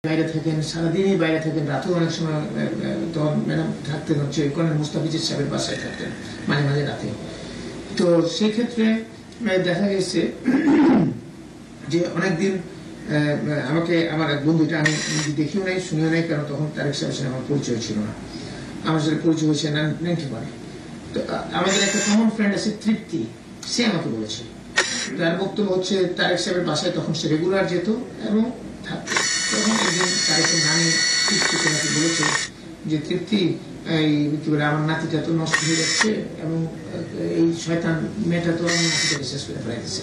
বাইরে থাকেন, সারাদিনই বাইরে থাকেন, রাতেও অনেক সময় তখন ম্যাডাম থাকতেন হচ্ছে কর্নেল মুস্তাফিজুর সাহেবের বাসায় থাকতেন মাঝে মাঝে রাতে। তো সেই ক্ষেত্রে দেখা গেছে যে অনেকদিন আমাকে আমার এক বন্ধু, এটা আমি দেখিও নাই শুনিও নাই, কারণ তখন তারেক সাহেবের সাথে আমার পরিচয় ছিল না, আমার সাথে পরিচয় হয়েছে 91। তো আমাদের একটা কমন ফ্রেন্ড আছে তৃপ্তি, সে আমাকে বলেছে, তার বক্তব্য হচ্ছে তারেক সাহেবের বাসায় তখন সে রেগুলার যেত এবং থাকতো। তখন একদিন তারেকের নানি তৃপ্তিকে নাকি বলেছে যে তৃপ্তি কি বলে আমার নাতিটা তো নষ্ট হয়ে যাচ্ছে এবং এই শয়তান মেয়েটা তো আমার নাতিটাকে শেষ করে ফেলাইতেছে।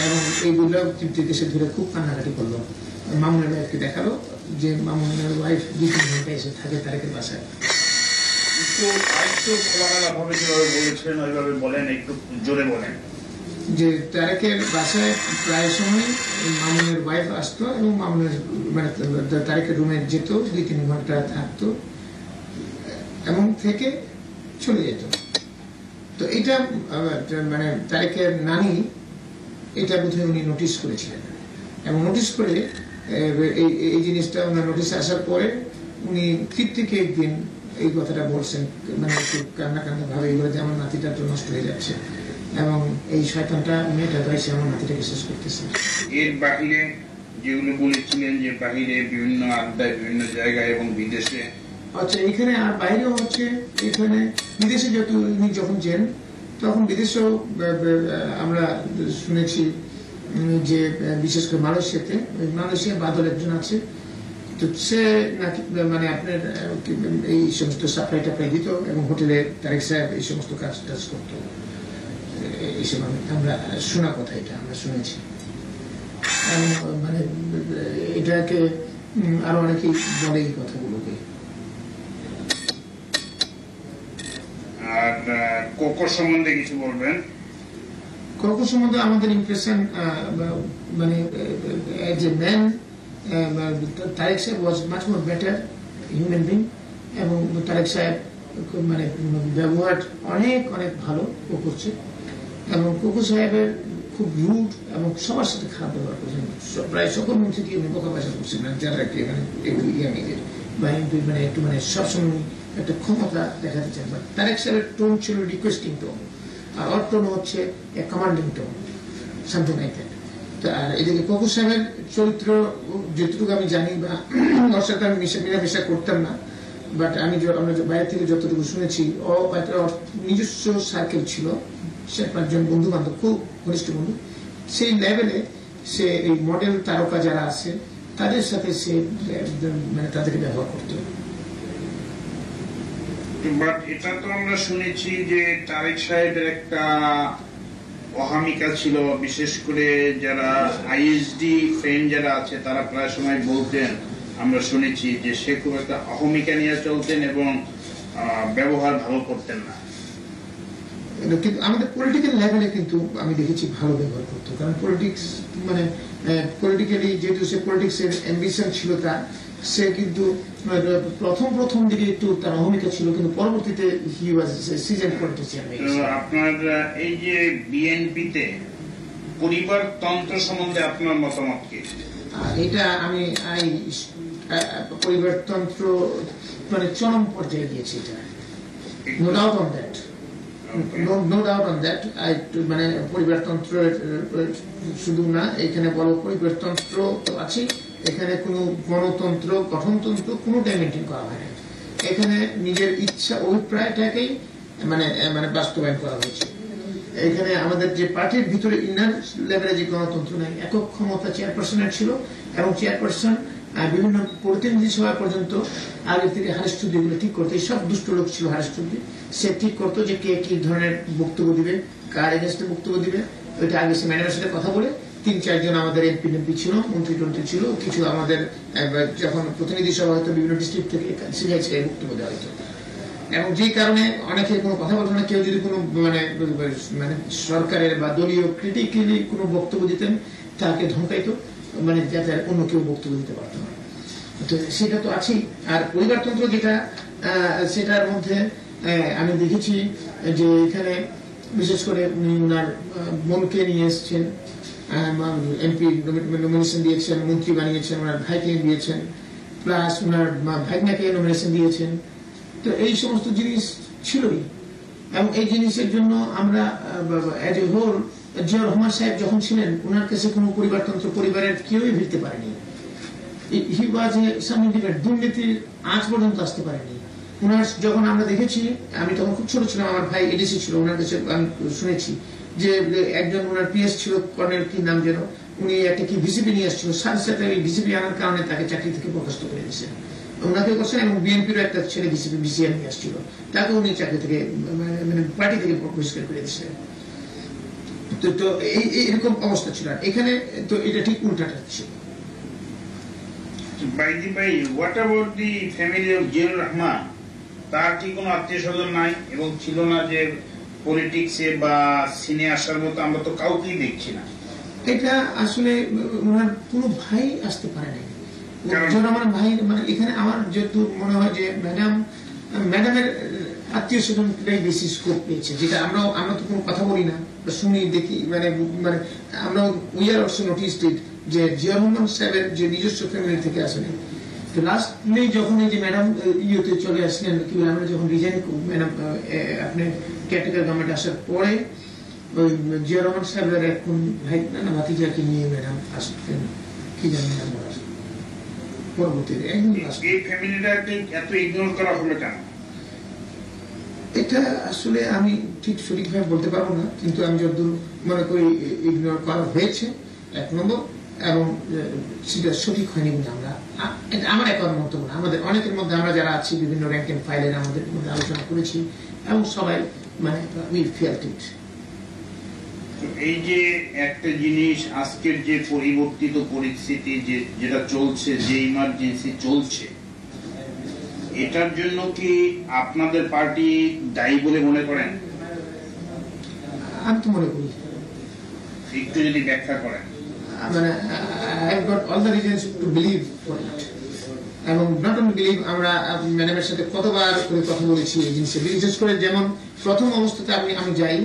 এবং এইগুলো তৃপ্তিকে সে ধরে খুব কান্নাকাটি করলো। মামুনের ওয়াইফকে দেখালো যে মামুনের ওয়াইফ 2-3 ঘন্টা এসে থাকে তারেকের বাসায়। যে তারেকের বাসায় প্রায় সময় মামুনের ওয়াইফ আসতো এবং মামুনের মানে তারেকের রুমে যেত, 2-3 ঘন্টা থাকতো এবং থেকে চলে যেত। তো এটা মানে তারেকের নানি এটা বোধহয় উনি নোটিস করেছিলেন এবং নোটিস করে এই জিনিসটা ওনার নোটিসে আসার পরে উনি তৃপ্তিকে একদিন এই কথাটা বলছেন, মানে একটু কান্না কান্না ভাবে এগুলো যে আমার নাতিটা তো নষ্ট হয়ে যাচ্ছে এবং এই শয়তানটা মেয়েটা তো এসে আমার নাতিটাকে শেষ করতেছে। এর বাহিরে যেগুলো বলেছিলেন যে বাহিরে বিভিন্ন আড্ডায় বিভিন্ন জায়গায় এবং বিদেশে, আচ্ছা এখানে আর বাইরেও হচ্ছে, এখানে বিদেশে যত উনি যখন যান তখন বিদেশেও আমরা শুনেছি যে বিশেষ করে মালয়েশিয়া বাদল একজন আছে, তো সে নাকি মানে আপনার এই সমস্ত সাপ্লাই টাপ্লাই দিত এবং হোটেলে তারেক সাহেব এই সমস্ত কাজ টাজ করতো। এইসব আমরা শোনা কথা, এটা আমরা শুনেছি। মানে এটাকে আরো অনেকেই বলে এই কথাগুলোকে। আর কোকো সম্বন্ধে কিছু বলবেন? কোকো সম্বন্ধে আমাদের ইমপ্রেশন মানে এজ এ ম্যান তারেক সাহেব ওয়াজ much more better human being এবং তারেক সাহেব মানে ব্যবহার অনেক অনেক ভালো কোকোর এবং কোকো সাহেবের খুব রুড এবং সবার সাথে খারাপ ব্যবহার করছেন, প্রায় সকল মন্ত্রীকে উনি বোকা বাসা করছেন যারা মানে একটু ইয়াংদের বা মানে একটু মানে সবসময় একটা ক্ষমতা দেখাতে চান। বাট তারেক সাহেবের টোন ছিল রিকোয়েস্টিং টোন আর ওর টোন হচ্ছে commanding tone, something like that. আর এদিকে কোকো সাহেবের চরিত্র যতটুকু আমি জানি বা ওর সাথে আমি মিলামেশা করতাম না, বাট আমি আমরা বাইরে থেকে যতটুকু শুনেছি ওর নিজস্ব সার্কেল ছিল, সে 5 জন বন্ধু বান্ধব খুব ঘনিষ্ঠ বন্ধু, সেই লেভেলে সে এই মডেল তারকা যারা আছে তাদের সাথে সে মানে তাদেরকে ব্যবহার করত। বাট এটা তো আমরা শুনেছি যে তারেক সাহেবের একটা অহামিকা ছিল, বিশেষ করে যারা আইএসডি ফ্রেন্ড যারা আছে তারা প্রায় সময় বলতেন, আমরা শুনেছি যে সে খুব একটা অহমিকা নিয়ে চলতেন এবং ব্যবহার ভালো করতেন না। কিন্তু আমাদের পলিটিক্যাল লেভেলে কিন্তু আমি দেখেছি ভালো ব্যবহার করতো, কারণ পলিটিক্স মানে পলিটিক্যালি যেহেতু সে পলিটিক্সের অ্যাম্বিশন ছিল তার, সে কিন্তু প্রথম দিকে একটু তার অহমিকা ছিল, কিন্তু পরবর্তীতে হি ওয়াজ সিজন পলিটিশিয়ান। আপনার এই যে বিএনপিতে পরিবারতন্ত্র সম্বন্ধে আপনার মতামত কি? এটা আমি পরিবারতন্ত্র মানে চরম পর্যায়ে গিয়েছে, এটা no doubt on that, no doubt on that. মানে পরিবারতন্ত্র শুধু না, এখানে বড় পরিবারতন্ত্র তো আছে, এখানে কোনো গণতন্ত্র গঠনতন্ত্র কোনোটাই মেনটেন করা হয় না, এখানে নিজের ইচ্ছা অভিপ্রায়টাকেই মানে মানে বাস্তবায়ন করা হয়েছে। এখানে আমাদের যে পার্টির ভিতরে ইনার লেভেলে যে গণতন্ত্র নেই, একক ক্ষমতা চেয়ারপারসনের ছিল এবং চেয়ারপারসন বিভিন্ন প্রতিনিধি সভা পর্যন্ত আগে থেকে হারেস চৌধুরীগুলো ঠিক করতো, সব দুষ্ট লোক ছিল হারেস চৌধুরী, সে ঠিক করতো যে কে কি ধরনের বক্তব্য দিবে, কার এগেন্স্টে বক্তব্য দিবে, ওইটা আগে সে ম্যাডামের সাথে কথা বলে 3-4 জন আমাদের এমপি ছিল, মন্ত্রী ছিল, কিছু আমাদের যখন প্রতিনিধি সভা হয়তো বিভিন্ন ডিস্ট্রিক্ট থেকে সিরিয়ায় বক্তব্য দেওয়া হতো এবং যে কারণে অনেকে কোনো কথা বলতো না। কেউ যদি কোনো মানে মানে সরকারের বা দলীয় ক্রিটিক্যালি কোনো বক্তব্য দিতেন তাকে ধমকাইতো, মানে যাতে অন্য কেউ বক্তব্য দিতে পারত না। তো সেটা তো আছেই। আর পরিবারতন্ত্র যেটা, সেটার মধ্যে আমি দেখেছি যে এখানে বিশেষ করে উনি ওনার বোনকে নিয়ে এসছেন এমপি নমিনেশন দিয়েছেন, মন্ত্রী বানিয়েছেন, ওনার ভাইকে দিয়েছেন, প্লাস ওনার ভাগনাকে নমিনেশন দিয়েছেন। তো এই সমস্ত জিনিস ছিলই, এবং এই জিনিসের জন্য আমরা as a whole Zia Rahman সাহেব যখন ছিলেন ওনার কাছে কোনো পরিবারতন্ত্র পরিবারের কেউই ভিড়তে পারেনি। হি ওয়াজ এ সামথিং ডিফারেন্ট। দুর্নীতির আজ পর্যন্ত আসতে পারেনি ওনার। যখন আমরা দেখেছি, আমি তখন খুব ছোট ছিলাম, আমার ভাই এডিসি ছিল, ওনার কাছে আমি শুনেছি যে একজন ওনার পিএস ছিল, কর্নেল কি নাম যেন, উনি একটা কি ভিসিপি নিয়ে আসছিল, সাথে সাথে ওই ভিসিপি আনার কারণে তাকে চাকরি থেকে বরখাস্ত করে দিয়েছেন, ওনাকে করছেন। এবং বিএনপির একটা ছেলে ভিসিপি ভিসিআর নিয়ে আসছিল, তাকে উনি চাকরি থেকে মানে পার্টি থেকে বহিষ্কার করে দিয়েছিলেন। তো এইরকম অবস্থা ছিল এখানে। তো এটা ঠিক উল্টাটা ছিল। By the way, what about the family of Jiaur Rahman? তার কি কোনো আত্মীয় স্বজন নাই এবং ছিল না যে পলিটিক্সে বা সিনে আসার মতো? আমরা তো কাউকেই দেখছি না। এটা আসলে ওনার কোনো ভাই আসতে পারে নাই। আমার ভাই মানে এখানে আমার যেহেতু মনে হয় যে ম্যাডামের আত্মীয় স্বজনটাই বেশি স্কোপ পেয়েছে, যেটা আমরা তো কোনো কথা বলি না, শুনি দেখি, মানে আমরা উই আর অলসো নোটিসড ইট যে জিয়া রহমান সাহেবের যে নিজস্ব ফ্যামিলি থেকে আসেনি। তো লাস্টলি যখন এই যে ম্যাডাম ইয়েতে চলে আসলেন, কি বলে, আমরা যখন রিজাইন ম্যাডাম আপনি কেয়ারটেকার গভর্নমেন্ট আসার পরে ওই জিয়া রহমান সাহেবের এখন ভাই না ভাতিজাকে নিয়ে ম্যাডাম আসতেন, কি জানি না পরবর্তীতে এই ফ্যামিলিটাকে এত ইগনোর করা হলো কেন? এটা আসলে আমি ঠিক সঠিকভাবে বলতে পারবো না, কিন্তু আমি যতদূর মনে করি ইগনোর করা হয়েছে এক নম্বর, এবং সেটা সঠিক হয়নি বলে আমার একবার মন্তব্য না। আমাদের অনেকের মধ্যে আমরা যারা আছি বিভিন্ন র্যাঙ্ক এন্ড ফাইলের আমাদের মধ্যে আলোচনা করেছি এবং সবাই মানে উই ফেল্ট ইট। এই যে একটা জিনিস, আজকের যে পরিবর্তিত পরিস্থিতি যেটা চলছে, যে ইমার্জেন্সি চলছে, এটার জন্য কি আপনাদের পার্টি দায়ী বলে মনে করেন? আমি তো মনে করি। একটু যদি ব্যাখ্যা করেন। মানে I have got all the reasons to believe for it. এবং not only believe, আমরা ম্যাডামের সাথে কতবার করে কথা বলেছি এই জিনিসে, বিশেষ করে যেমন প্রথম অবস্থাতে আমি যাই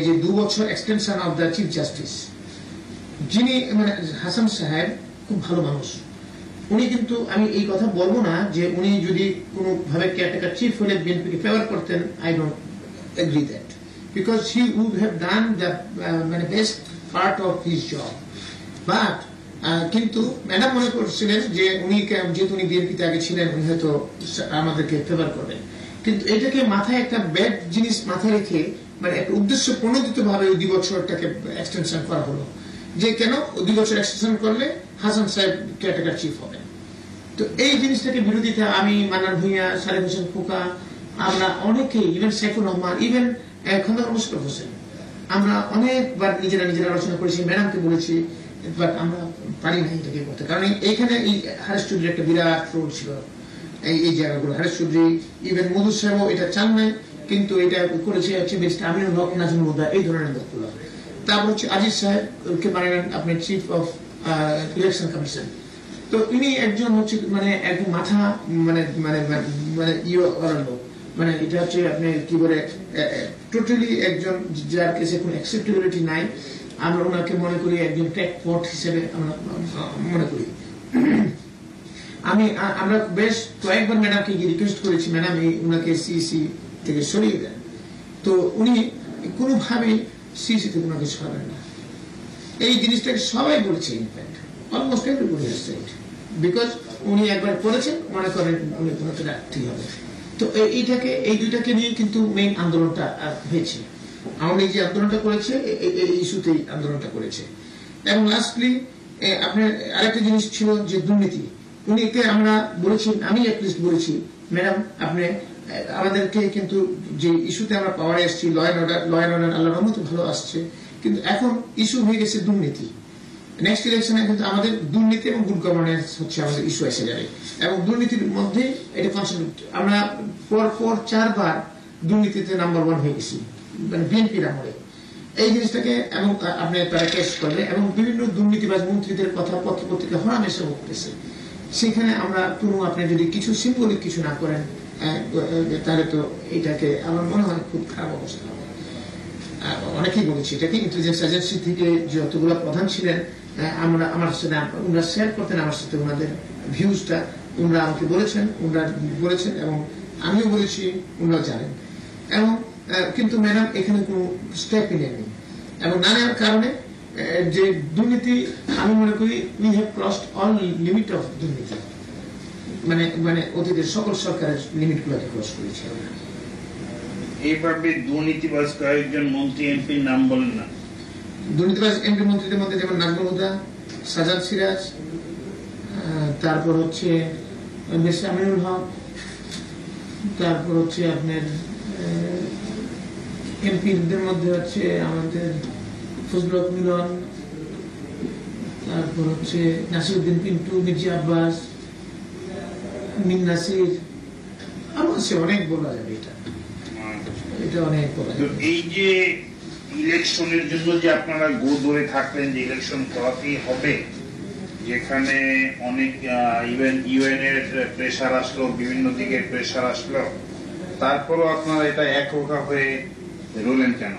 যে 2 বছর extension of the chief justice, যিনি মানে হাসান সাহেব খুব ভালো মানুষ। উনি কিন্তু, আমি এই কথা বলবো না যে উনি যদি কোনো ভাবে কেয়ারটেকার চিফ হলে বিএনপিকে ফেভার করতেন, I don't agree that, because he would have done the মানে best part of his job. But কিন্তু ম্যাডাম মনে করছিলেন যে উনি যেহেতু উনি বিএনপিতে আগে ছিলেন, উনি হয়তো আমাদেরকে ফেভার করবেন। কিন্তু এটাকে মাথায় একটা ব্যাড জিনিস মাথায় রেখে, মানে একটা উদ্দেশ্য প্রণোদিত ভাবে 2 বছরটাকে এক্সটেনশন করা হলো, যে কেন 2 বছর এক্সটেনশন করলে হাসান সাহেব কেয়ারটেকার চিফ হবেন। তো এই জিনিসটাকে বিরোধিতা আমি, মান্নান ভূঁইয়া, সালেহ হোসেন খোকা, আমরা অনেকেই, ইভেন সাইফুর রহমান, ইভেন খন্দকার মোশাররফ হোসেন, আমরা অনেকবার নিজেরা আলোচনা করেছি, ম্যাডামকে বলেছি, বাট আমরা পারি না এটাকে করতে। কারণ এইখানে এই হারেস চৌধুরীর একটা বিরাট রোল ছিল এই জায়গাগুলো। হারেস চৌধুরী, ইভেন মধু সাহেবও এটা চান নাই, কিন্তু এটা করেছে হচ্ছে বেস্ট আমিনুল হক, নাজমুল হুদা, এই ধরনের লোকগুলো। তারপর হচ্ছে আজিজ সাহেবকে বানালেন আপনার চিফ অফ ইলেকশন কমিশন। তো ইনি একজন হচ্ছে মানে একদম মাথা মানে মানে মানে লোক, মানে এটা হচ্ছে আপনি কি বলে টোটালি একজন যার কাছে কোনো অ্যাকসেপ্টেবিলিটি নাই। আমরা ওনাকে মনে করি একজন ক্র্যাকপট হিসেবে আমরা মনে করি। আমরা বেশ কয়েকবার ম্যাডামকে রিকোয়েস্ট করেছি, ম্যাডাম ওনাকে সিইসি থেকে সরিয়ে দেন। তো উনি কোনোভাবেই সিইসি থেকে ওনাকে সরাবেন না। এই জিনিসটাকে সবাই বলেছে, in fact almost everybody has said, because উনি একবার করেছেন, মনে করেন উনি ওনাকে রাখতেই হবে। তো এই দুইটাকে নিয়ে কিন্তু মেইন আন্দোলনটা হয়েছে। আওয়ামী লীগ যে আন্দোলনটা করেছে, এই ইস্যুতেই আন্দোলনটা করেছে। এবং লাস্টলি আপনার আরেকটা জিনিস ছিল যে দুর্নীতি। উনিকে আমরা বলেছি, আমি অ্যাটলিস্ট বলেছি, ম্যাডাম আপনি আমাদেরকে কিন্তু যে ইস্যুতে আমরা পাওয়ারে আসছি, ল অ্যান্ড অর্ডার আল্লাহর রহমতে ভালো আসছে, কিন্তু এখন ইস্যু হয়ে গেছে দুর্নীতি। নেক্সট ইলেকশনে কিন্তু আমাদের দুর্নীতি এবং গুড গভর্নেন্স হচ্ছে আমাদের ইস্যু এসে যাবে, এবং দুর্নীতির মধ্যে এটা কনসেন্ট্রেট। আমরা পর 4 বার দুর্নীতিতে নাম্বার 1 হয়ে গেছি, মানে বিএনপির আমলে এই জিনিসটাকে। এবং আপনি তারা কেস করবে, এবং বিভিন্ন দুর্নীতিবাজ মন্ত্রীদের কথা পত্রিকা হরামেশা উঠতেছে। সেখানে আমরা কোনো, আপনি যদি কিছু সিম্বলিক কিছু না করেন তাহলে তো এটাকে আমার মনে হয় খুব খারাপ অবস্থা হবে। অনেকেই বলেছি এটাকে ইন্টেলিজেন্স এজেন্সি থেকে যতগুলো প্রধান ছিলেন, আমার সাথে ওনারা শেয়ার করতেন আমার সাথে ওনাদের ভিউজটা, ওনারা আমাকে বলেছেন এবং আমিও বলেছি, ওনারা জানেন। এবং কিন্তু ম্যাডাম এখানে কোনো স্টেপই নেয়নি, এবং না নেওয়ার কারণে যে দুর্নীতি, আমি মনে করি we have crossed all limit of দুর্নীতি, মানে অতীতের সকল সরকারের লিমিট গুলোকে ক্রস করেছে। এইভাবে দুর্নীতিবাজ কয়েকজন মন্ত্রী এমপির নাম বলেন না। দুর্নীতিবাজ এমপি মন্ত্রীদের মধ্যে যেমন নাজমুল হুদা, সাজাদ সিরাজ, তারপর হচ্ছে মির্জা আমিনুল হক, তারপর হচ্ছে আপনার এমপিদের মধ্যে হচ্ছে আমাদের ফজলুল হক মিলন, তারপর হচ্ছে নাসিরউদ্দিন পিন্টু, মির্জা আব্বাস, মিন নাসির, আরো আছে অনেক বলা যাবে। এটা অনেক বলা যাবে। এই যে ইলেকশনের জন্য যে আপনারা গো ধরে থাকলেন যে ইলেকশন করাতেই হবে, যেখানে অনেক ইউএন এর প্রেসার আসলো, বিভিন্ন দিকের প্রেসার আসলো, তারপরও আপনারা এটা একরোখা হয়ে রইলেন কেন?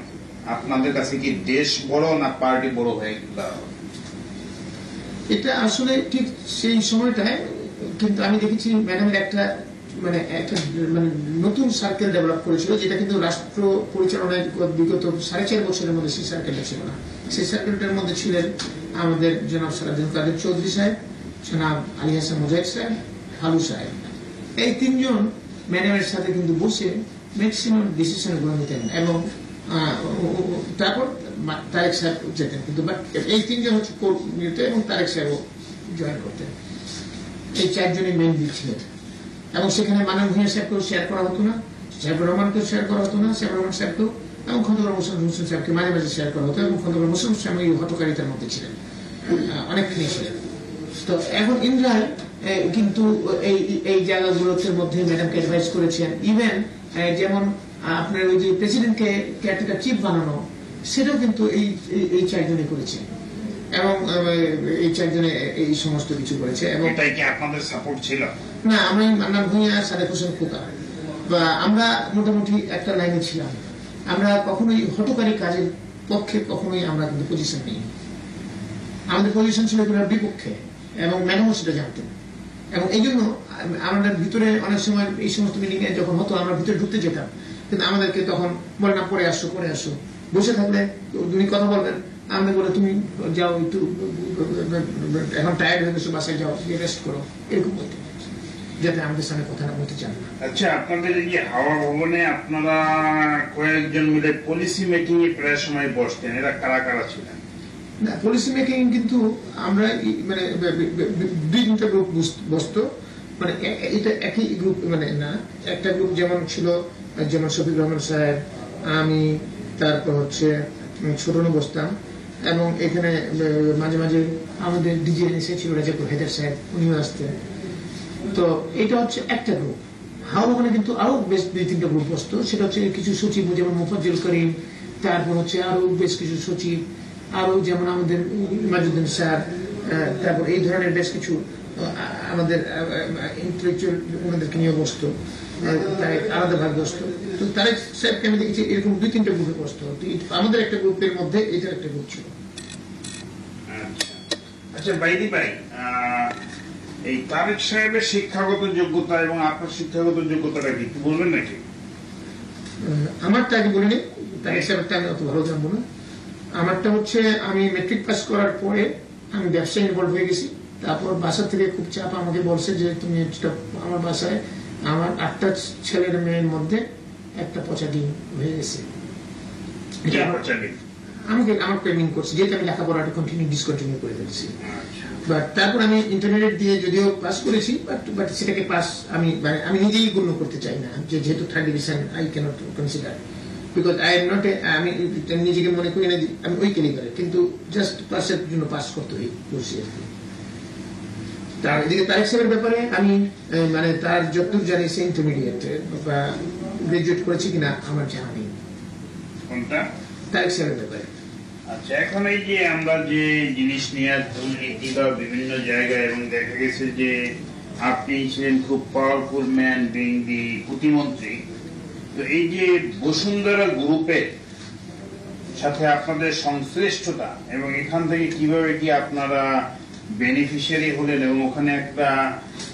আপনাদের কাছে কি দেশ বড় না পার্টি বড় হয়ে দাঁড়ালো? এটা আসলে ঠিক সেই সময়টায় কিন্তু আমি দেখেছি ম্যাডামের একটা নতুন সার্কেল ডেভেলপ করেছিল, যেটা কিন্তু রাষ্ট্র পরিচালনায় বিগত 4.5 বছরের মধ্যে সেই সার্কেলটা ছিল না। সেই সার্কেলটার মধ্যে ছিলেন আমাদের জনাব সালাউদ্দিন কাদের চৌধুরী সাহেব, জনাব আলী হাসান মুজাহিদ সাহেব, হালু সাহেব। এই তিনজন ম্যাডামের সাথে কিন্তু বসে ম্যাক্সিমাম ডিসিশন গুলো নিতেন, এবং তারপর তারেক সাহেব যেতেন, কিন্তু এই তিনজন হচ্ছে কোর নিত এবং তারেক সাহেবও জয়েন করতেন। এই 4 জনই মেইন লিড ছিলেন, এবং সেখানে মানব ভূঁইয়া সাহেবকেও শেয়ার করা হতো না, সাহেবুর রহমানকেও শেয়ার করা হতো না, সাহেবুর রহমান সাহেবকেও, এবং খন্দকার মোশাররফ হোসেন সাহেবকে মাঝে মাঝে শেয়ার করা হতো, এবং খন্দকার মোশাররফ সাহেব এই হটকারিতার মধ্যে ছিলেন, অনেকখানি ছিলেন। তো এখন ইন্দ্রায় কিন্তু এই জায়গাগুলোর মধ্যে ম্যাডামকে অ্যাডভাইস করেছেন। ইভেন যেমন আপনার ওই যে প্রেসিডেন্টকে কেয়ারটেকার চিফ বানানো, সেটাও কিন্তু এই 4 জনে করেছে, এবং এই 4 জনে এই সমস্ত কিছু করেছে। এবং এটাই কি আপনাদের সাপোর্ট ছিল? না, আমরা মান্নান ভূঁইয়া, সাদেক হোসেন খোকা বা আমরা মোটামুটি একটা লাইনে ছিলাম। আমরা কখনোই হটকারী কাজের পক্ষে কখনোই আমরা কিন্তু পজিশন নেই, আমাদের পজিশন ছিল এগুলোর বিপক্ষে, এবং ম্যাডামও সেটা জানতেন। এবং এই জন্য আমাদের ভিতরে অনেক সময় এই সমস্ত মিটিং এ যখন হতো আমরা ভিতরে ঢুকতে যেতাম, কিন্তু আমাদেরকে তখন বলে না, পরে আসো, বসে থাকলে তুমি কথা বলবেন, আমি বলে তুমি যাও, একটু এখন টায়ার্ড হয়ে গেছো, বাসায় যাও, রেস্ট করো, এরকম বলতে, যাতে আমাদের সামনে কথা না বলতে চান না। আচ্ছা, আপনাদের এই যে হাওয়া ভবনে আপনারা কয়েকজন মিলে পলিসি মেকিং এ প্রায় সময় বসতেন, এরা কারা কারা ছিলেন? না, পলিসি মেকিং কিন্তু আমরা 2-3টা গ্রুপ বসতো, এটা একই গ্রুপ না, একটা গ্রুপ যেমন ছিল, যেমন শফিক রহমান সাহেব, আমি, তারপর হচ্ছে ছোটনু বসতাম, এবং এখানে মাঝে মাঝে আমাদের ডিজিএনএসএ ছিল রাজাপুর হেদার সাহেব, উনিও আসতেন। তো এটা হচ্ছে একটা গ্রুপ। হাওয়া ভবনে কিন্তু আরো বেশ 2-3টা গ্রুপ বসতো, সেটা হচ্ছে কিছু সচিব যেমন মুফাজ্জল করিম, তারপর হচ্ছে আরো বেশ কিছু সচিব, আরো যেমন আমাদের মাজুদ্দিন স্যার, তারপর এই ধরনের বেশ কিছু আমাদের ইন্টেলেকচুয়াল ওনাদেরকে নিয়ে বসতো, আলাদা ভাগ বসতো। তো তারেক সাহেবকে আমি দেখেছি এরকম 2-3টা গ্রুপে বসতো, আমাদের একটা গ্রুপের মধ্যে এটার একটা গ্রুপ ছিল। আচ্ছা বাইদি ভাই, এই তারেক সাহেবের শিক্ষাগত যোগ্যতা এবং আপনার শিক্ষাগত যোগ্যতাটা কি বলবেন নাকি? আমারটা আগে বলিনি, তারেক সাহেবটা আমি অত ভালো জানবো না। আমারটা হচ্ছে আমি মেট্রিক পাস করার পরে আমি ব্যবসায় ইনভলভ হয়ে গেছি। তারপর বাসা থেকে খুব চাপ আমাকে বলছে যে তুমি আমার বাসায় আমার 8টা ছেলের মেয়ের মধ্যে একটা পচা ডিম হয়ে গেছে, আমার পেমেন্ট করছে, যেহেতু আমি লেখাপড়াটা ডিসকন্টিনিউ করে ফেলছি। বাট তারপর আমি ইন্টারমিডিয়েট দিয়ে যদিও পাস করেছি, বাট সেটাকে পাস আমি নিজেই গণ্য করতে চাই না, যেহেতু 3rd division I can't consider, because I am not আমি নিজেকে মনে করি না যে আমি ওই ক্যালিবারে, কিন্তু জাস্ট পাসের জন্য পাস করতে বলছি আর কি। তার এদিকে তারেক সাহেবের ব্যাপারে আমি তার যতদূর জানি সে ইন্টারমিডিয়েট বা গ্রাজুয়েট করেছি কিনা আমার জানা নেই। কোনটা? তারেক সাহেবের ব্যাপারে। আচ্ছা, এখন এই যে আমরা যে জিনিস নিয়ে দুর্নীতি বা বিভিন্ন জায়গায়, এবং দেখা গেছে যে আপনি ছিলেন খুব পাওয়ারফুল ম্যান বিং দি প্রতিমন্ত্রী, তো এই যে বসুন্ধরা গ্রুপে সাথে আপনাদের সংশ্লিষ্টতা এবং এখান থেকে কিভাবে কি আপনারা বেনিফিশিয়ারি হলেন এবং ওখানে একটা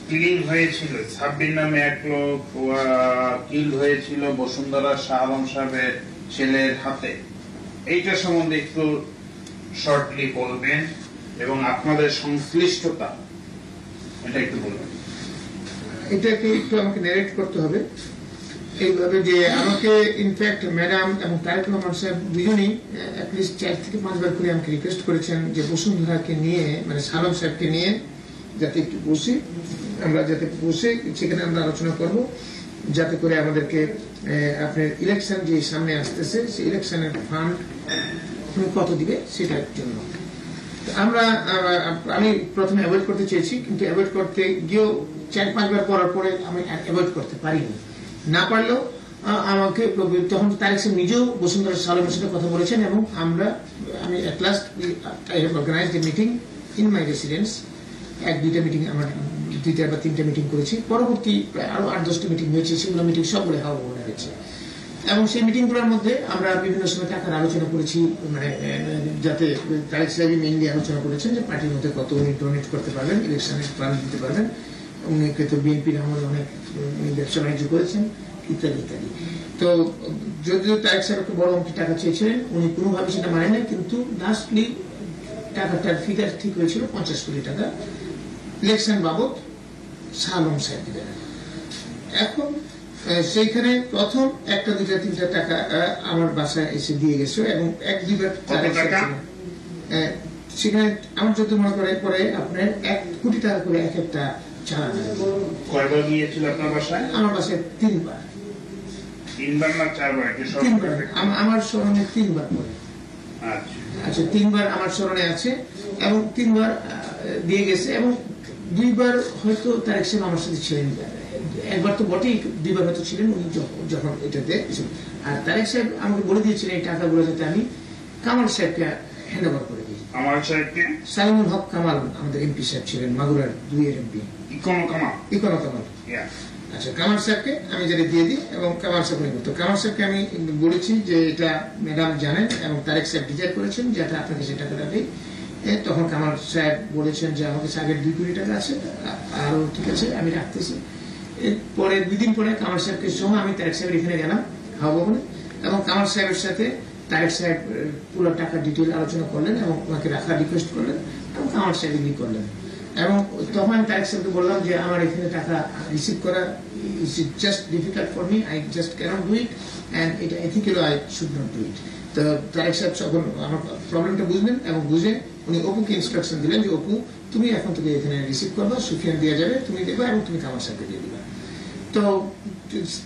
কিল হয়েছিল, সাব্বির নামে এক লোক কিল হয়েছিল বসুন্ধরা শাহ আলম সাহেবের ছেলের হাতে, এইটা সম্বন্ধে একটু শর্টলি বলবেন এবং আপনাদের সংশ্লিষ্টতা এটা একটু বলবেন। এটাকে একটু আমাকে ন্যারেট করতে হবে এইভাবে যে আমাকে ইনফ্যাক্ট ম্যাডাম এবং তারেক রহমান সাহেব দুজনেই অ্যাটলিস্ট 4 থেকে 5 বার করে আমাকে রিকোয়েস্ট করেছেন যে বসুন্ধরাকে নিয়ে মানে সালম সাহেবকে নিয়ে যাতে একটু বসি, আমরা যাতে বসে সেখানে আমরা আলোচনা করব, যাতে করে আমাদেরকে আপনার ইলেকশন যে সামনে আসতেছে সেই ইলেকশনের ফান্ড কত দিবে সেটার জন্য আমি প্রথমে অ্যাভয়েড করতে চেয়েছি, কিন্তু অ্যাভয়েড করতে গিয়েও 4-5 বার করার পরে আমি অ্যাভয়েড করতে পারিনি। না পারলেও আমাকে তখন তারেক সাহেব নিজেও বসুন্ধরা সালামের সাথে কথা বলেছেন এবং আমি at last I have organised a meeting in my residence. 1-2টা মিটিং আমার 2টা বা 3টা মিটিং করেছি, পরবর্তী আরো 8-10টা মিটিং হয়েছে, সেগুলো মিটিং সবগুলো হাওয়া হয়েছে এবং সেই মিটিংগুলোর মধ্যে আমরা বিভিন্ন সময় টাকার আলোচনা করেছি, মানে যাতে তারেক সাহেব মেইনলি আলোচনা করেছেন যে পার্টির মধ্যে কত উনি ডোনেট করতে পারবেন, ইলেকশনে প্রাণ দিতে পারবেন, উনি কিন্তু বিএনপির আমলে অনেক ব্যবসা বাণিজ্য করেছেন ইত্যাদি ইত্যাদি। তো যদিও তারেক সাহেব একটা বড় অঙ্কের টাকা চেয়েছিলেন, উনি কোনোভাবে সেটা মানে নাই, কিন্তু লাস্টলি টাকাটার ফিগার ঠিক হয়েছিল 50 কোটি টাকা ইলেকশন বাবদ সালম সাহেব দিলেন। এখন সেইখানে প্রথম 1-2-3টা টাকা আমার বাসায় এসে দিয়ে গেছে এবং 1-2 বার সেখানে আমার যত মনে করে পরে আপনার 1 কোটি টাকা করে এক একটা চালানো। কয়বার গিয়েছিল আপনার বাসায়? আমার বাসায় 3 বার। 3 বার না 4 বার? আমার স্মরণে 3 বার পরে। আচ্ছা 3 বার আমার স্মরণে আছে এবং 3 বার দিয়ে গেছে এবং 2 বার হয়তো তারেক সাহেব আমার সাথে ছিলেন, একবার তো বটেই, 2 বার হয়তো ছিলেন উনি যখন এটাতে। আর তারেক সাহেব আমাকে বলে দিয়েছিলেন এই টাকাগুলো যাতে আমি কামাল সাহেবকে হ্যান্ড ওভার করে দিই। কামাল সাহেবকে? সাইমুল হক কামাল আমাদের এমপি সাহেব ছিলেন, মাগুরার 2-এর এমপি। ইকোনো কামাল। আচ্ছা কামাল সাহেবকে আমি যেটা দিয়ে দিই এবং কামাল সাহেব তো কামাল সাহেবকে আমি বলেছি যে এটা ম্যাডাম জানেন এবং তারেক সাহেব ডিজাইন করেছেন যাতে আপনাকে সে টাকাটা দিই। তখন কামাল সাহেব বলেছেন যে আমাকে আগের 2 কোটি টাকা আছে, আরো ঠিক আছে আমি রাখতেছি। এরপরে 2 দিন পরে কামাল সাহেবকে সঙ্গে আমি তারেক সাহেবের এখানে গেলাম হাওয়া ভবনে এবং কামাল সাহেবের সাথে তারেক সাহেব পুরো টাকা ডিটেল আলোচনা করলেন এবং ওনাকে রাখার রিকোয়েস্ট করলেন এবং কামাল সাহেব এগ্রি করলেন এবং তখন আমি তারেক সাহেবকে বললাম যে আমার এখানে টাকা রিসিভ করা is just difficult for me, I just can't do it and এটা ethical I should not do it. তো তারেক সাহেব তখন আমার প্রবলেমটা বুঝলেন এবং বুঝে উনি অপুকে ইনস্ট্রাকশন দিলেন যে অপু তুমি এখন থেকে এখানে রিসিভ করবা, সুফিয়ান দিয়ে যাবে, তুমি দেবা এবং তুমি কামাল সাহেবকে দিয়ে দিবা। তো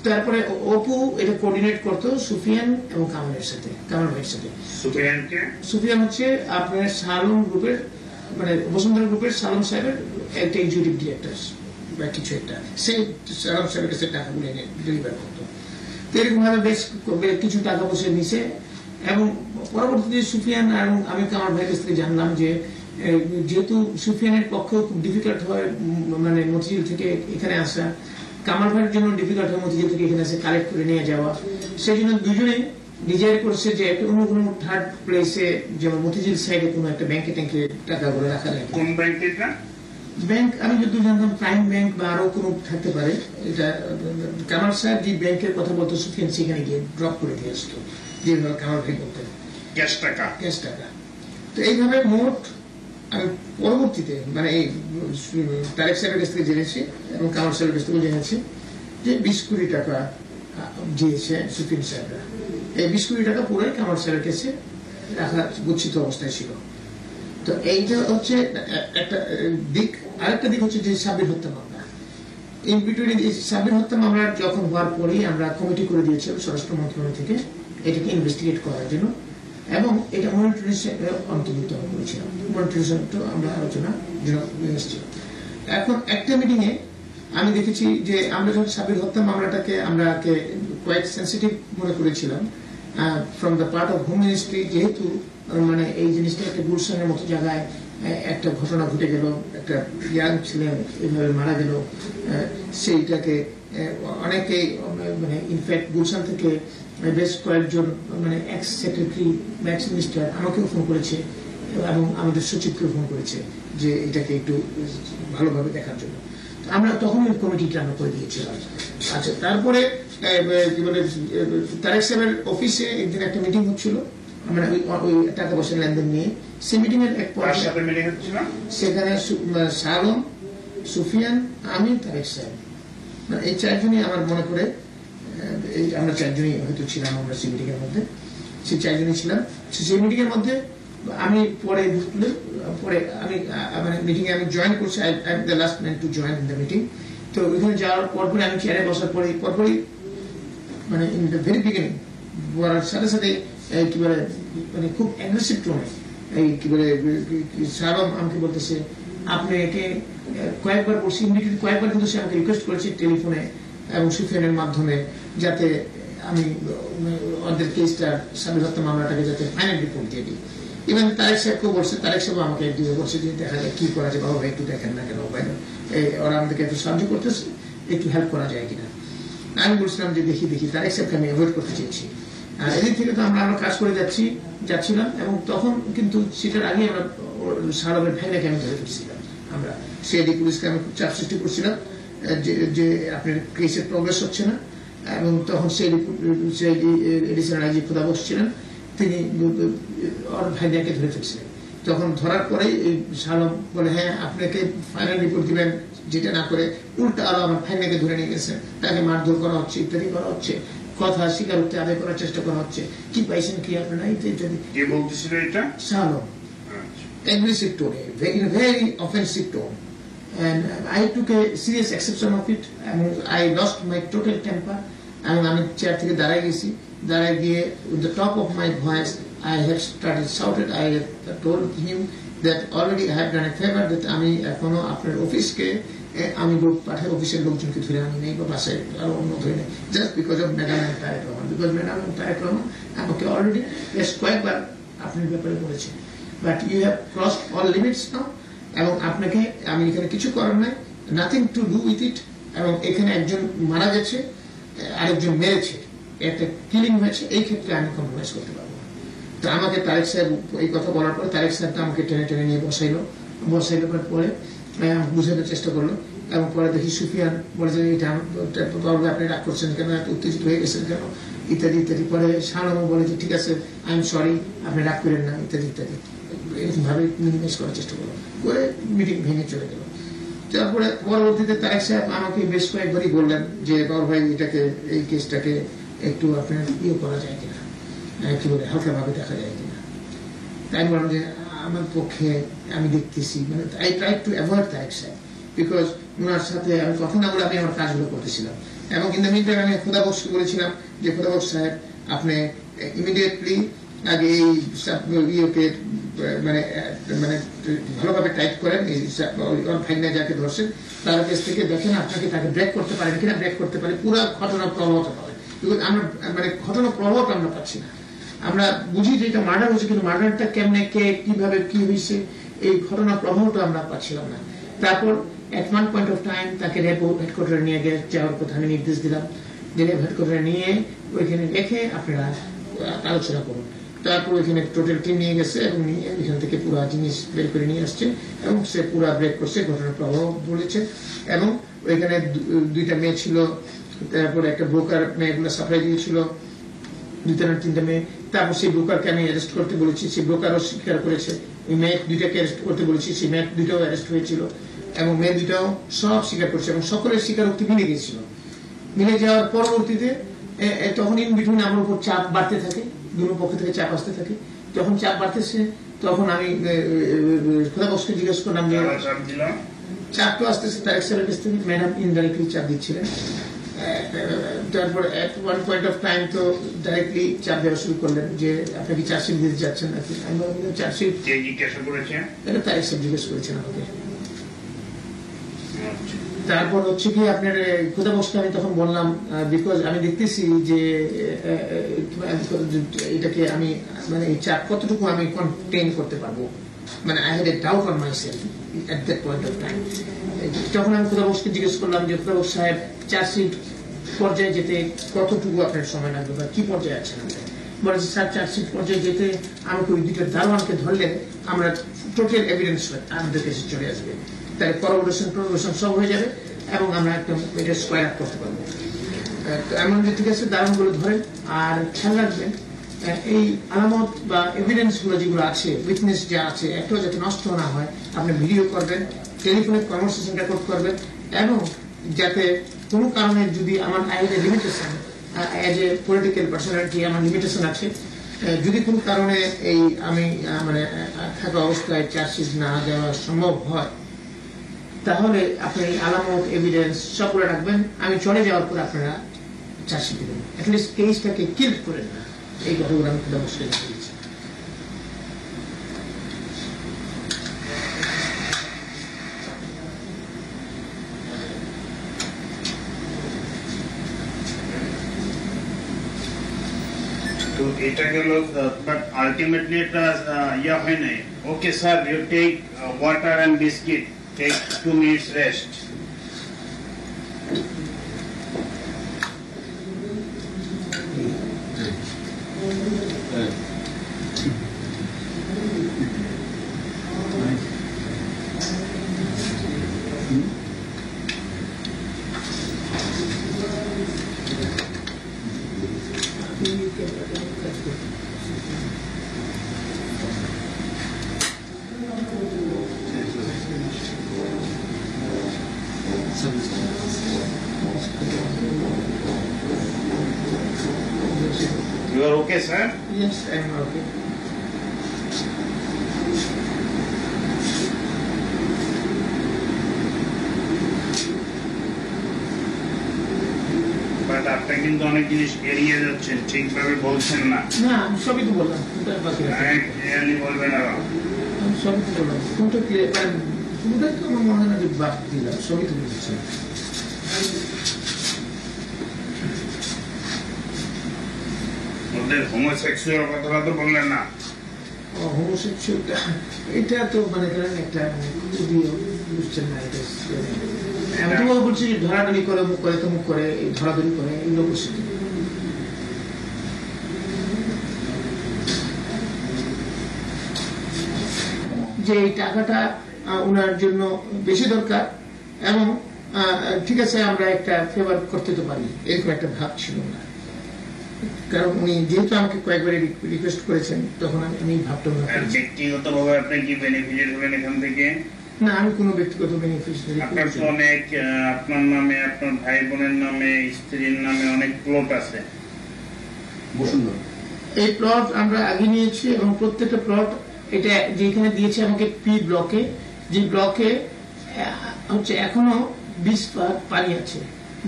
তারপরে অপু এটা কোঅর্ডিনেট করতো সুফিয়ান এবং কামালের সাথে, কামাল ভাইয়ের সাথে। সুফিয়ান হচ্ছে আপনার সালম গ্রুপের মানে বসুন্ধরা গ্রুপের সালম সাহেবের একটা এক্সিকিউটিভ ডিরেক্টর বা কিছু একটা, সে সালম সাহেবের কাছে টাকাগুলো এনে ডেলিভার করতো। তো এরকম ভাবে বেশ কিছু টাকা পয়সা নিছে এবং পরবর্তীতে সুফিয়ান এবং আমি কামাল ভাইয়ের কাছ থেকে জানলাম যে যেহেতু সুফিয়ানের পক্ষেও খুব ডিফিকাল্ট হয় মানে মতিঝিল থেকে এখানে আসা, কামাল ভাইয়ের জন্য ডিফিকাল্ট হয় মতিঝিল থেকে এখানে এসে কালেক্ট করে নিয়ে যাওয়া, সেই জন্য দুজনেই ডিজাইন করছে যে অন্য কোনো থার্ড প্লেসে যেমন মতিঝিল সাইডে কোনো একটা ব্যাংকে ট্যাঙ্কে টাকাগুলো রাখা যায়। কোন ব্যাংকে? ব্যাংক আমি যদি জানতাম প্রাইম ব্যাংক বা আরো কোনো থাকতে পারে। এটা কামাল সাহেব যে ব্যাংকের কথা বলতো সুফিয়ান সেখানে গিয়ে ড্রপ করে দিয়ে আসতো, যেভাবে কামাল ভাই বলতেন ক্যাশ টাকা। তো এইভাবে মোট আমি পরবর্তীতে মানে এই তারেক সাহেবের কাছ থেকে জেনেছি এবং কামাল সাহেবের কাছ থেকে জেনেছি যে 20 কোটি টাকা দিয়েছে সুফিয়ান সাহেবরা। এই 20 কোটি টাকা পুরোই কামাল সাহেবের কাছে রাখা গচ্ছিত অবস্থায় ছিল। তো এইটা হচ্ছে একটা দিক। আরেকটা দিক হচ্ছে যে সাব্বির হত্যা মামলা। ইন বিটুইন সাব্বির হত্যা মামলা যখন হওয়ার পরেই আমরা কমিটি করে দিয়েছিলাম স্বরাষ্ট্র মন্ত্রণালয় থেকে এটাকে ইনভেস্টিগেট করার জন্য এবং এটা মনিটরিং অন্তর্ভুক্ত করেছিলাম। মনিটরিং আমরা আলোচনা এসেছিল। এখন একটা মিটিং এ আমি দেখেছি যে আমরা যখন সাব্বির হত্যা মামলাটাকে আমরা কোয়াইট সেন্সিটিভ মনে করেছিলাম from the part of home ministry, যেহেতু মানে এই জিনিসটা একটা গুলশানের মতো জায়গায় একটা ঘটনা ঘটে গেল, একটা ইয়াং ছিলেন এইভাবে মারা গেল, সেইটাকে অনেকেই মানে ইনফ্যাক্ট গুলশান থেকে বেশ কয়েকজন মানে এক্স সেক্রেটারি এক্স মিনিস্টার আমাকেও ফোন করেছে এবং আমাদের সচিবকেও ফোন করেছে যে এটাকে একটু ভালোভাবে দেখার জন্য। আমরা তখন ওই কমিটিটা আমরা করে দিয়েছিলাম। আচ্ছা, তারপরে কি বলে তারেক সাহেবের অফিসে একদিন একটা মিটিং হচ্ছিল, মানে ওই টাকা পয়সা লেনদেন নিয়ে। সেই মিটিং এর এক পর্যায়ে সেখানে সালম, সুফিয়ান, আমি, তারেক সাহেব, মানে এই চারজনই আমার মনে করে আমরা চারজনই হয়তো ছিলাম আমরা সেই মিটিং এর মধ্যে। সেই চারজনই ছিলাম সেই মিটিং এর মধ্যে। আমি পরে আমি মানে মিটিং এ আমি জয়েন করছি, I am the last man to join in the meeting. তো ওইখানে যাওয়ার পরপরই আমি চেয়ারে বসার পরপরই মানে ইন দ্য ভেরি বিগিনিং বলার সাথে সাথে কি বলে মানে খুব অ্যাগ্রেসিভ টোনে এই কি বলে সারম আমাকে বলতেছে, আপনি একে কয়েকবার বলছি ইমিডিয়েটলি কয়েকবার কিন্তু সে আমাকে রিকোয়েস্ট করেছে টেলিফোনে এবং সুফিয়ানের মাধ্যমে যাতে আমি ওদের কেসটার স্বামী হত্যা মামলাটাকে যাতে ফাইনাল রিপোর্ট দিয়ে দিই। ইভেন তারেক সাহেবকেও বলছে, তারেক সাহেব আমাকে দিয়ে বলছে যে দেখা যায় কি করা যায়, বাবা ভাই একটু দেখেন না কেন, ওরা আমাদেরকে একটু সাহায্য করতেছে, একটু হেল্প করা যায় কিনা। আমি বলছিলাম যে দেখি তারেক সাহেবকে আমি অ্যাভয়েড করতে চেয়েছি। আর এদিক থেকে তো আমরা কাজ করে যাচ্ছিলাম এবং তখন কিন্তু সেটার আগে আমরা সারবের ভাইনাকে আমি ধরে ফেলছিলাম। আমরা সিআইডি পুলিশকে আমি খুব চাপ সৃষ্টি করছিলাম যে আপনার কেসের প্রগ্রেস হচ্ছে না, এবং তখন সিআইডি এডিশনাল আইজি খোদা বসছিলেন, তিনি ওর ভাইনাকে ধরে ফেলছিলেন। তখন ধরার পরেই এই সালম বলে, হ্যাঁ আপনাকে ফাইনাল রিপোর্ট দিবেন, যেটা না করে উল্টা আরো আমার ভাইনাকে ধরে নিয়ে গেছে, তাকে মারধর করা হচ্ছে, ইত্যাদি করা হচ্ছে, কথা স্বীকারোক্তি আদায় করার চেষ্টা করা হচ্ছে, কি পাইছেন কি আপনারা ইত্যাদি। কে বলতেছিল এটা? সালম। Aggressive tone, very offensive tone, and I took a serious exception of it. I lost my total temper, and আমি চেয়ার থেকে দাঁড়ায় গেছি। দাঁড়ায় গিয়ে with the top of my voice I have started shouted. I have told him that already I have done a favor, that আমি এখনো আপনার অফিসকে আমি লোক পাঠাই, অফিসের লোকজনকে ধরে আনি নেই বা বাসায় আরো অন্য ধরে নেই, just because of madam Tarique Rahman. Because madam Tarique Rahman আমাকে অলরেডি বেশ কয়েকবার আপনার ব্যাপারে বলেছে, but you have crossed all limits now, এবং আপনাকে আমি এখানে কিছু করার নাই, nothing to do with it. এবং এখানে একজন মারা গেছে, আরেকজন মেরেছে, একটা কিলিং হয়েছে, এই ক্ষেত্রে আমি কম্প্রোমাইজ করতে পারবো না। তো আমাকে তারেক সাহেব এই কথা বলার পরে তারেক সাহেবটা আমাকে টেনে টেনে নিয়ে বসাইলো পরে বুঝানোর চেষ্টা করলো, এবং পরে দেখি সুফিয়ান বলে যে এটা আপনি রাগ করছেন কেন, এত উত্তেজিত হয়ে গেছেন কেন, ইত্যাদি ইত্যাদি। পরে সালামও বলে যে ঠিক আছে, আই এম সরি, আপনি রাগ করেন না, ইত্যাদি ইত্যাদি। এরকম ভাবে মিনিমাইজ করার চেষ্টা করলো, করে মিটিং ভেঙে চলে গেল। তারপরে পরবর্তীতে তারেক সাহেব আমাকে বেশ কয়েকবারই বললেন যে বাবর ভাই এটাকে এই কেসটাকে একটু আপনার করা যায় কিনা, কি বলে হালকা ভাবে দেখা যায় কিনা। তাই বললাম যে আমার পক্ষে আমি দেখতেছি, মানে I try to avoid Tarique সাহেব, বিকজ ওনার সাথে আমি কথা না বলে আমি আমার কাজগুলো করতেছিলাম। এবং ইন দ্য মিনটাইম আমি খোদা বক্সকে বলেছিলাম যে খোদা বক্স সাহেব আপনি ইমিডিয়েটলি আগে এই ইয়েকে মানে মানে ভালোভাবে টাইট করেন, ভাইনা যাকে ধরছেন তার কাছ থেকে দেখেন আপনাকে তাকে ব্রেক করতে পারেন কিনা, ব্রেক করতে পারে পুরো ঘটনা প্রভাবটা পাবে। বিকজ আমরা মানে ঘটনা প্রভাবটা আমরা পাচ্ছি না, আমরা বুঝি যে এটা মার্ডার হয়েছে, কিন্তু মার্ডারটা কেমনে, কে কিভাবে কি হয়েছে, এই ঘটনা প্রভাবটা আমরা পাচ্ছিলাম না। তারপর এট ওয়ান পয়েন্ট অফ টাইম তাকে র্যাব হেডকোয়ার্টারে নিয়ে যাওয়ার কথা আমি নির্দেশ দিলাম, র্যাব হেডকোয়ার্টারে নিয়ে ওইখানে রেখে আপনারা আলোচনা করুন। তারপর ওইখানে টোটাল টিম নিয়ে গেছে এবং নিয়ে এখান থেকে পুরো জিনিস বের করে নিয়ে আসছে, এবং সে পুরো ব্রেক করছে, ঘটনার প্রভাব বলেছে। এবং ওইখানে দুইটা মেয়ে ছিল, তারপর একটা ব্রোকার মেয়েগুলো সাপ্লাই দিয়েছিল, দুইটা না তিনটা মেয়ে। তারপর সেই ব্রোকারকে আমি অ্যারেস্ট করতে বলেছি, সেই ব্রোকারও স্বীকার করেছে। ওই মেয়ে দুইটাকে অ্যারেস্ট করতে বলেছি, সেই মেয়ে দুইটাও অ্যারেস্ট হয়েছিল, এবং মেয়ে দুইটাও সব স্বীকার করেছে, এবং সকলের স্বীকারোক্তি মিলে গিয়েছিল। মিলে যাওয়ার পরবর্তীতে তখন ইন বিটুইন আমার উপর চাপ বাড়তে থাকে, দুটো পক্ষ থেকে চাপ আসতে থাকে। যখন চাপ বাড়তেছে তখন আমি খোদা বক্সকে জিজ্ঞেস করলাম যে চাপ তো আসতেছে তারেক সাহেবের কাছ থেকে, ম্যাডাম ইনডাইরেক্টলি চাপ দিচ্ছিলেন। তারপর এট ওয়ান পয়েন্ট অফ টাইম তো ডাইরেক্টলি চাপ দেওয়া শুরু করলেন যে আপনি কি চার্জশিট দিতে যাচ্ছেন নাকি। আমি বললাম চার্জশিট এটা তারেক সাহেব জিজ্ঞেস করেছেন আমাকে। তারপর হচ্ছে কি আপনার খোদা বক্সকে আমি তখন বললাম, বিকজ আমি দেখতেছি যে এটাকে আমি মানে এই চাপ কতটুকু আমি কন্টেইন করতে পারবো, মানে I had a doubt on myself at that point of time. যখন আমি খুদাবক্সকে জিজ্ঞেস করলাম যে খুদাবক্স সাহেব চার্জশিট পর্যায়ে যেতে কতটুকু আপনার সময় লাগবে বা কি পর্যায়ে আছেন আপনি, বলে স্যার চার্জশিট পর্যায়ে যেতে আমাকে ওই দুইটা দারোয়ানকে ধরলে আমরা টোটাল এভিডেন্স আমাদের কাছে চলে আসবে, তাহলে করোবোরেশন সব হয়ে যাবে এবং আমরা একদম এটা স্কোয়ার আপ করতে পারবো। এমন যে ঠিক আছে দারোয়ানগুলো ধরেন, আর খেয়াল রাখবেন এই আলামত বা এভিডেন্স গুলো যেগুলো আছে, উইটনেস যা আছে একটাও যাতে নষ্ট না হয়, আপনি ভিডিও করবেন, টেলিফোনে কনভারসেশন রেকর্ড করবেন, এবং যাতে কোনো কারণে যদি আমার limitation as a political personality আমার লিমিটেশন আছে, যদি কোনো কারণে এই আমি মানে থাকা অবস্থায় চার্জশিট না দেওয়া সম্ভব হয়, তাহলে আপনি আলামত এভিডেন্স সবগুলো রাখবেন, আমি চলে যাওয়ার পর আপনারা চার্জশিট দেবেন, অ্যাটলিস্ট কেসটাকে কিল করেন না। এই কথাগুলো আমি খুব অবশ্যই দিয়েছি। তো এটা গেল, বাট আলটিমেটলি এটা ইয়া হয় নাই। Okay sir, you take water and biscuit, take 2 minutes rest. You are okay, sir? Yes, I am okay. But আপনি কিন্তু অনেক জিনিস এড়িয়ে যাচ্ছেন, ঠিকভাবে বলছেন না। না, আমি সবই তো বললাম, বাকি ক্লিয়ারলি বলবেন আরো। আমি সবই তো বললাম, কোনটা ক্লিয়ার, কোনটাই তো আমার মনে হয় না যে বাদ দিলাম, সবই তো বলছি। ওদের হোমোসেক্সুয়াল কথাটা তো বললেন না। হোমোসেক্সুয়ালটা এটা তো মানে করেন একটা খুবই বুঝছেন না, এটা আমি তো বলছি ধরাধরি করে মুখ করে তমুক করে ধরাধরি করে এগুলো বলছি। যে এই টাকাটা ওনার জন্য বেশি দরকার এবং ঠিক আছে আমরা একটা ফেভার করতে তো পারি, এরকম একটা ভাব ছিল না, কারণ উনি যেহেতু আমাকে কয়েকবার রিকোয়েস্ট করেছেন তখন আমি ভাবতাম না। ব্যক্তিগতভাবে আপনি কি বেনিফিটেড হবেন এখান থেকে? না, আমি কোনো ব্যক্তিগত বেনিফিশিয়ারি। আপনার তো অনেক, আপনার নামে, আপনার ভাই বোনের নামে, স্ত্রীর নামে অনেক প্লট আছে। এই প্লট আমরা আগে নিয়েছি এবং প্রত্যেকটা প্লট এটা যেখানে দিয়েছে আমাকে পি ব্লকে, যে ব্লকে হচ্ছে এখনো 20 পানি আছে,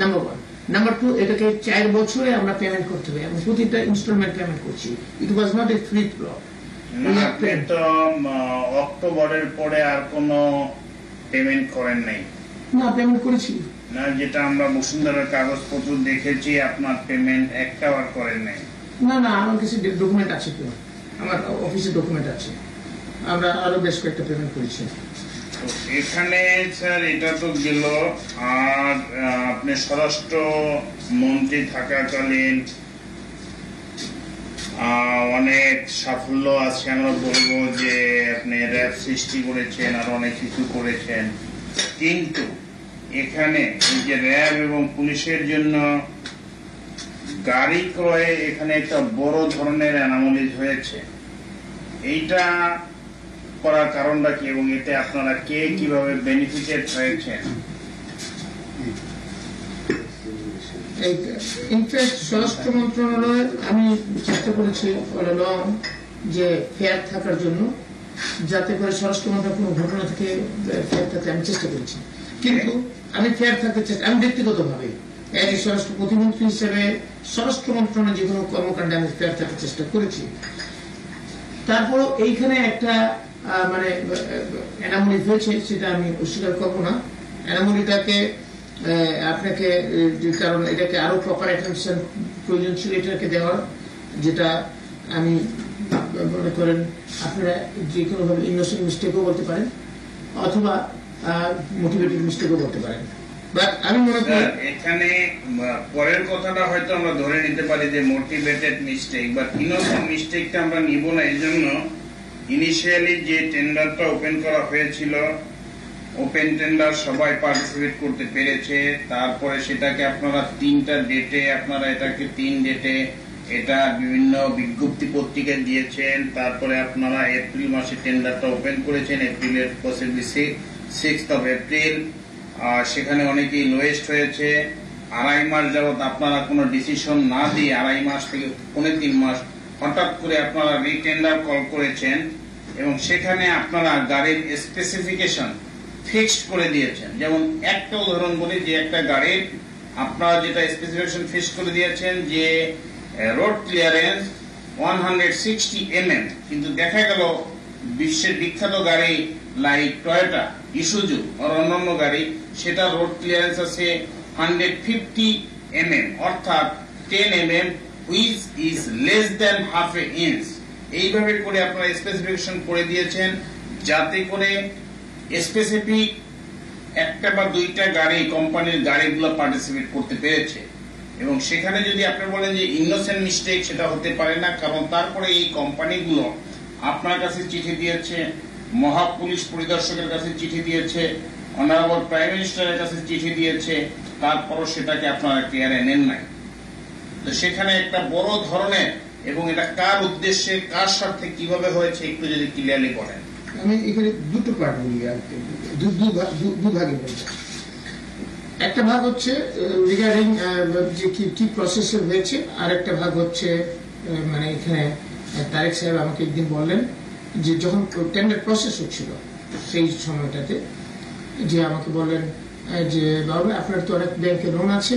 নাম্বার 1। নাম্বার 2, এটাকে 4 বছরে আমরা পেমেন্ট করতে হবে এবং প্রতিটা ইনস্টলমেন্ট পেমেন্ট করছি। It was not a free plot. আপনি তো অক্টোবরের পরে আর কোনো পেমেন্ট করেন নাই? না, পেমেন্ট করেছি না, যেটা আমরা বসুন্ধরার কাগজপত্র দেখেছি আপনার পেমেন্ট একটাও আর করেন নাই। না না, আমার কাছে ডকুমেন্ট আছে, তো আমার অফিসে ডকুমেন্ট আছে, আমরা আরো বেশ কয়েকটা পেমেন্ট করেছি। এখানে স্যার এটা তো গেল, আর আপনি স্বরাষ্ট্র মন্ত্রী থাকাকালীন অনেক সাফল্য আছে, আমরা বলবো যে আপনি র্যাব সৃষ্টি করেছেন আর অনেক কিছু করেছেন, কিন্তু এখানে এই যে র্যাব এবং পুলিশের জন্য গাড়ি ক্রয়ে এখানে একটা বড় ধরনের অ্যানোমালি হয়েছে। এইটা করার কারণটা কি এবং এতে আপনারা কে কিভাবে বেনিফিটেড হয়েছেন? ইনফ্যাক্ট স্বরাষ্ট্র মন্ত্রণালয়ে আমি চেষ্টা করেছি যে ফেয়ার থাকার জন্য, যাতে করে স্বরাষ্ট্র মন্ত্রণালয় কোনো ঘটনা থেকে ফেয়ার থাকতে আমি চেষ্টা করেছি, কিন্তু আমি ফেয়ার থাকতে চেষ্টা, আমি ব্যক্তিগতভাবে স্বরাষ্ট্র প্রতিমন্ত্রী হিসেবে স্বরাষ্ট্র মন্ত্রণালয় যে কোনো কর্মকাণ্ডে আমি ফেয়ার থাকতে চেষ্টা করেছি। তারপরও এইখানে একটা মানে অ্যানোমালি হয়েছে, সেটা আমি অস্বীকার করবো না। অ্যানোমালিটাকে আপনাকে, কারণ এটাকে আরো প্রপার অ্যাটেনশন প্রয়োজন ছিল এটাকে দেওয়ার, যেটা আমি মনে করেন আপনারা যে কোনো ভাবে ইনোসেন্ট মিস্টেকও বলতে পারেন অথবা মোটিভেটেড মিস্টেকও বলতে পারেন। বাট আমি মনে করি এখানে পরের কথাটা হয়তো আমরা ধরে নিতে পারি যে মোটিভেটেড মিস্টেক বা ইনোসেন্ট মিস্টেকটা আমরা নিব না। এই জন্য ইনিশিয়ালি যে টেন্ডারটা ওপেন করা হয়েছিল, ওপেন টেন্ডার সবাই পার্টিসিপেট করতে পেরেছে। তারপরে সেটাকে আপনারা 3টা ডেটে, আপনারা এটাকে 3 ডেটে এটা বিভিন্ন বিজ্ঞপ্তি পত্রিকায় দিয়েছেন। তারপরে আপনারা এপ্রিল মাসে টেন্ডারটা ওপেন করেছেন, এপ্রিলের পসিবলি 6th of এপ্রিল। সেখানে অনেকেই লোয়েস্ট হয়েছে। 2.5 মাস যাবত আপনারা কোনো ডিসিশন না দিয়ে 2.5 মাস থেকে 3.25 মাস হঠাৎ করে আপনারা রিটেন্ডার কল করেছেন এবং সেখানে আপনারা গাড়ির স্পেসিফিকেশন ফিক্সড করে দিয়েছেন। যেমন একটা উদাহরণ বলি, যে একটা গাড়ির আপনারা যেটা স্পেসিফিকেশন ফিক্সড করে দিয়েছেন যে রোড ক্লিয়ারেন্স 160 mm, কিন্তু দেখা গেল বিশ্বের বিখ্যাত গাড়ি লাইক টয়োটা, ইসুজু আর অন্যান্য গাড়ি, সেটা রোড ক্লিয়ারেন্স আছে 150 mm, অর্থাৎ 10 mm which is less than half an inch। এইভাবে করে আপনারা স্পেসিফিকেশন করে দিয়েছেন যাতে করে স্পেসিফিক একটা বা 2টা গাড়ি, কোম্পানির গাড়িগুলো পার্টিসিপেট করতে পেরেছে। এবং সেখানে যদি আপনি বলেন যে ইনোসেন্ট মিস্টেক, সেটা হতে পারে না, কারণ তারপরে এই কোম্পানিগুলো আপনার কাছে চিঠি দিয়েছে, মহা পুলিশ পরিদর্শকের কাছে চিঠি দিয়েছে, অনারেবল প্রাইম মিনিস্টারের কাছে চিঠি দিয়েছে, তারপরও সেটাকে আপনারা কেয়ারে নেন নাই। তো সেখানে একটা বড় ধরনের, এবং এটা কার উদ্দেশ্যে, কার স্বার্থে, কিভাবে হয়েছে একটু যদি ক্লিয়ারলি বলেন। আমি এখানে দুটো পার্ট বলি, দুভাগে বলবো। একটা ভাগ হচ্ছে রিগার্ডিং যে কি প্রসেসে হয়েছে, আর একটা ভাগ হচ্ছে মানে এখানে তারেক সাহেব আমাকে একদিন বললেন যে যখন টেন্ডার প্রসেস হচ্ছিল সেই সময়টাতে, যে আমাকে বললেন যে বাবু আপনার তো অনেক ব্যাংকে লোন আছে,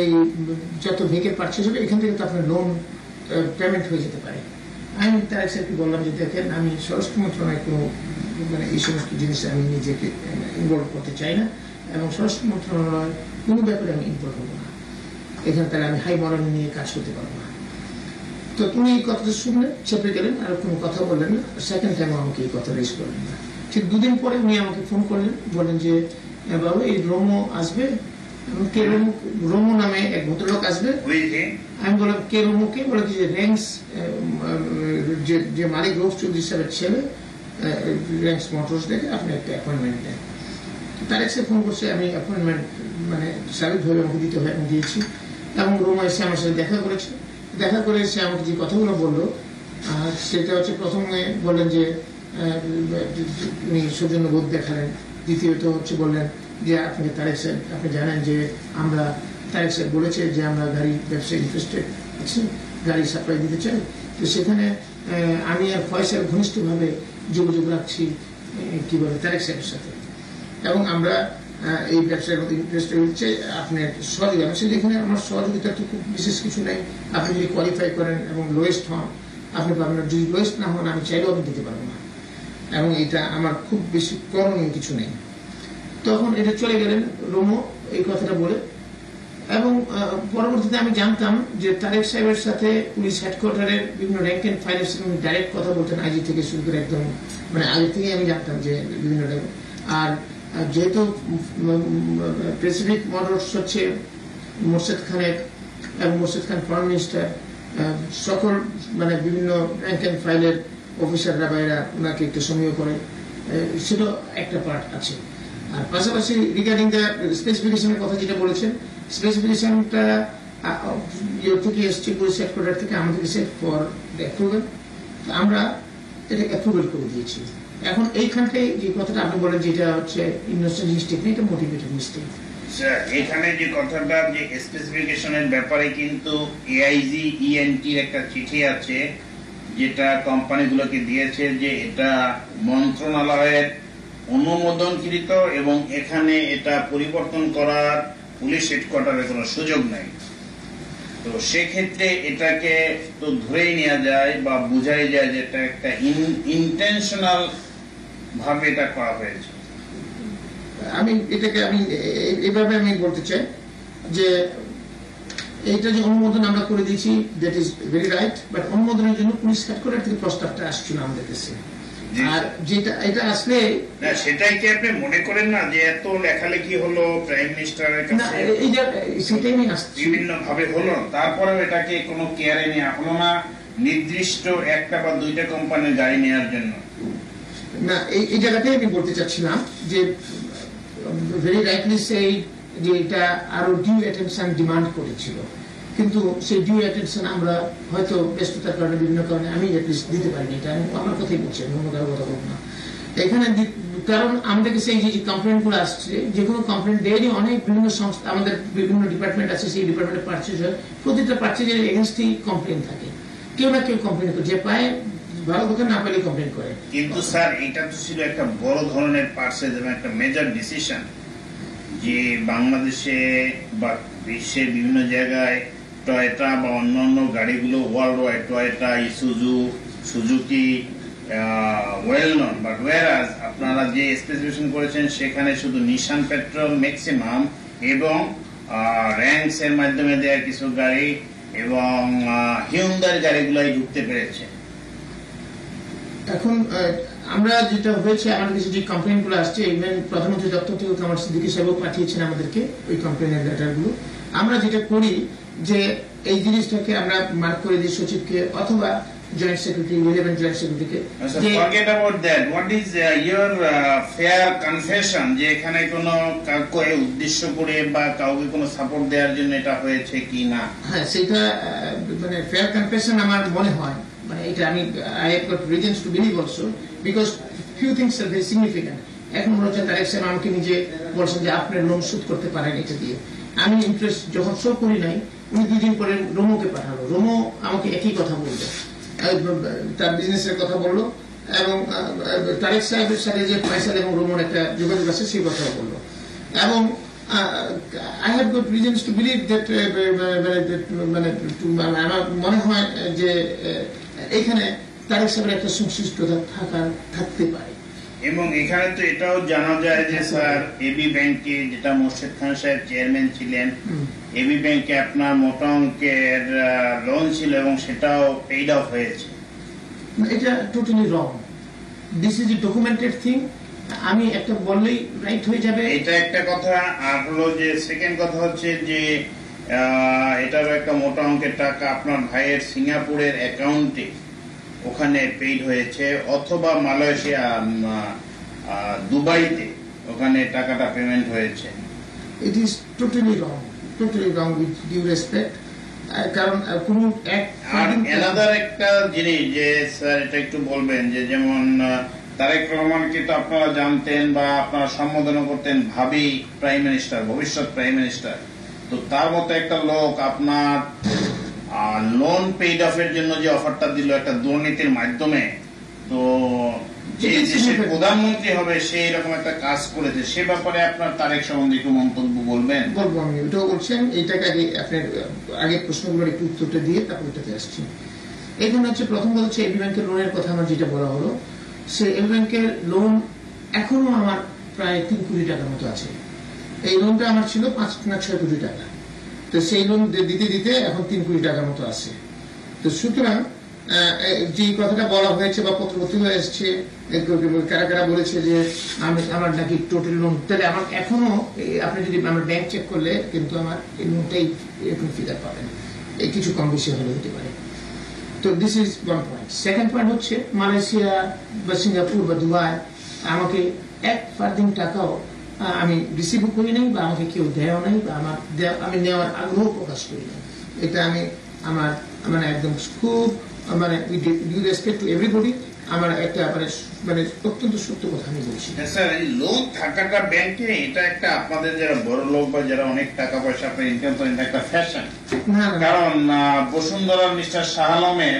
এই যত ভেহিকেল পারচেজ হবে এখান থেকে তো আপনার লোন পেমেন্ট হয়ে যেতে পারে। আমি তারেক সাহেবকে বললাম যে দেখেন, আমি স্বরাষ্ট্র মন্ত্রণালয় কোনো মানে এই সমস্ত জিনিসে আমি নিজেকে ইনভলভ করতে চাই না, এবং স্বরাষ্ট্র মন্ত্রণালয় কোনো ব্যাপারে আমি ইনভলভ হবো না। এখানে তাহলে আমি হাই মরাল নিয়ে কাজ করতে পারবো না। তো তুমি এই কথাটা শুনলেন, চেপে গেলেন, আর কোনো কথা বললেন না। সেকেন্ড টাইম আমাকে এই কথা রেজ করলেন না। ঠিক 2 দিন পরে উনি আমাকে ফোন করলেন, বললেন যে বাবু এই রোমো আসবে, কে রোমো নামে এক ভদ্রলোক আসবে। আমি বললাম কে রোমো? কে? বলে যে র্যাঙ্কস, যে মালিক রৌফ চৌধুরী সাহেবের ছেলে, র্যাঙ্কস মোটরস দেখে আপনি একটা অ্যাপয়েন্টমেন্ট দেন। তারেক সাহেব ফোন করছে, আমি অ্যাপয়েন্টমেন্ট মানে স্বাভাবিকভাবে আমাকে দিতে হয়, আমি দিয়েছি। এবং রোমো এসে আমার সাথে দেখা করেছে। দেখা করে এসে আমাকে যে কথাগুলো বললো সেটা হচ্ছে, প্রথমে বললেন যে উনি সৌজন্যবোধ দেখালেন। দ্বিতীয়ত হচ্ছে বললেন যে আপনাকে তারেক সাহেব, আপনি জানেন যে আমরা, তারেক সাহেব বলেছে যে আমরা গাড়ি ব্যবসায় ইন্টারেস্টেড আছি, গাড়ি সাপ্লাই দিতে চাই। তো সেখানে আমি আর ফয়সাল ঘনিষ্ঠভাবে যোগাযোগ রাখছি কি বলে তারেক সাহেবের সাথে, এবং আমরা এই ব্যবসার মধ্যে ইন্টারেস্টেড হচ্ছে আপনার সহযোগিতা। এখানে আমার সহযোগিতা তো খুব বিশেষ কিছু নেই। আপনি যদি কোয়ালিফাই করেন এবং লোয়েস্ট হন আপনি পাবেন, যদি লোয়েস্ট না হন আমি চাইলেও আমি দিতে পারবো না, এবং এটা আমার খুব বেশি করণীয় কিছু নেই। তখন এটা চলে গেলেন রোমো এই কথাটা বলে। এবং পরবর্তীতে আমি জানতাম যে তারেক সাহেবের সাথে পুলিশ হেডকোয়ার্টারের বিভিন্ন র্যাঙ্ক এন্ড ফাইলের সাথে ডাইরেক্ট কথা বলতেন, আইজি থেকে শুরু করে একদম মানে আগে থেকেই আমি জানতাম যে বিভিন্ন র্যাঙ্ক। আর যেহেতু প্রেসিফিক মোটরস হচ্ছে মোর্শেদ খানের, এবং মোর্শেদ খান ফরেন মিনিস্টার, সকল মানে বিভিন্ন র্যাঙ্ক এন্ড ফাইলের অফিসাররা বাইরা ওনাকে একটু সমীহ করে, সেটা একটা পার্ট আছে। আর পাশাপাশি রিগার্ডিং দ্য স্পেসিফিকেশনের কথা যেটা বলেছেন, স্পেসিফিকেশনটা ইয়ে থেকে এসছে, পুলিশ হেডকোয়ার্টার থেকে আমাদের সেট ফর অ্যাপ্রুভাল, আমরা এটা অ্যাপ্রুভাল করে দিয়েছি। এখন এইখানটাই যে কথাটা আপনি বলেন যে এটা হচ্ছে ইনোসেন্ট মিস্টেক না, এটা মোটিভেটেড মিস্টেক। এখানে যে কথাটা যে স্পেসিফিকেশনের ব্যাপারে কিন্তু এআইজি ইএনটির একটা চিঠি আছে যেটা কোম্পানিগুলোকে দিয়েছে যে এটা মন্ত্রণালয়ের অনুমোদনকৃত এবং এখানে এটা পরিবর্তন করার পুলিশ হেডকোয়ার্টারের কোনো সুযোগ নাই। তো সেক্ষেত্রে এটাকে তো ধরেই নেওয়া যায় বা বোঝাই যায় যে এটা একটা ইন্টেনশনাল ভাবে এটা করা হয়েছে। আমি এটাকে আমি এইভাবে আমি বলতে চাই যে এইটা যে অনুমোদন আমরা করে দিয়েছি, that is very right, but অনুমোদনের জন্য পুলিশ হেডকোয়ার্টার থেকে প্রস্তাবটা আসছিল আমাদের কাছে। আর যেটা এটা আসলে সেটাই কি আপনি মনে করেন না যে এত লেখালেখি হলো প্রাইম মিনিস্টারের কাছে, সেটাই নিয়ে আসছে বিভিন্ন ভাবে হলো, তারপরেও এটাকে কোনো কেয়ারে নেওয়া হলো না নির্দিষ্ট একটা বা দুইটা কোম্পানির গাড়ি নেওয়ার জন্য? না, এই জায়গাটাই আমি বলতে চাচ্ছিলাম যে ভেরি রাইটলি সেই যে এটা আরো ডিউ অ্যাটেনশন ডিমান্ড করেছিল, কিন্তু সেই ডিউ অ্যাটেনশন আমরা হয়তো ব্যস্ততার কারণে বিভিন্ন কারণে আমি অ্যাটলিস্ট দিতে পারিনি। এটা আমি আমার কথাই বলছি, আমি অন্য কারো কথা বলবো না এখানে। কারণ আমাদের কাছে এই যে কমপ্লেন গুলো আসছে, যে কোনো কমপ্লেন ডেইলি অনেক বিভিন্ন সংস্থা, আমাদের বিভিন্ন ডিপার্টমেন্ট আছে, সেই ডিপার্টমেন্টে পারচেজ হয়, প্রতিটা পারচেজের এগেনস্টই কমপ্লেন থাকে, কেউ না কেউ কমপ্লেন করে, যে পায় ভালো কথা, না পেলে কমপ্লেন করে। কিন্তু স্যার এটা তো ছিল একটা বড় ধরনের পারচেজ এবং একটা মেজর ডিসিশন, যে বাংলাদেশে বা বিশ্বের বিভিন্ন জায়গায় টয়োটা বা অন্যান্য গাড়িগুলো world wide, Toyota, Isuzu, Suzuki well known, but whereas আপনারা যে স্পেসিফিকেশন করেছেন সেখানে শুধু নিশান পেট্রোল ম্যাক্সিমাম এবং র্যাঙ্কস এর মাধ্যমে দেওয়া কিছু গাড়ি এবং হিউন্ডাই গাড়িগুলাই ঢুকতে পেরেছে। এখন আমরা যেটা হয়েছে, আমাদের কাছে যে কমপ্লেন গুলো আসছে, ইভেন প্রধানমন্ত্রী দপ্তর থেকে কামার সিদ্দিকী সাহেব পাঠিয়েছেন আমাদেরকে ওই কমপ্লেনের লেটার গুলো। আমরা যেটা করি যে এই জিনিসটাকে আমরা মার্ক করে দিই সচিবকে অথবা জয়েন্ট সেক্রেটারি, রিলেভেন্ট জয়েন্ট সেক্রেটারিকে। Forget about that, what is your fair confession, যে এখানে কোনো কাউকে উদ্দেশ্য করে বা কাউকে কোনো সাপোর্ট দেওয়ার জন্য এটা হয়েছে কি না? হ্যাঁ, সেটা মানে ফেয়ার কনফেশন আমার মনে হয়, মানে এটা আমি I have goat reasons to believe also, because few things are very significant. এখন মনে হচ্ছে তারেক সাহেব আমাকে নিজে বলছেন যে আপনি লোন শোধ করতে পারেন এটা দিয়ে। আমি ইন্টারেস্ট যখন শো করি নাই, উনি 2 দিন পরে রোমোকে পাঠালো, রোমো আমাকে একই কথা বললো, তার বিজনেসের কথা বললো, এবং তারেক সাহেবের সাথে যে ফয়সাল এবং রোমোর একটা যোগাযোগ আছে সেই কথা বললো। এবং I have goat reasons to believe that, মানে আমার মনে হয় যে এখানে তারেক সাহেবের একটা সংশ্লিষ্টতা থাকতে পারে। এবং এখানে তো এটাও জানা যায় যে স্যার এবি ব্যাংকে, যেটা মোর্শেদ খান সাহেব চেয়ারম্যান ছিলেন, এবি ব্যাংকে আপনার মোটা অঙ্কের লোন ছিল এবং সেটাও পেইড অফ হয়েছে। এটা totally wrong, this is a documented thing. আমি একটা বললেই রাইট হয়ে যাবে, এটা একটা কথা। আর হলো যে সেকেন্ড কথা হচ্ছে যে এটারও একটা মোটা অঙ্কের টাকা আপনার ভাইয়ের সিঙ্গাপুরের অ্যাকাউন্টে ওখানে পেইড হয়েছে, অথবা মালয়েশিয়া দুবাইতে ওখানে টাকাটা পেমেন্ট হয়েছে। It is totally wrong with due respect. কারণ কোন এনাদার একটা জিনিস যে স্যার এটা একটু বলবেন, যে যেমন তারেক রহমানকে তো আপনারা জানতেন বা আপনারা সম্বোধন করতেন ভাবি প্রাইম মিনিস্টার, ভবিষ্যৎ প্রাইম মিনিস্টার। তো তার মতো একটা লোক আপনার লোন পেইড অফের জন্য যে অফারটা দিল একটা দুর্নীতির মাধ্যমে, তো যে দেশের প্রধানমন্ত্রী হবে সেই রকম একটা কাজ করেছে, সে ব্যাপারে আপনার তারেক সম্বন্ধে একটু মন্তব্য বলবেন? বলবো, আমি ওটাও বলছেন। এইটাকে আগে আপনার আগে প্রশ্নগুলোর একটু উত্তরটা দিয়ে তারপর এটাতে আসছি। এখানে হচ্ছে প্রথম কথা হচ্ছে এবি ব্যাংকের লোনের কথা আমার যেটা বলা হলো, সে এবি ব্যাংকের লোন এখনো আমার প্রায় 3 কোটি টাকার মতো আছে। এই লোনটা আমার ছিল 5 না 6 কোটি টাকা, তো সেই লোন দিতে দিতে এখন 3 কোটি টাকার মতো আছে। তো সুতরাং যে কথাটা বলা হয়েছে বা পত্রপত্র হয়ে এসছে, কারা কারা বলেছে যে আমার নাকি টোটাল লোন, তাহলে আমার এখনো আপনি যদি আমার ব্যাংক চেক করলে কিন্তু আমার এই লোনটাই এরকম ফিগার পাবেন, এই কিছু কম বেশি হলে হতে পারে। তো this is one point. Second point হচ্ছে মালয়েশিয়া বা সিঙ্গাপুর বা দুবাই আমাকে 1 ফার্দিং টাকাও আমি রিসিভও করি নাই, বা আমাকে কেউ দেয় নাই, বা আমি নেওয়ার আগ্রহ প্রকাশ করি না। এটা আমি আমার মানে একদম খুব মানে ডিউ রেসপেক্ট টু এভরিবডি, আমার একটা মানে অত্যন্ত সত্য কথা আমি বলছি। স্যার এই লোন থাকাটা ব্যাংকে, এটা একটা আপনাদের যারা বড় লোক বা যারা অনেক টাকা পয়সা আপনার ইনকাম করেন, এটা একটা ফ্যাশন। কারণ বসুন্ধরা মিস্টার শাহ আলমের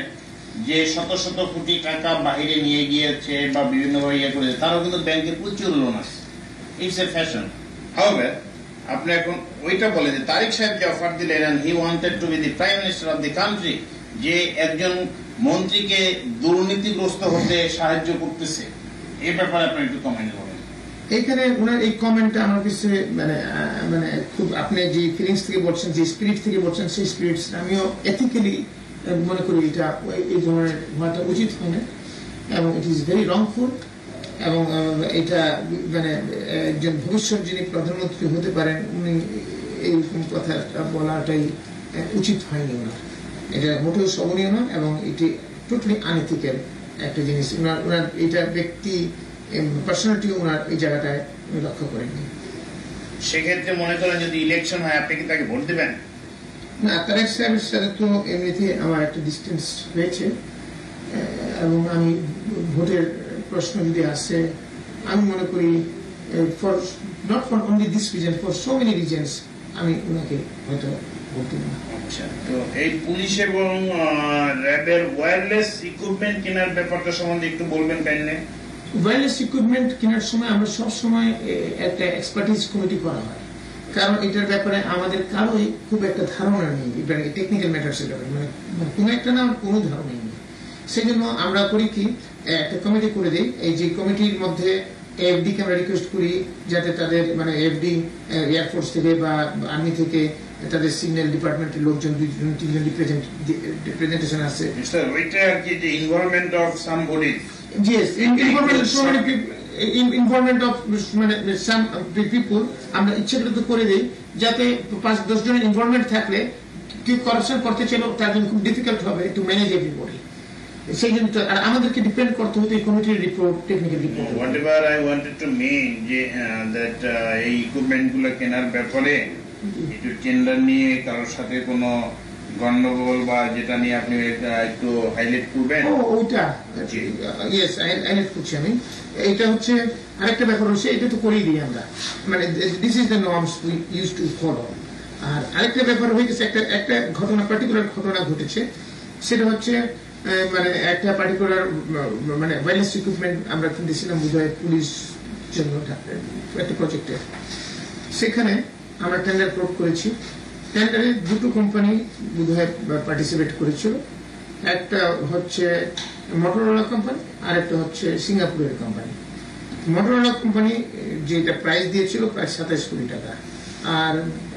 যে শত শত কোটি টাকা বাহিরে নিয়ে গিয়েছে বা বিভিন্ন ইয়ে করেছে, তারও কিন্তু ব্যাংকে প্রচুর লোন আছে। It's a fashion. হাউএভার আপনি এখন ওইটা বলে যে তারেক সাহেব যে অফার দিলেন, he wanted to be the prime minister of the country, যে একজন মন্ত্রীকে দুর্নীতিগ্রস্ত হতে সাহায্য করতেছে, এই ব্যাপারে আপনি একটু কমেন্ট করেন। এইখানে ওনার এই কমেন্টটা আমার কাছে মানে মানে খুব আপনি যে ফিলিংস থেকে বলছেন, যে স্পিরিট থেকে বলছেন, সেই স্পিরিট আমিও এথিক্যালি মনে করি এটা এই ধরনের হওয়াটা উচিত হয় না, এবং ইট ইজ ভেরি রংফুল। এবং এটা মানে একজন ভবিষ্যৎ যিনি প্রধানমন্ত্রী হতে পারেন উনি এইরকম কথাটা বলাটাই উচিত হয়নি ওনার। এটা মোটেও শোভনীয় নয় এবং এটি টোটালি আনএথিক্যাল একটা জিনিস। ওনার এটা ব্যক্তি পার্সোনালিটি ওনার এই জায়গাটায় লক্ষ্য করেননি। সেক্ষেত্রে মনে করেন যদি ইলেকশন হয় আপনি কি তাকে ভোট দেবেন? না, তারেক সাহেবের সাথে তো এমনিতে আমার একটা ডিস্টেন্স হয়েছে, এবং আমি ভোটের প্রশ্ন যদি আসে আমি মনে করি for not for only this reason, for so many reasons আমি ওনাকে হয়তো ভোট দেব না। আচ্ছা, তো এই পুলিশ এবং র্যাবের ওয়্যারলেস ইকুইপমেন্ট কেনার ব্যাপারটা সম্বন্ধে একটু বলবেন কাইন্ডলি। ওয়্যারলেস ইকুইপমেন্ট কেনার সময় আমরা সব সময় একটা এক্সপার্টিস কমিটি করা হয়, কারণ এটার ব্যাপারে আমাদের কারোই খুব একটা ধারণা নেই, টেকনিক্যাল ম্যাটার্সের ব্যাপারে মানে কোনো একটা না কোনো ধারণা নেই। সেই জন্য আমরা করি কি, একটা কমিটি করে দিই। এই যে কমিটির মধ্যে এফডি কে আমরা রিকোয়েস্ট করি যাতে তাদের মানে এফডি এয়ারফোর্স থেকে বা আর্মি থেকে তাদের সিগন্যাল ডিপার্টমেন্টের লোকজন 2-3 রিপ্রেজেন্টেশন আছে। ওইটা আর কি যে involvement of some bodies, yes, involvement of মানে some people আমরা ইচ্ছাকৃত করে দিই যাতে 5-10 জনের ইনভলভমেন্ট থাকলে কেউ করাপশন করতে চাইলেও তার জন্য খুব ডিফিকাল্ট হবে টু ম্যানেজ এভরিবডি। সেই জন্য আর আমাদেরকে ডিপেন্ড করতে হতো এই কমিটির report, technical report. Whatever I wanted to mean যে দ্যাট এই ইকুইপমেন্ট গুলো কেনার ব্যাপারে একটু টেন্ডার নিয়ে কারোর সাথে কোনো গন্ডগোল বা যেটা নিয়ে আপনি একটু হাইলাইট করবেন। ওইটা ইয়েস হাইলাইট করছি আমি। এটা হচ্ছে আরেকটা ব্যাপার হচ্ছে, এটা তো করেই দিই আমরা, মানে this is the norms we use to follow. আর আরেকটা ব্যাপার হয়ে গেছে, একটা ঘটনা, পার্টিকুলার ঘটনা ঘটেছে, সেটা হচ্ছে মানে একটা পার্টিকুলার মানে ওয়্যারলেস ইকুইপমেন্ট আমরা কিনতেছিলাম বোধহয় পুলিশ জন্য একটা প্রজেক্টে। সেখানে আমরা টেন্ডার কোট করেছি। টেন্ডারে 2টো কোম্পানি বোধহয় পার্টিসিপেট করেছিল, একটা হচ্ছে মোটরোলা কোম্পানি আর একটা হচ্ছে সিঙ্গাপুরের কোম্পানি। মোটরোলা কোম্পানি যেটা প্রাইস দিয়েছিল প্রায় 27 কোটি টাকা, আর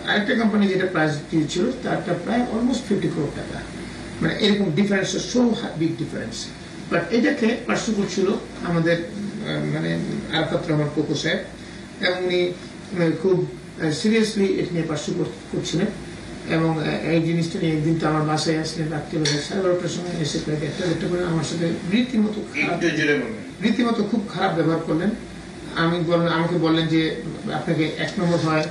আরেকটা কোম্পানি যেটা প্রাইস দিয়েছিল তারটা প্রায় অলমোস্ট 50 কোটি টাকা। মানে এরকম difference, so big difference. But এটাকে পার্শ্ব করছিল আমাদের মানে আরাফাত রহমান কোকো সাহেব, এবং উনি খুব সিরিয়াসলি এটা নিয়ে পার্শ্ব করছিলেন। এবং এই জিনিসটা নিয়ে একদিন তো আমার বাসায় আসলেন রাত্রিবেলা 12:30টার সময় এসে প্রায় 1:30 করে আমার সাথে রীতিমতো খুব খারাপ ব্যবহার করলেন। আমাকে বললেন যে আপনাকে 1 নম্বর হয়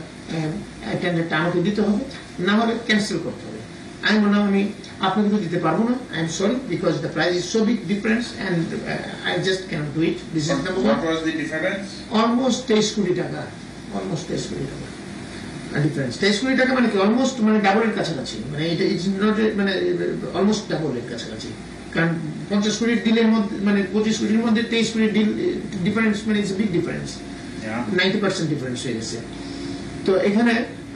টেন্ডারটা আমাকে দিতে হবে, না হলে ক্যান্সেল করতে হবে। আমি বললাম আমি আপনাকে তো দিতে পারবো না, I am sorry, because the price is so big difference and I just can't do it. This is number 1। Almost 23 কোটি টাকা, অলমোস্ট 23 কোটি টাকা ডিফারেন্স। 23 কোটি টাকা মানে কি অলমোস্ট মানে ডাবলের কাছাকাছি, মানে এটা ইজ নট মানে অলমোস্ট ডাবলের কাছাকাছি। কারণ 50 কোটির ডিলের মধ্যে মানে 25 কোটির মধ্যে 23 কোটির ডিল ডিফারেন্স মানে ইটস বিগ ডিফারেন্স, 90% ডিফারেন্স হয়ে গেছে। তো এখানে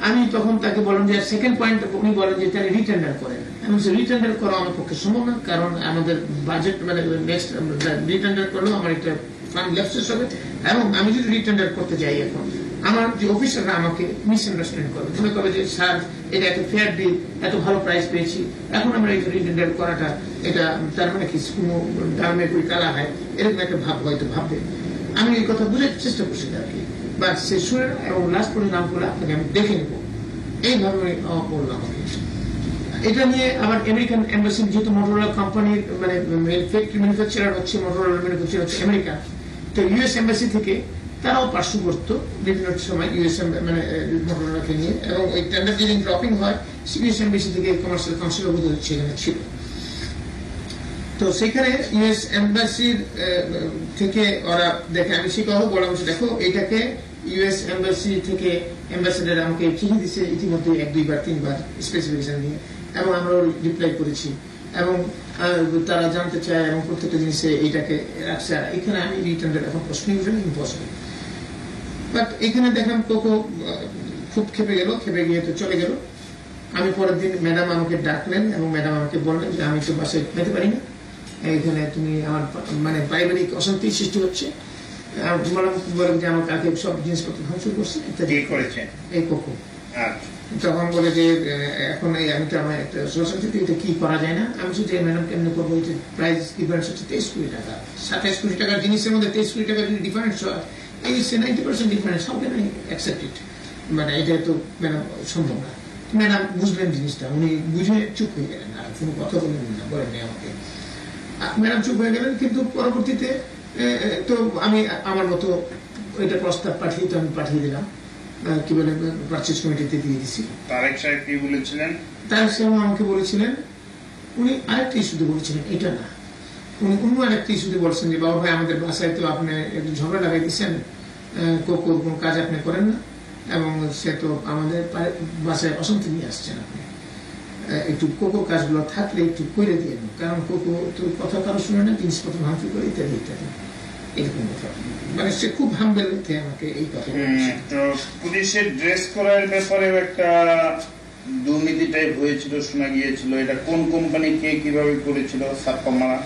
আমি তখন তাকে বললাম যে সেকেন্ড পয়েন্ট, উনি বলেন যে তাহলে রিটেন্ডার করেন। আমি রিটেন্ডার করা আমার পক্ষে সম্ভব না, কারণ আমাদের বাজেট মানে নেক্সট রিটেন্ডার করলেও আমার একটা ফান্ড ল্যাপসেস হবে, এবং আমি যদি রিটেন্ডার করতে যাই এখন আমার যে অফিসাররা আমাকে মিসআন্ডারস্ট্যান্ড করবে, মনে করবে যে স্যার এটা একটা ফেয়ার ডিল, এত ভালো প্রাইস পেয়েছি, এখন আমরা এই রিটেন্ডার করাটা এটা তার মানে কি কোনো দামে কই কালা হয়, এরকম একটা ভাব হয়তো ভাববে। আমি এই কথা বুঝার চেষ্টা করছি আর কি, বা সে শুনে না, এবং লাস্ট পর্যন্ত নাম করে আপনাকে আমি দেখে নেব, এইভাবে উনি বললাম আমাকে। এটা নিয়ে আবার আমেরিকান এম্বাসি, যেহেতু মোটরোলা কোম্পানির মানে ফ্যাক্টরি ম্যানুফ্যাকচারার হচ্ছে, মোটরোলা ম্যানুফ্যাকচার হচ্ছে আমেরিকা, তো ইউএস এম্বাসি থেকে তারাও পার্শ্ব করতো বিভিন্ন সময় ইউএস মানে মোটরোলাকে নিয়ে, এবং ওই টেন্ডার যেদিন ড্রপিং হয় ইউএস এম্বাসি থেকে কমার্শিয়াল কাউন্সিলর সেখানে ছিল। তো সেখানে ইউএস এম্বাসির থেকে ওরা দেখে, আমি সে কথা বললাম দেখো এইটাকে ইউএস এম্বাসি থেকে অ্যাম্বাসেডার আমাকে চিঠি দিচ্ছে ইতিমধ্যে 1-2-3 বার স্পেসিফিকেশন নিয়ে, এবং আমরা রিপ্লাই করেছি, এবং তারা জানতে চায় এবং প্রত্যেকটা জিনিসে এইটাকে রাখছে। আর এখানে আমি রিটেন্ডার এখন প্রশ্নই উঠে ইম্পসিবল। বাট এখানে দেখলাম কোকো খুব খেপে গিয়ে তো চলে গেল। আমি পরের দিন ম্যাডাম আমাকে ডাকলেন এবং ম্যাডাম আমাকে বললেন যে আমি তো বাসায় যেতে পারি না, এখানে তুমি আমার মানে পারিবারিক অশান্তি সৃষ্টি হচ্ছে, বলেন যে আমার কাকে সব জিনিসপত্র ধ্বংস করছে ইত্যাদি করেছেন এই কোকো। আচ্ছা তখন বলে যে এখন আমি তো আমার একটা সোসাইটিতে এটা কি করা যায় না। আমি শুধু ম্যাডাম কেমনি করবো, প্রাইস ডিফারেন্স হচ্ছে 23 কোটি টাকা, 27 কোটি টাকার জিনিসের মধ্যে 23 কোটি টাকার যদি ডিফারেন্স হয়, এই 90% difference, how can I accept it? মানে এটা তো ম্যাডাম সম্ভব না। ম্যাডাম বুঝলেন জিনিসটা, উনি বুঝে চুপ হয়ে গেলেন, আর কোনো কথা বললেন না, বলেননি আমাকে। ম্যাডাম চুপ হয়ে গেলেন, কিন্তু পরবর্তীতে তো আমি আমার মতো এটা প্রস্তাব পাঠিয়ে দিলাম, কি বলে পারচেজ কমিটিতে দিয়ে দিছি। তারেক সাহেব কি বলেছিলেন? তারেক সাহেব আমাকে বলেছিলেন, উনি আরেকটা ইস্যুতে বলেছিলেন, এটা না, উনি অন্য আরেকটা ইস্যুতে বলছেন যে বাবা ভাই আমাদের বাসায় তো আপনি একটু ঝগড়া লাগাই দিচ্ছেন, কোকোর কোন কাজ আপনি করেন না, এবং সে তো আমাদের বাসায় অশান্তি নিয়ে আসছেন, আপনি একটু কোকোর কাজগুলো থাকলে একটু করে দিয়ে নেন, কারণ কোকো তো কথা কারো শুনে না, জিনিসপত্র ভাঙচুর করে ইত্যাদি ইত্যাদি, এরকম কথা। মানে সে খুব হাম্বেল হতে আমাকে এই কথা। তো পুলিশের ড্রেস করার ব্যাপারেও একটা দুর্নীতি টাইপ হয়েছিল, শোনা গিয়েছিল। এটা কোন কোম্পানি কে কিভাবে করেছিল ছাপ্পা মারা?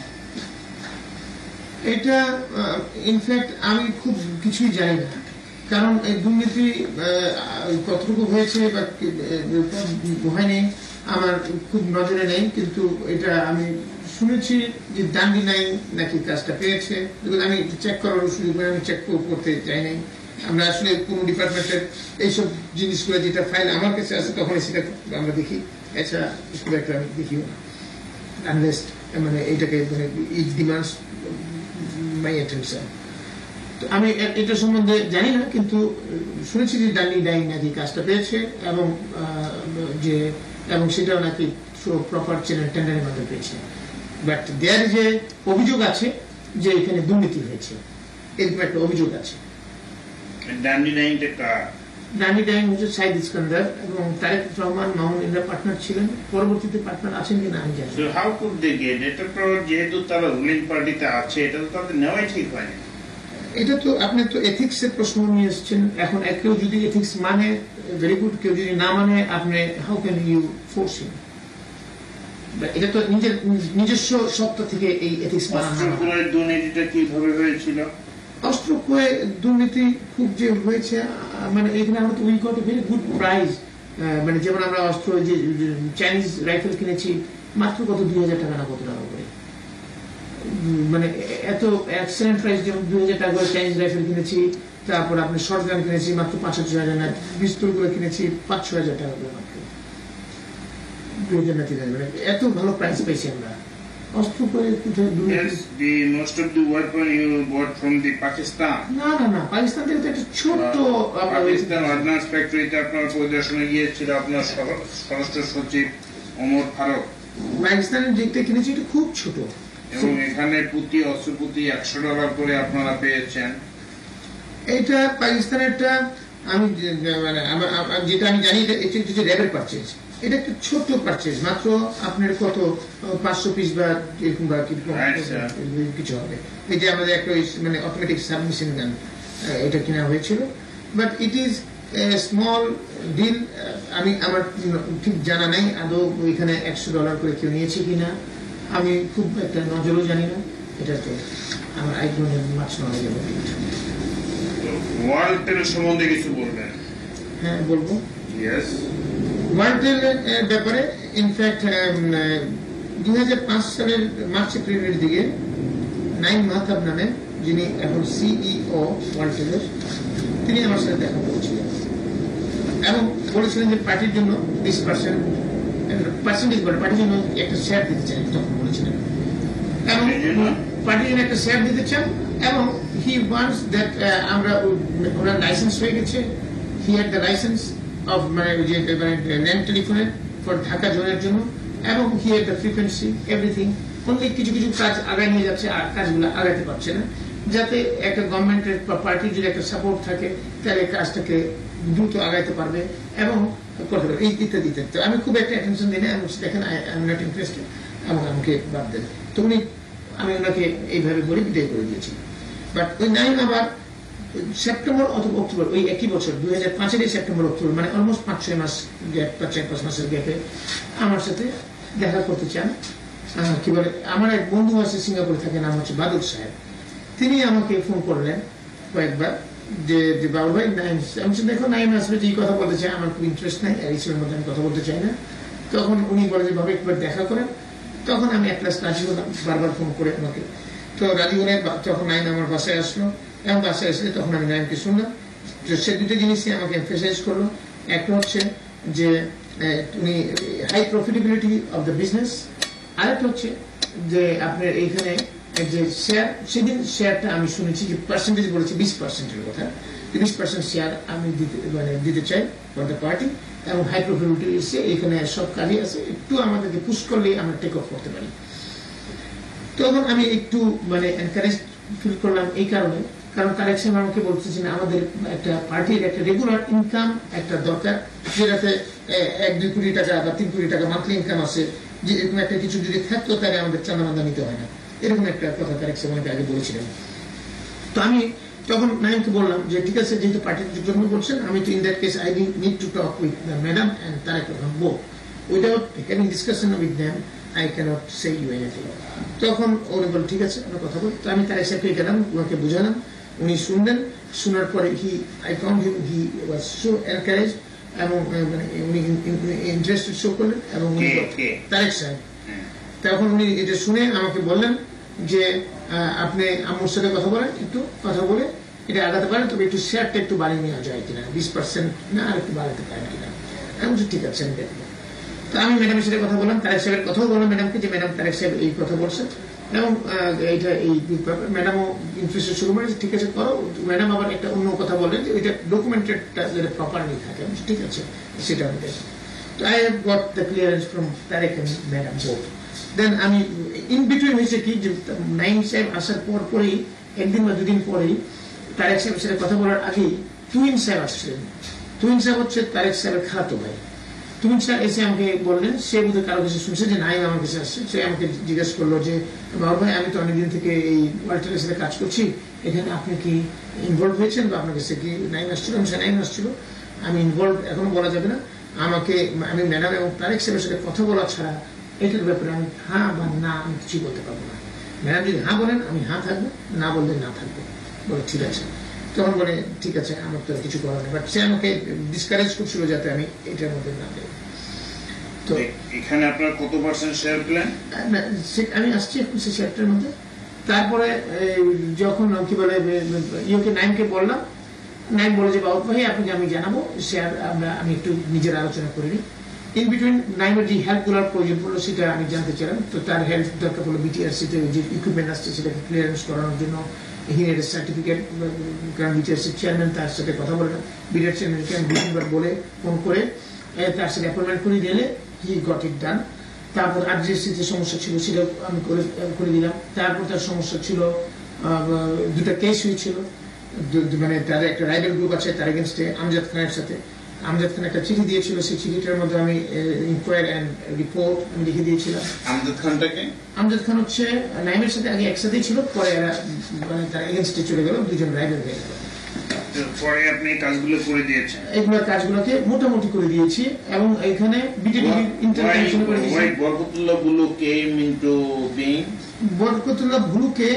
এটা ইনফ্যাক্ট আমি খুব কিছুই জানি না, কারণ এই দুর্নীতি কতটুকু হয়েছে বা হয়নি আমার খুব নজরে নেই, কিন্তু এটা আমি শুনেছি যে ডান্ডি নাই নাকি কাজটা পেয়েছে। আমি চেক করার সুযোগ আমি চেক করতে চাই নাই। আমরা আসলে কোন ডিপার্টমেন্টের এইসব জিনিসগুলো যেটা ফাইল আমার কাছে আছে তখন সেটা আমরা দেখি, এছাড়া খুব একটা আমি দেখিও না, আনলেস মানে এইটাকে মানে ইট ডিমান্ডস মাই অ্যাটেনশন। তো আমি এটা সম্বন্ধে জানি না, কিন্তু শুনেছি যে ডান্ডি নাই নাকি কাজটা পেয়েছে, এবং সেটাও নাকি প্রপার টেন্ডারের মধ্যে পেয়েছে। বাট দেয়ার যে অভিযোগ আছে যে এখানে দুর্নীতি হয়েছে, এরকম একটা অভিযোগ আছে। ডান্ডি নাইনটা কার? ডান্ডি নাইন হচ্ছে সাইদ ইস্কান্দার এবং তারেক রহমান মামুন ইন্দ্রা পার্টনার ছিলেন, পরবর্তীতে পার্টনার আছেন কিনা আমি জানি। So how could they get? এটা তো যেহেতু তারা রুলিং পার্টিতে আছে, এটা তো তাদের নেওয়াই ঠিক হয়নি। এটা তো আপনি তো এথিক্স এর প্রশ্ন নিয়ে এসেছেন। এখন কেউ যদি এথিক্স মানে ভেরি গুড, কেউ যদি না মানে আপনি হাউ ক্যান ইউ ফোর্স হিম? এটা তো নিজস্ব সত্তা থেকে এই এথিক্স বানানো। দুর্নীতিটা কিভাবে হয়েছিল? অস্ত্র ক্রয়ে দুর্নীতি খুব যে হয়েছে, মানে এখানে আমরা তো we got a very good price. মানে যেমন আমরা অস্ত্র যে চাইনিজ রাইফেল কিনেছি মাত্র কত 2000 টাকা না কত টাকা করে, মানে এত এক্সেলেন্ট প্রাইস, যেমন 2000 টাকা করে চাইনিজ রাইফেল কিনেছি। তারপর আপনি শর্ট গান কিনেছি মাত্র 5,000 না, পিস্তল গুলো কিনেছি 5-6 হাজার টাকা করে মাত্র, 2000 না 3000, মানে এত ভালো প্রাইস পাইছি আমরা অস্ত্র করে। Most of the weapon you bought from the Pakistan. না পাকিস্তান থেকে তো একটা ছোট্ট পাকিস্তান অর্ডিন্যান্স ফ্যাক্টরিতে আপনার পরিদর্শনে গিয়েছিল আপনার স্বরাষ্ট্র সচিব ওমর ফারুক। পাকিস্তানের যেটা কিনেছি এটা খুব ছোট, এবং এখানে প্রতি অস্ত্র প্রতি $100 করে আপনারা পেয়েছেন। এটা পাকিস্তানেরটা আমি মানে যেটা আমি জানি এটা হচ্ছে র্যাবের পারচেজ। এটা একটা ছোট পারচেজ, মাত্র আপনার কত 500 পিস বা এরকম বা কিছু হবে। এই যে আমাদের একটা মানে অটোমেটিক সাবমেশিন গান, এটা কেনা হয়েছিল। But it is small deal. আমার ঠিক জানা নাই আদৌ ওইখানে $100 করে কেউ নিয়েছে কিনা, আমি খুব একটা নজরও জানি না। এটা তো আমার I don't have much knowledge about it. Walton সম্বন্ধে কিছু বলবেন? হ্যাঁ বলবো। ইয়েস, ওয়ালটেল ব্যাপারে ইনফ্যাক্ট 2005 সালের মার্চ এপ্রিলের দিকে নাইম মাহতাব নামে, যিনি এখন সিইও ওয়ালটেলের, তিনি আমার সাথে দেখা করেছিলেন এবং বলেছিলেন যে পার্টির জন্য 20% পার্টির জন্য একটা শেয়ার দিতে চান, তখন বলেছিলেন, এবং পার্টির জন্য একটা শেয়ার দিতে চান, এবং হি ওয়ান্টস দ্যাট আমরা ওনার লাইসেন্স হয়ে গেছে, he had the licence of মানে ল্যান্ড টেলিফোনের ফর ঢাকা জোনের জন্য, এবং he had the frequency everything. Only কিছু কাজ আগায় নিয়ে যাচ্ছে, আর কাজগুলো আগাইতে পারছে না, যাতে একটা গভর্নমেন্টের পার্টির যদি একটা সাপোর্ট থাকে তাহলে কাজটাকে দ্রুত আগাইতে পারবে এবং করতে পারবে ইত্যাদি ইত্যাদি। আমি খুব একটা অ্যাটেনশন দিই না, আমি দেখেন আই এম নট ইন্টারেস্টেড এবং আমাকে বাদ দেন। তো আমি ওনাকে এইভাবে বলে বিদায় করে দিয়েছি। বাট ওই নাইম আবার সেপ্টেম্বর অথবা অক্টোবর ওই একই বছর 2005-এর সেপ্টেম্বর অক্টোবর, মানে অলমোস্ট 5-6 মাস গ্যাপ বা 4-5 মাসের গ্যাপে আমার সাথে দেখা করতে চান। কি বলে, আমার এক বন্ধু আছে সিঙ্গাপুরে থাকে, নাম হচ্ছে বাদুর সাহেব। তিনি আমাকে ফোন করলেন কয়েকবার যে বাবুল ভাই নাইম, আমি দেখো নাইম আসবে যে কথা বলতে চাই, আমার খুব ইন্টারেস্ট নাই, এর মধ্যে আমি কথা বলতে চাই না। তখন উনি বলে যে ভাবে একবার দেখা করেন। তখন আমি এক ক্লাস রাজি হলাম, বারবার ফোন করে আমাকে। তো রাজি হলে যখন নাইম আমার বাসায় আসলো, এবং বাসায় আসলে তখন আমি নাইমকে শুনলাম। সে দুটো জিনিসই আমাকে এমফেসাইজ করলো। একটা হচ্ছে যে উনি high profitability of the business, আরেকটা হচ্ছে যে আপনার এইখানে যে শেয়ার, সেদিন শেয়ারটা আমি শুনেছি যে পার্সেন্টেজ বলেছে 20%-এর কথা, 20% শেয়ার আমি দিতে চাই ফর দ্য পার্টি, এবং হাই প্রফিটেবিলিটি এসে এখানে সব কাজই আছে, একটু আমাদেরকে পুশ করলেই আমরা টেক অফ করতে পারি। তখন আমি একটু এনকারেজ ফিল করলাম এই কারণে, কারণ তারেক সাহেব আমাকে বলতেছে না আমাদের একটা পার্টির একটা রেগুলার ইনকাম একটা দরকার, যেটাতে 1-2 কোটি টাকা বা 3 কোটি টাকা মান্থলি ইনকাম আছে, যে এরকম একটা কিছু যদি থাকতো তাহলে আমাদের চাঁদা নিতে হয় না, এরকম একটা কথা তারেক সাহেব আমাকে আগে বলেছিলেন। তো আমি তখন নাইমকে বললাম যে ঠিক আছে, যেহেতু পার্টির জন্য বলছেন, আমি তো in that case I need to talk with the madam and Tarique Rahman both, without having discussion with them I cannot say you anything. তখন উনি বললেন ঠিক আছে আমরা কথা বলি। তো আমি তারেক সাহেবকে গেলাম, ওনাকে বুঝালাম, উনি শুনলেন। শোনার পরে I found him he was so encouraged, এবং উনি ইন্টারেস্টেড শো করলেন, এবং উনি তারেক সাহেব তখন উনি এটা শুনে আমাকে বললেন যে আপনি আম্মুর সাথে কথা বলেন, একটু কথা বলে এটা আগাতে পারেন, তবে একটু শেয়ারটা একটু বাড়িয়ে নেওয়া যায় কিনা, 20% না আর একটু বাড়াতে পারেন কিনা। আমি বলছি ঠিক আছে আমি দেখবো। তো আমি ম্যাডামের সাথে কথা বললাম, তারেক সাহেবের কথাও বললাম ম্যাডামকে যে ম্যাডাম তারেক সাহেব এই কথা বলছেন, এবং এইটা এই ম্যাডামও ইন্টারেস্ট শুরু করেছে, ঠিক আছে করো। ম্যাডাম আবার একটা অন্য কথা বললেন যে ওইটা ডকুমেন্টেডটা যেটা প্রপারলি থাকে, ঠিক আছে সেটা আমি দেখি। তো I have got the clearance from Tarique and madam both. Then আমি ইন বিটুইন হয়েছে কি যে নাইম সাহেব আসার পরেই 1 দিন বা 2 দিন পরেই তারেক সাহেবের সাথে কথা বলার আগেই তুহিন সাহেব আসছিলেন। তুহিন সাহেব হচ্ছে তারেক সাহেবের খালাতো ভাই। তুহিন সাহেব এসে আমাকে বললেন, সে বোধহয় কারো কাছে শুনছে যে নাইম আমার কাছে আসছে, সে আমাকে জিজ্ঞেস করলো যে বাবু ভাই আমি তো অনেকদিন থেকে এই ওয়াল্টারের সাথে কাজ করছি, এখানে আপনি কি ইনভলভ হয়েছেন বা আপনার কাছে কি নাইম আসছিল? আমি নাইম আসছিল, আমি ইনভলভ এখনো বলা যাবে না, আমি ম্যাডাম এবং তারেক সাহেবের সাথে কথা বলা ছাড়া এটার ব্যাপারে আমি হ্যাঁ বা না আমি কিছু বলতে পারবো না। ম্যাডাম যদি হ্যাঁ বলেন আমি হ্যাঁ থাকবো, না বললে না থাকবো। বলে ঠিক আছে। তখন বলে ঠিক আছে আমার তো কিছু করার নেই, বাট সে আমাকে ডিসকারেজ করছিল যাতে আমি এটার মধ্যে না দেই। তো এখানে আপনার কত পার্সেন্ট শেয়ার পেলেন? আমি আসছি এখন সে শেয়ারটার মধ্যে। তারপরে যখন কি বলে নাইমকে বললাম, নাইম বলে যে বাবু ভাই আপনি আমি জানাবো শেয়ার আমি একটু নিজের আলোচনা করিনি। ইন বিটুইন নাইমের যে হেল্প গুলোর প্রয়োজন পড়লো সেটা আমি জানতে চাইলাম। তো তার হেল্প দরকার পড়লো বিটিআরসিতে যে ইকুইপমেন্ট আসছে সেটাকে ক্লিয়ারেন্স করানোর জন্য হিনের সার্টিফিকেট, কারণ বিটিআরসির চেয়ারম্যান তার সাথে কথা বলে, বিটিআর চেয়ারম্যানকে আমি 2-3 বার বলে ফোন করে তার সাথে অ্যাপয়েন্টমেন্ট করে দিলে হি গট ইট ডান। তারপর আরজিএসসিতে সমস্যা ছিল সেটা আমি করে দিলাম। তারপর তার সমস্যা ছিল 2টা কেস হয়েছিল, মানে তার একটা রাইভেল গ্রুপ আছে তার এগেনস্টে আমজাদ খানের সাথে। আমজাদ খান একটা চিঠি দিয়েছিল, সেই চিঠিটার মধ্যে আমি ইনকোয়ারি অ্যান্ড রিপোর্ট আমি লিখে দিয়েছিলাম। আমজাদ খানটাকে? আমজাদ খান হচ্ছে নাইমের সাথে আগে একসাথেই ছিল, পরে এরা মানে তার এগেনস্টে চলে গেল, 2জন রাইভেল হয়ে গেল। পরে আপনি কাজগুলো করে দিয়েছেন? এগুলো কাজগুলোকে মোটামুটি করে দিয়েছি, এবং এখানে বিটিডি ইন্টারভেনশন করে দিয়েছি। Barkatullah Bulu came into being? Barkatullah বুলুকে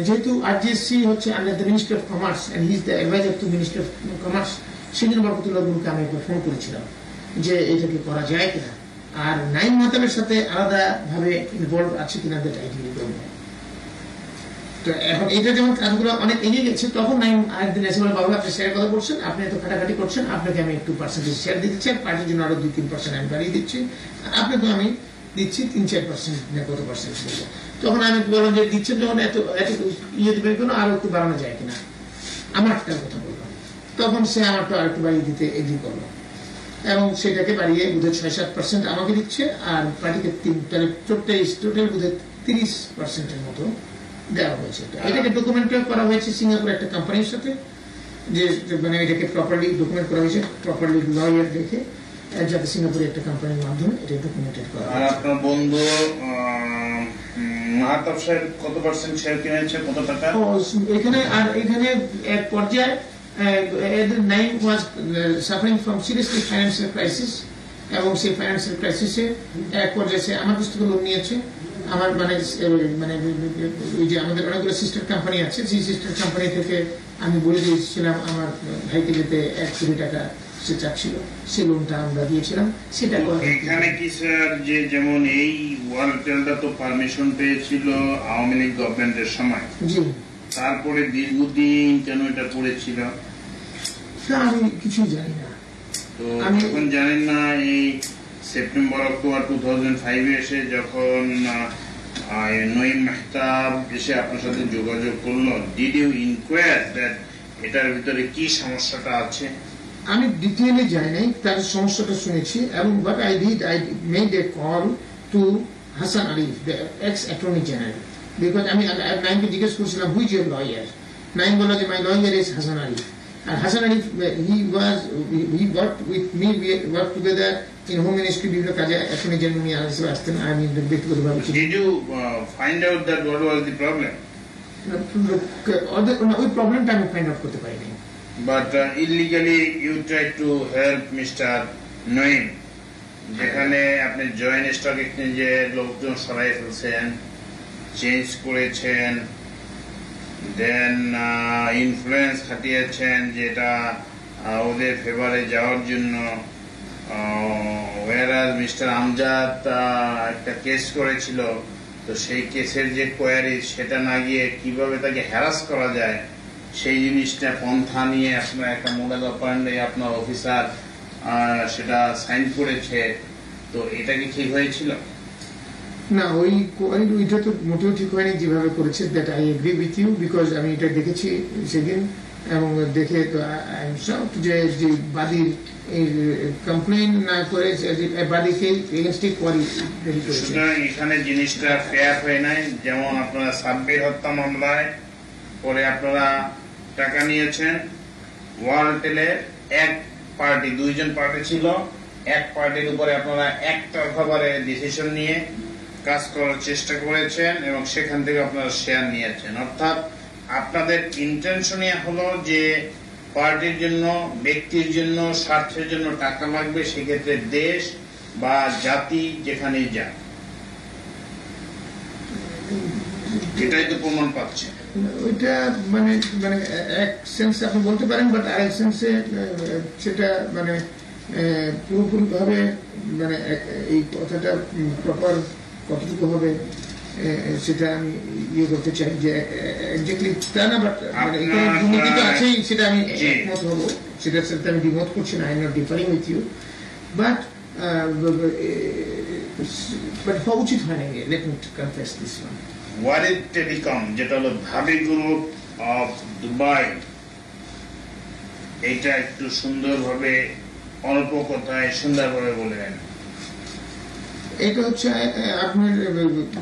যেহেতু আরজিএসসি হচ্ছে under the ministry of commerce and he is the adviser to ministry of commerce, সেদিন বরকতুল্লাহ বুলুকে আমি একবার ফোন করেছিলাম যে এটাকে করা যায় কিনা, আর নাইম মাহতাবের সাথে আলাদা ভাবে ইনভলভ আছে কিনা দ্যাট আই ডিডন্ট নো। তো এখন এটা যেমন কাজগুলো অনেক এগিয়ে গেছে, তখন নাইম আরেকদিন এসে বলে বাবু আপনি শেয়ার কথা বলছেন, আপনি এত খাটাখাটি করছেন, আপনাকে আমি একটু পার্সেন্টেজ শেয়ার দিতে চাই, পার্টির জন্য আরো 2-3% আমি বাড়িয়ে দিচ্ছি, আপনাকে আমি দিচ্ছি 3-4% না কত পার্সেন্ট। তখন আমি বললাম যে দিচ্ছেন যখন এত এত ইয়ে দেবেন কেন, আরো একটু বাড়ানো যায় কিনা, আমারটার কথা বললাম। তখন সে আমারটা আর একটু বাড়িয়ে দিতে এগ্রি করলো, এবং সেটাকে বাড়িয়ে বোধহয় 6-7% আমাকে দিচ্ছে, আর পার্টিকে টোটাল বোধহয় 30%-এর মতো দেওয়া হয়েছে। এটাকে ডকুমেন্ট করা হয়েছে সিঙ্গাপুর একটা কোম্পানির সাথে, যে মানে এটাকে প্রপারলি ডকুমেন্ট করা হয়েছে, প্রপারলি লয়ার দেখে, যাতে সিঙ্গাপুরের একটা কোম্পানির মাধ্যমে এটা ডকুমেন্টেড করা। আর আপনার বন্ধু মাহতাব সাহেব কত পার্সেন্ট শেয়ার কিনেছে, কত টাকা? এখানে এক পর্যায়ে নাইম ওয়াজ suffering from seriously financial crisis, এবং সেই ফাইন্যান্সিয়াল ক্রাইসিসে এক পর্যায়ে আমার কাছ থেকে লোন নিয়েছে। আমার মানে ওই যে আমাদের অনেকগুলো সিস্টার কোম্পানি আছে, সেই সিস্টার কোম্পানি থেকে আমি বলে দিয়েছিলাম আমার ভাইকে যেতে 1 কোটি টাকা সে চাচ্ছিল, সে লোনটা আমরা দিয়েছিলাম। সেটা এখানে কি স্যার যে যেমন এই ওয়ালটেলটা তো পারমিশন পেয়েছিল আওয়ামী লীগ গভর্নমেন্টের সময়, জি, তারপরে দীর্ঘদিন কেন এটা পড়েছিল? আমি কিছুই জানি না। তো এখন জানেন না এই সেপ্টেম্বর অক্টোবর 2005 এসে যখন নঈম মেহতাব এসে আপনার সাথে যোগাযোগ করলো, ডিড ইউ ইনকোয়ার দ্যাট এটার ভিতরে কি সমস্যাটা আছে? আমি ডিটেইলে যাই নাই, তার সমস্যাটা শুনেছি এবং but I made a call to Hasan Arif, the ex attorney general, because আমি নাইমকে জিজ্ঞেস করছিলাম হুইজ ইউর লয়ার। নাইম বলল যে my lawyer is Hasan Arif. আর Hasan Arif he work with me, we work together in home ministry, বিভিন্ন কাজে অ্যাটর্নি জেনারেল উনি আসতেন। আমি ব্যক্তিগতভাবে did you find out that what was the problem? ওই প্রবলেমটা আমি ফাইন্ড আউট করতে পারিনি। But illegally you tried to help Mr. Noim, যেখানে আপনি জয়েন্ট স্টক এক্সচেঞ্জে লোকজন সরাই ফেলছেন, চেঞ্জ করেছেন, দেন ইনফ্লুয়েন্স খাটিয়েছেন যেটা ওদের ফেভারে যাওয়ার জন্য। ওয়ারাজ মিস্টার আমজাদ একটা কেস করেছিল, তো সেই কেসের যে কোয়ারি সেটা না গিয়ে কিভাবে তাকে হ্যারাস করা যায় সেই জিনিসটা পন্থা নিয়ে আপনার একটা মডেল অপারেন্ডে আপনার অফিসার সেটা সাইন করেছে। তো এটা কি ঠিক হয়েছিল? না, ওইটা তো মোটেও ঠিক হয়নি যেভাবে করেছে। That I agree with you, because আমি এটা দেখেছি সেদিন এবং দেখে তো আই এম শকড যে বাদীর কমপ্লেন না করে বাদীকে এগেইনস্টে কোয়ারি রেডি করেছে। সুতরাং এখানে জিনিসটা ফেয়ার হয় নাই। যেমন আপনারা সাব্বির হত্যা মামলায় পরে আপনারা টাকা নিয়েছেন, ওয়ালটেলের এক পার্টি, 2 জন পার্টি ছিল, এক পার্টির উপরে আপনারা একতরফাভাবে ডিসিশন নিয়ে কাজ করার চেষ্টা করেছেন এবং সেখান থেকে আপনারা শেয়ার নিয়েছেন। অর্থাৎ আপনাদের ইন্টেনশনই হলো যে পার্টির জন্য, ব্যক্তির জন্য, স্বার্থের জন্য টাকা লাগবে, সেক্ষেত্রে দেশ বা জাতি যেখানেই যাক। এটাই তো প্রমাণ পাচ্ছে। ওইটা মানে মানে এক সেন্সে আপনি বলতে পারেন, বাট আরেক সেন্সে সেটা মানে পুরোপুরি ভাবে মানে এই কথাটা প্রপার কতটুকু হবে সেটা আমি ইয়ে করতে চাই যে এক্স্যাক্টলি তা না, বাট মানে এখানে দুর্নীতি তো আছেই, সেটা আমি একমত হবো, সেটার সাথে আমি দ্বিমত করছি না, I am not differing with you, but হওয়া উচিত হয় না। Let me confess this one. Warid telecom, যেটা হলো ভাবি গ্রুপ অফ দুবাই, এটা একটু সুন্দরভাবে অল্প কথায় সুন্দরভাবে বলবেন। এটা হচ্ছে আপনার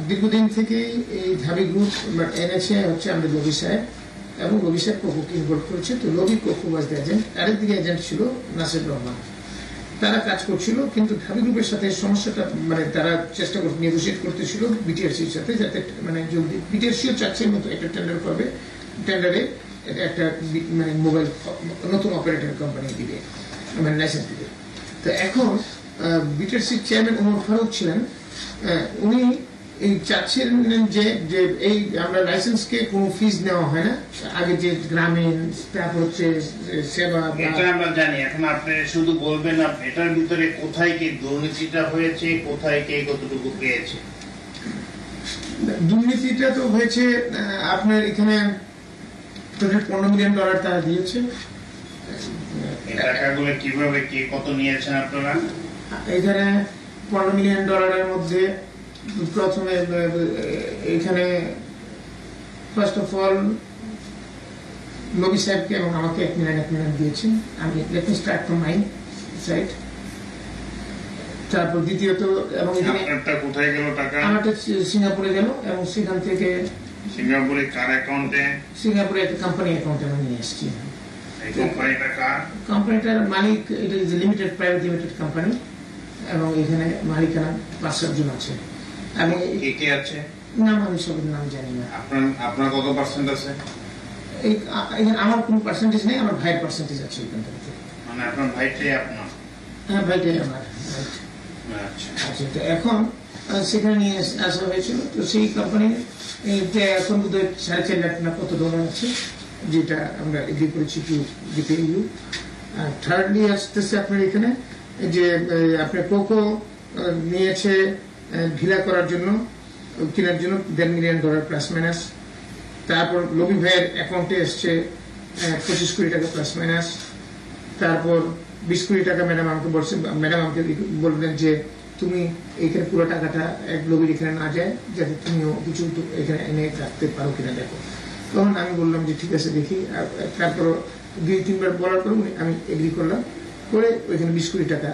দীর্ঘদিন থেকে এই ধাবি গ্রুপ এনেছে হচ্ছে আমাদের রবি সাহেব, এবং রবি সাহেব কপুকে ইনভলভ করেছে। তো রবি কপু ওয়াজ দ্য এজেন্ট, আরেকদিকে এজেন্ট ছিল নাসির রহমান। তারা কাজ করছিল, কিন্তু ধাবি গ্রুপের সাথে সমস্যাটা মানে তারা চেষ্টা করতে নেগোসিয়েট করতেছিল বিটিআরসির সাথে, যাতে মানে যদি বিটিআরসিও চাচ্ছে মতো একটা টেন্ডার করবে, টেন্ডারে একটা মানে মোবাইল নতুন অপারেটর কোম্পানি দিবে, মানে লাইসেন্স দিবে। তো এখন বিটিআরসির চেয়ারম্যান ওমর ফারুক ছিলেন, উনি এই চাচ্ছিলেন যে এই আমরা লাইসেন্সকে কোনো ফিজ নেওয়া হয় না, আগে যে গ্রামীণ তারপর হচ্ছে সেবা, এটা আমরা জানি। এখন আপনি শুধু বলবেন এটার ভিতরে কোথায় কি দুর্নীতিটা হয়েছে, কোথায় কে কতটুকু পেয়েছে। দুর্নীতিটা তো হয়েছে আপনার এখানে টোটাল $15 মিলিয়ন তারা দিয়েছে। এই টাকাগুলো কিভাবে কে কত নিয়েছেন আপনারা? এখানে $15 মিলিয়ন মধ্যে প্রথমে এখানে ফার্স্ট অফ অল নবী সাহেবকে এবং আমাকে $1 মিলিয়ন দিয়েছেন। আমি let me start from my side. তারপর দ্বিতীয়ত, এবং আপনারটা কোথায় গেল টাকা? আমারটা সিঙ্গাপুরে গেল, এবং সেখান থেকে সিঙ্গাপুরে কার অ্যাকাউন্টে? সিঙ্গাপুরে একটা কোম্পানি অ্যাকাউন্টে আমি নিয়ে এসেছি। এই কোম্পানিটা কার? কোম্পানিটার মালিক, এটা is limited, private limited company, এবং এখানে মালিকানা 5-7 জন আছে। এবং কে কে আছে নাম আমি সবের নাম জানি না। আপনার কত পার্সেন্ট আছে? এখানে আমার কোনো পার্সেন্টেজ নেই, আমার ভাইয়ের পার্সেন্টেজ আছে এই কোম্পানিতে। মানে আপনার ভাইটাই আপনার? হ্যাঁ, ভাইটাই আমার। আচ্ছা, তো এখন সেখানে নিয়ে আসা হয়েছিল। তো সেই কোম্পানি এখন বোধহয় $4.5 লাখ না কত ডলার আছে, যেটা আমরা এগ্রি করেছি টু ডিপিইউ। আর থার্ডলি আসতেছে আপনার এখানে যে আপনার কোকো নিয়েছে ভিলা করার জন্য, কেনার জন্য $1.5 মিলিয়ন প্লাস মাইনাস। তারপর লবি ভাইয়ের অ্যাকাউন্টে এসছে 25 কোটি টাকা প্লাস মাইনাস। তারপর 20 কোটি টাকা ম্যাডাম আমাকে বলছেন, ম্যাডাম আমাকে বললেন যে তুমি এইখানে পুরো টাকাটা এক লবির এখানে না যায়, যাতে তুমিও কিছু এখানে এনে রাখতে পারো কিনা দেখো। তখন আমি বললাম যে ঠিক আছে দেখি। তারপর 2-3 বার বলার পর আমি এগ্রি করলাম, করে ওইখানে 20 কোটি টাকা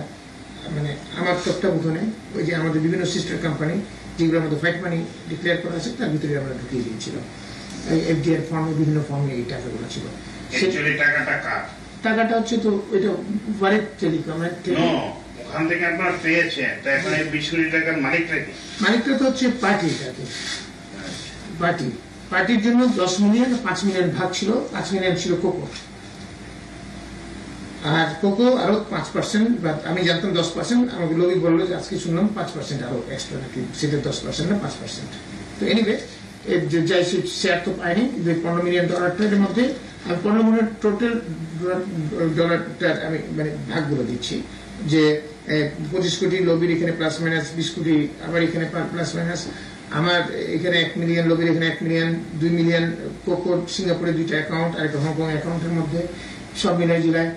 মানে আমার তত্ত্বাবধানে ওই যে আমাদের বিভিন্ন সিস্টার কোম্পানি যেগুলো আমাদের ফাইট মানি ডিক্লেয়ার করা আছে তার ভিতরে আমরা ঢুকিয়ে দিয়েছিলাম। এফডিআর ফর্মে বিভিন্ন ফর্মে এই টাকাগুলো ছিল। টাকাটা হচ্ছে তো ওইটা ভারত টেলিকম ওখান থেকে আপনারা পেয়েছেন, তো এখন এই 20 কোটি টাকার মালিকটা তো হচ্ছে পার্টির জন্য 10 মিলিয়ন 5 মিলিয়ন ভাগ ছিল, 5 মিলিয়ন ছিল কোকো, আর কোকো আরো 5%, বা আমি জানতাম 10%, আমাকে লোক বললো যে আজকে শুনলাম 5% আরো এক্সট্রা নাকি, সেটা 10% না 5%। তো এনিওয়ে যাই শেয়ার তো পাইনি, $15 মিলিয়ন এর মধ্যে আমি 15 মিলিয়ন টোটাল ডলারটার আমি মানে ভাগগুলো দিচ্ছি, যে 25 কোটি লবির এখানে প্লাস মাইনাস, 20 কোটি আবার এখানে প্লাস মাইনাস, আমার এখানে 1 মিলিয়ন লবির এখানে 1 মিলিয়ন, 2 মিলিয়ন কোকোর সিঙ্গাপুরে 2টা অ্যাকাউন্ট আর একটা হংকং অ্যাকাউন্টের মধ্যে, সব মিলাই জেলায়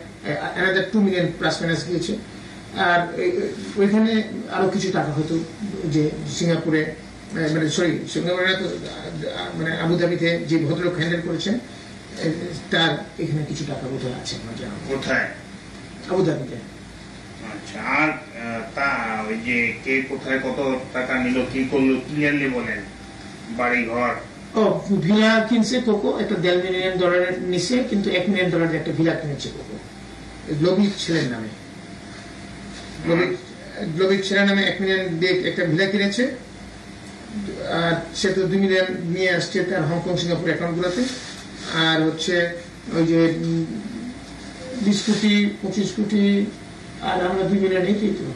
another 2 মিলিয়ন প্লাস মাইনাস গিয়েছে। আর ওইখানে আরো কিছু টাকা হয়তো যে সিঙ্গাপুরে মানে সরি সিঙ্গাপুরে মানে আবুধাবিতে যে ভদ্রলোক হ্যান্ডেল করেছেন তার এখানে কিছু টাকা বোধহয় আছে আমার জানা। কোথায়? আবুধাবিতে। আচ্ছা, আর তা ওই যে কে কোথায় কত টাকা নিল, কি করলো, ক্লিয়ারলি বলেন। বাড়ি ঘর ভিলা কিনছে কোকো, একটা $1.5 মিলিয়ন নিছে, কিন্তু $1 মিলিয়ন একটা ভিলা কিনেছে কোকো গ্লোবির ছেলের নামে। গ্লোবির ছেলের নামে 1 মিলিয়ন দিয়ে একটা ভিলা কিনেছে, আর সে তো 2 মিলিয়ন নিয়ে আসছে তার হংকং সিঙ্গাপুর অ্যাকাউন্ট গুলোতে। আর হচ্ছে ওই যে 20 কোটি 25 কোটি আর আমরা 2 মিলিয়ন এই তো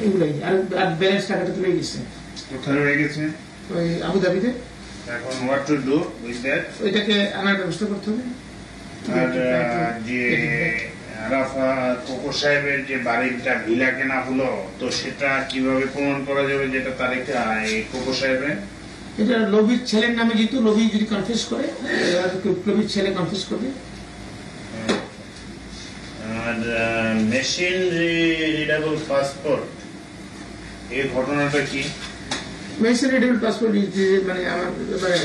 এগুলাই। আর ব্যালেন্স টাকাটা তুলে গেছে। কোথায় রয়ে গেছে? ওই আবুধাবিতে। এখন what to do with that? ওইটাকে আনার ব্যবস্থা করতে হবে। আর যে কোকো সাহেবের যে বাড়িটা ভিলা কেনা হলো, তো সেটা কিভাবে প্রমাণ করা যাবে যেটা তারিখে কোকো সাহেবের? এটা লবির ছেলের নামে, যেহেতু লবি যদি কনফেস করে, লবির ছেলে কনফেস করবে। আর মেশিন রিডেবল পাসপোর্ট, এই ঘটনাটা কি? মেশিন রিডেবল পাসপোর্ট মানে আমার মানে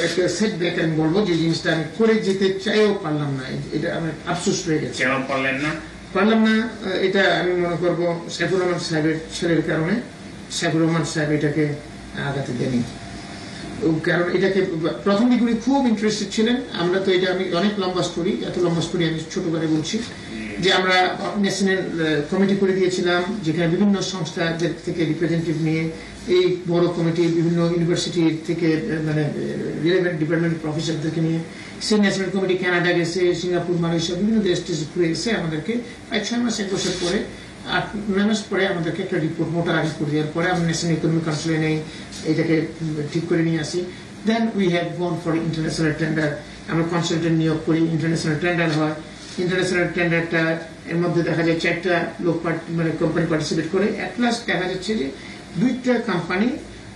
একটা সেটব্যাক আমি বলবো, যে জিনিসটা আমি করে যেতে চাইও পারলাম না, এটা আমার আফসোস হয়ে গেছে। কেন পারলাম না? এটা আমি মনে করবো সাইফুর রহমান সাহেবের ছেলের কারণে। সাইফুর রহমান সাহেব এটাকে আগাতে দেয়নি, কারণ এটাকে প্রথম দিকে উনি খুব ইন্টারেস্টেড ছিলেন। আমরা তো এটা আমি অনেক লম্বা স্টোরি, এত লম্বা স্টোরি আমি ছোটবেলা বলছি, যে আমরা ন্যাশনাল কমিটি করে দিয়েছিলাম, যেখানে বিভিন্ন সংস্থাদের থেকে রিপ্রেজেন্টেটিভ নিয়ে এই বড় কমিটি বিভিন্ন ইউনিভার্সিটি থেকে মানে রিলেভেন্ট ডিপার্টমেন্ট প্রফেসরদেরকে নিয়ে সেই ন্যাশনাল কমিটি কানাডা গেছে, সিঙ্গাপুর, মালয়েশিয়া বিভিন্ন দেশ ঘুরে এসে আমাদেরকে 5-6 মাস 1 বছর পরে 8-9 মাস পরে আমাদেরকে একটা রিপোর্ট মোটা আগে করে দেওয়ার পরে আমরা ন্যাশনাল ইকোনমিক কাউন্সিলে নেই, এটাকে ঠিক করে নিয়ে আসি। Then we have gone for international tender, আমরা কনসালটেন্ট নিয়োগ করি, ইন্টারন্যাশনাল টেন্ডার হয়। ইন্টারন্যাশনাল টেন্ডারটা এর মধ্যে দেখা যায় 4টা লোক মানে কোম্পানি পার্টিসিপেট করে। এট লাস্ট দেখা যাচ্ছে যে 2টা কোম্পানি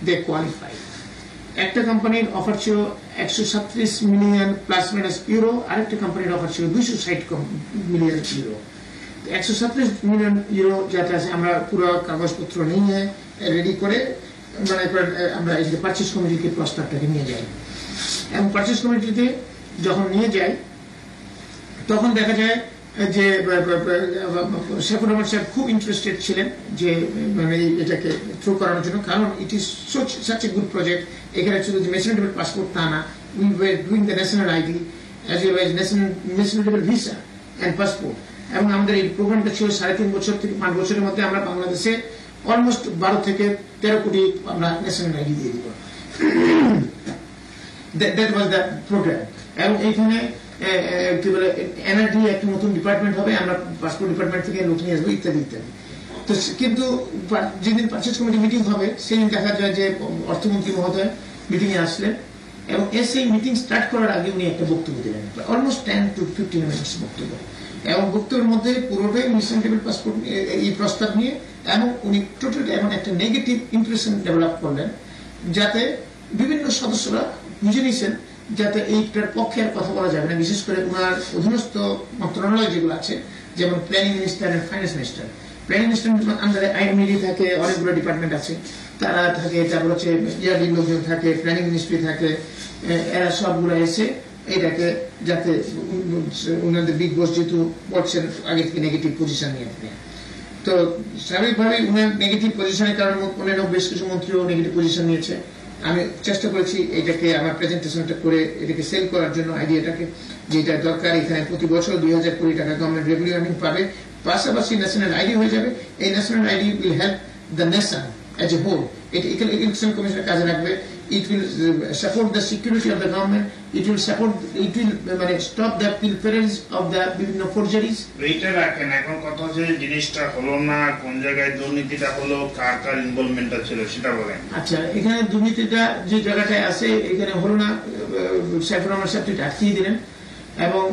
দে কোয়ালিফাই। একটা কোম্পানির অফার ছিল 137 মিলিয়ন প্লাস মাইনাস ইউরো, আরেকটা কোম্পানির অফার ছিল 260 মিলিয়ন ইউরো। 137 মিলিয়ন ইউরো যেটা আছে, আমরা পুরো কাগজপত্র নিয়ে রেডি করে মানে আমরা এই যে পারচেজ কমিটিকে প্রস্তাবটাকে নিয়ে যাই, এবং পারচেজ কমিটিতে যখন নিয়ে যাই তখন দেখা যায় যে সাইফুর রহমান সাহেব খুব ইন্টারেস্টেড ছিলেন যে মানে এটাকে থ্রু করানোর জন্য, কারণ it is such a good project. এখানে শুধু যে ন্যাশনাল পাসপোর্ট তা না, we were doing the national ID as well as national visa and passport. এবং আমাদের এই প্রোগ্রামটা ছিল 3.5 বছর থেকে 5 বছরের মধ্যে আমরা বাংলাদেশে অলমোস্ট 12 থেকে 13 কোটি আমরা ন্যাশনাল আইডি দিয়ে দিব। That was the program. এবং এইখানে কি বলে এনআরডি একটা নতুন ডিপার্টমেন্ট হবে, আমরা পাসপোর্ট ডিপার্টমেন্ট থেকে লোক নিয়ে আসবো ইত্যাদি ইত্যাদি। তো কিন্তু যেদিন পারচেজ কমিটি মিটিং হবে সেদিন দেখা যায় যে অর্থমন্ত্রী মহোদয় মিটিং এ আসলেন, এবং এসে মিটিং স্টার্ট করার আগে উনি একটা বক্তব্য দিলেন, অলমোস্ট 10 to 15 মিনিটস বক্তব্য, এবং বক্তব্যের মধ্যে পুরোটাই মিশন টেবিল পাসপোর্ট এই প্রস্তাব নিয়ে, এবং উনি টোটালি এমন একটা নেগেটিভ ইমপ্রেশন ডেভেলপ করলেন যাতে বিভিন্ন সদস্যরা বুঝে নিয়েছেন যাতে এইটার পক্ষে আর কথা বলা যাবে না। বিশেষ করে ওনার অধীনস্থ মন্ত্রণালয় যেগুলো আছে, যেমন planning minister and finance minister. Planning minister আন্ডারে আইএমডি থাকে, অনেকগুলো ডিপার্টমেন্ট আছে, তারা থাকে, তারপর হচ্ছে ইয়ারডি লোকজন থাকে, প্ল্যানিং মিনিস্ট্রি থাকে, এরা সবগুলো এসে এটাকে যাতে ওনাদের বিগ বস যেহেতু বলছেন আগে থেকে নেগেটিভ পজিশন নিয়ে থাকে, তো স্বাভাবিকভাবে উনার নেগেটিভ পজিশনের কারণে উনি বেশ কিছু মন্ত্রীও নেগেটিভ পজিশন নিয়েছে। আমি চেষ্টা করেছি এটাকে আমার প্রেজেন্টেশনটা করে এটাকে সেল করার জন্য আইডিয়াটাকে, যেটা দরকার এখানে প্রতি বছর 2000 কোটি টাকা গভর্নমেন্ট রেভিনিউ আর্নিং পাবে, পাশাপাশি ন্যাশনাল আইডি হয়ে যাবে। এই national ID will help the nation as a whole. Election Commission কাজে রাখবে, it will support the security of the government, it will stop the pilferage of the বিভিন্ন forgeries. এইটা রাখেন, এখন কথা হচ্ছে জিনিসটা হলো না, কোন জায়গায় দুর্নীতিটা হলো, কার কার ইনভলভমেন্টটা ছিল সেটা বলেন। আচ্ছা, এখানে দুর্নীতিটা যে জায়গাটায় আছে এখানে হলো না, সাইফুর রহমান সাহেব এটা আটকিয়ে দিলেন, এবং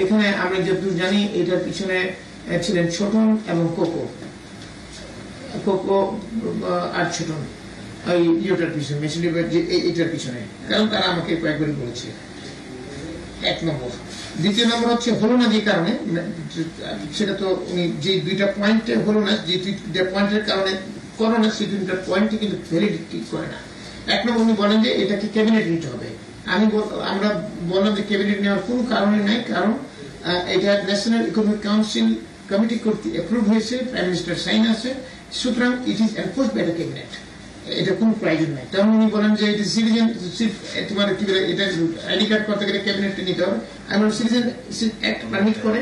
এখানে আমরা যতদূর জানি এটার পিছনে ছিলেন ছোটন এবং কোকো আর ছোটন, ওই ইয়েটার পিছনে এটার পিছনে, কারণ তারা আমাকে কয়েকবার বলেছে। এক নম্বর। দ্বিতীয় নম্বর হচ্ছে হলো না যে কারণে, সেটা তো উনি যে দুইটা পয়েন্টে হলো না, যে দুইটা পয়েন্টের কারণে করো না, সেই দুইটা পয়েন্টে কিন্তু ভ্যালিডিটি করে না। এক নম্বর উনি বলেন যে এটাকে ক্যাবিনেট নিতে হবে। আমরা বললাম যে ক্যাবিনেট নেওয়ার কোন কারণে নাই, কারণ এটা ন্যাশনাল ইকোনমিক কাউন্সিল কমিটি কর্তৃক অ্যাপ্রুভ হয়েছে, প্রাইম মিনিস্টার সাইন আছে, সুতরাং it is enforced by the cabinet, এটা কোন প্রয়োজন নাই। তেমন উনি বলেন যে এটা সিটিজেনশিপ, তোমার কি বলে, এটা আইডি কার্ড করতে গেলে ক্যাবিনেটে নিতে হবে, এমন সিটিজেনশিপ অ্যাক্ট পারমিট করে,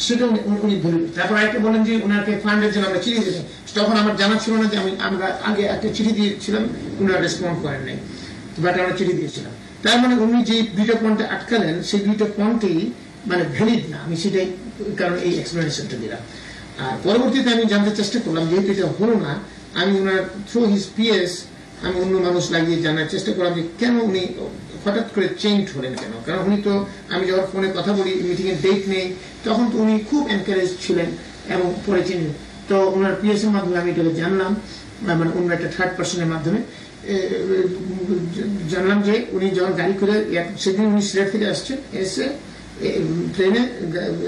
সেটা উনি ধরে। তারপর আরেকটা বলেন যে ওনাকে ফান্ডের জন্য আমরা চিঠি দিয়েছি, তখন আমার জানা ছিল না যে আমরা আগে একটা চিঠি দিয়েছিলাম, উনারা রেসপন্ড করেন নাই, বাট আমরা চিঠি দিয়েছিলাম। তার মানে উনি যে দুইটা পয়েন্টে আটকালেন, সেই দুইটা পয়েন্টই মানে ভ্যালিড না, আমি সেটাই কারণ এই এক্সপ্লেনেশনটা দিলাম। আর পরবর্তীতে আমি জানতে চেষ্টা করলাম, যেহেতু এটা হলো না, আমি ওনার থ্রু হিজ পিএস আমি অন্য মানুষ লাগিয়ে জানার চেষ্টা করলাম যে কেন উনি হঠাৎ করে চেঞ্জ হলেন কেন। কারণ উনি তো, আমি যখন ফোনে কথা বলি, মিটিং এর ডেট নেই, তখন তো উনি খুব এনকারেজ ছিলেন এবং পরে চেঞ্জ। তো ওনার পিএস এর মাধ্যমে আমি এটাকে জানলাম, মানে অন্য একটা থার্ড পার্সনের মাধ্যমে জানলাম যে উনি যখন গাড়ি করে, সেদিন উনি সিলেট থেকে আসছেন, এসে ট্রেনে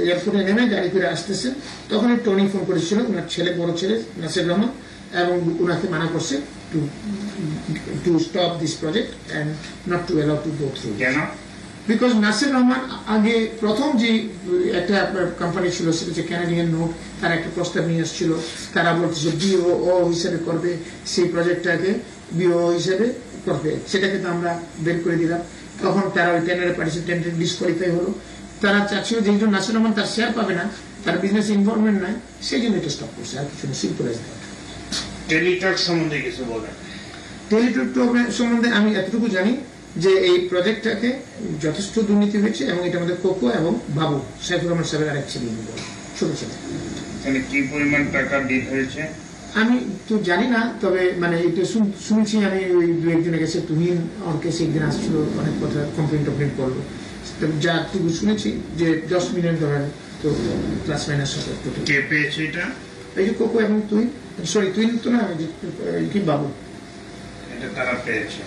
এয়ারপোর্টে নেমে গাড়ি করে আসতেছেন, তখন টনি ফোন করেছিল, ওনার ছেলে, বড় ছেলে নাসির রহমান, এবং ওনাকে মানা করছে to stop this project and not to allow to go through. কেন? বিকজ নাসির রহমান আগে প্রথম যে একটা কোম্পানি ছিল, সেটা হচ্ছে ক্যানাডিয়ান নোট, তারা একটা প্রস্তাব নিয়ে আসছিল, তারা বলতেছে বিও হিসেবে করবে, সেই প্রজেক্টটাকে বিও হিসেবে করবে, সেটাকে তো আমরা বের করে দিলাম। তখন তারা ওই টেন্ডারে পাঠিয়েছে, টেন্ডার ডিসকোয়ালিফাই হলো। তারা চাচ্ছিল যেহেতু নাসির রহমান তার শেয়ার পাবে না, তার বিজনেস ইনভলভমেন্ট নাই, সেই জন্য এটা স্টপ করছে, আর কিছু না, সিম্পল এজ দ্যাট। টেলিটক সম্বন্ধে কিছু বলেন। টেলিটক সম্বন্ধে আমি এতটুকু জানি যে এই প্রজেক্টটাকে যথেষ্ট দুর্নীতি হয়েছে, এবং এটা আমাদের কোকো এবং বাবু সাইফুর রহমান সাহেবের আরেক ছেলে, ছোট ছেলে। কি পরিমাণ টাকা ডিল হয়েছে আমি তো জানি না, তবে মানে এটা শুনছি আমি, ওই দু একজনের কাছে, তুহিন আমার কাছে একদিন আসছিল, অনেক কথা কমপ্লেন করলো, যা টুকু শুনেছি যে $10 মিলিয়ন, তো প্লাস মাইনাস হবে। কে পেয়েছে এটা? এই যে কোকো এবং তুহিন, সরি তুহিন তো না, কি বাবু, এটা তারা পেয়েছে,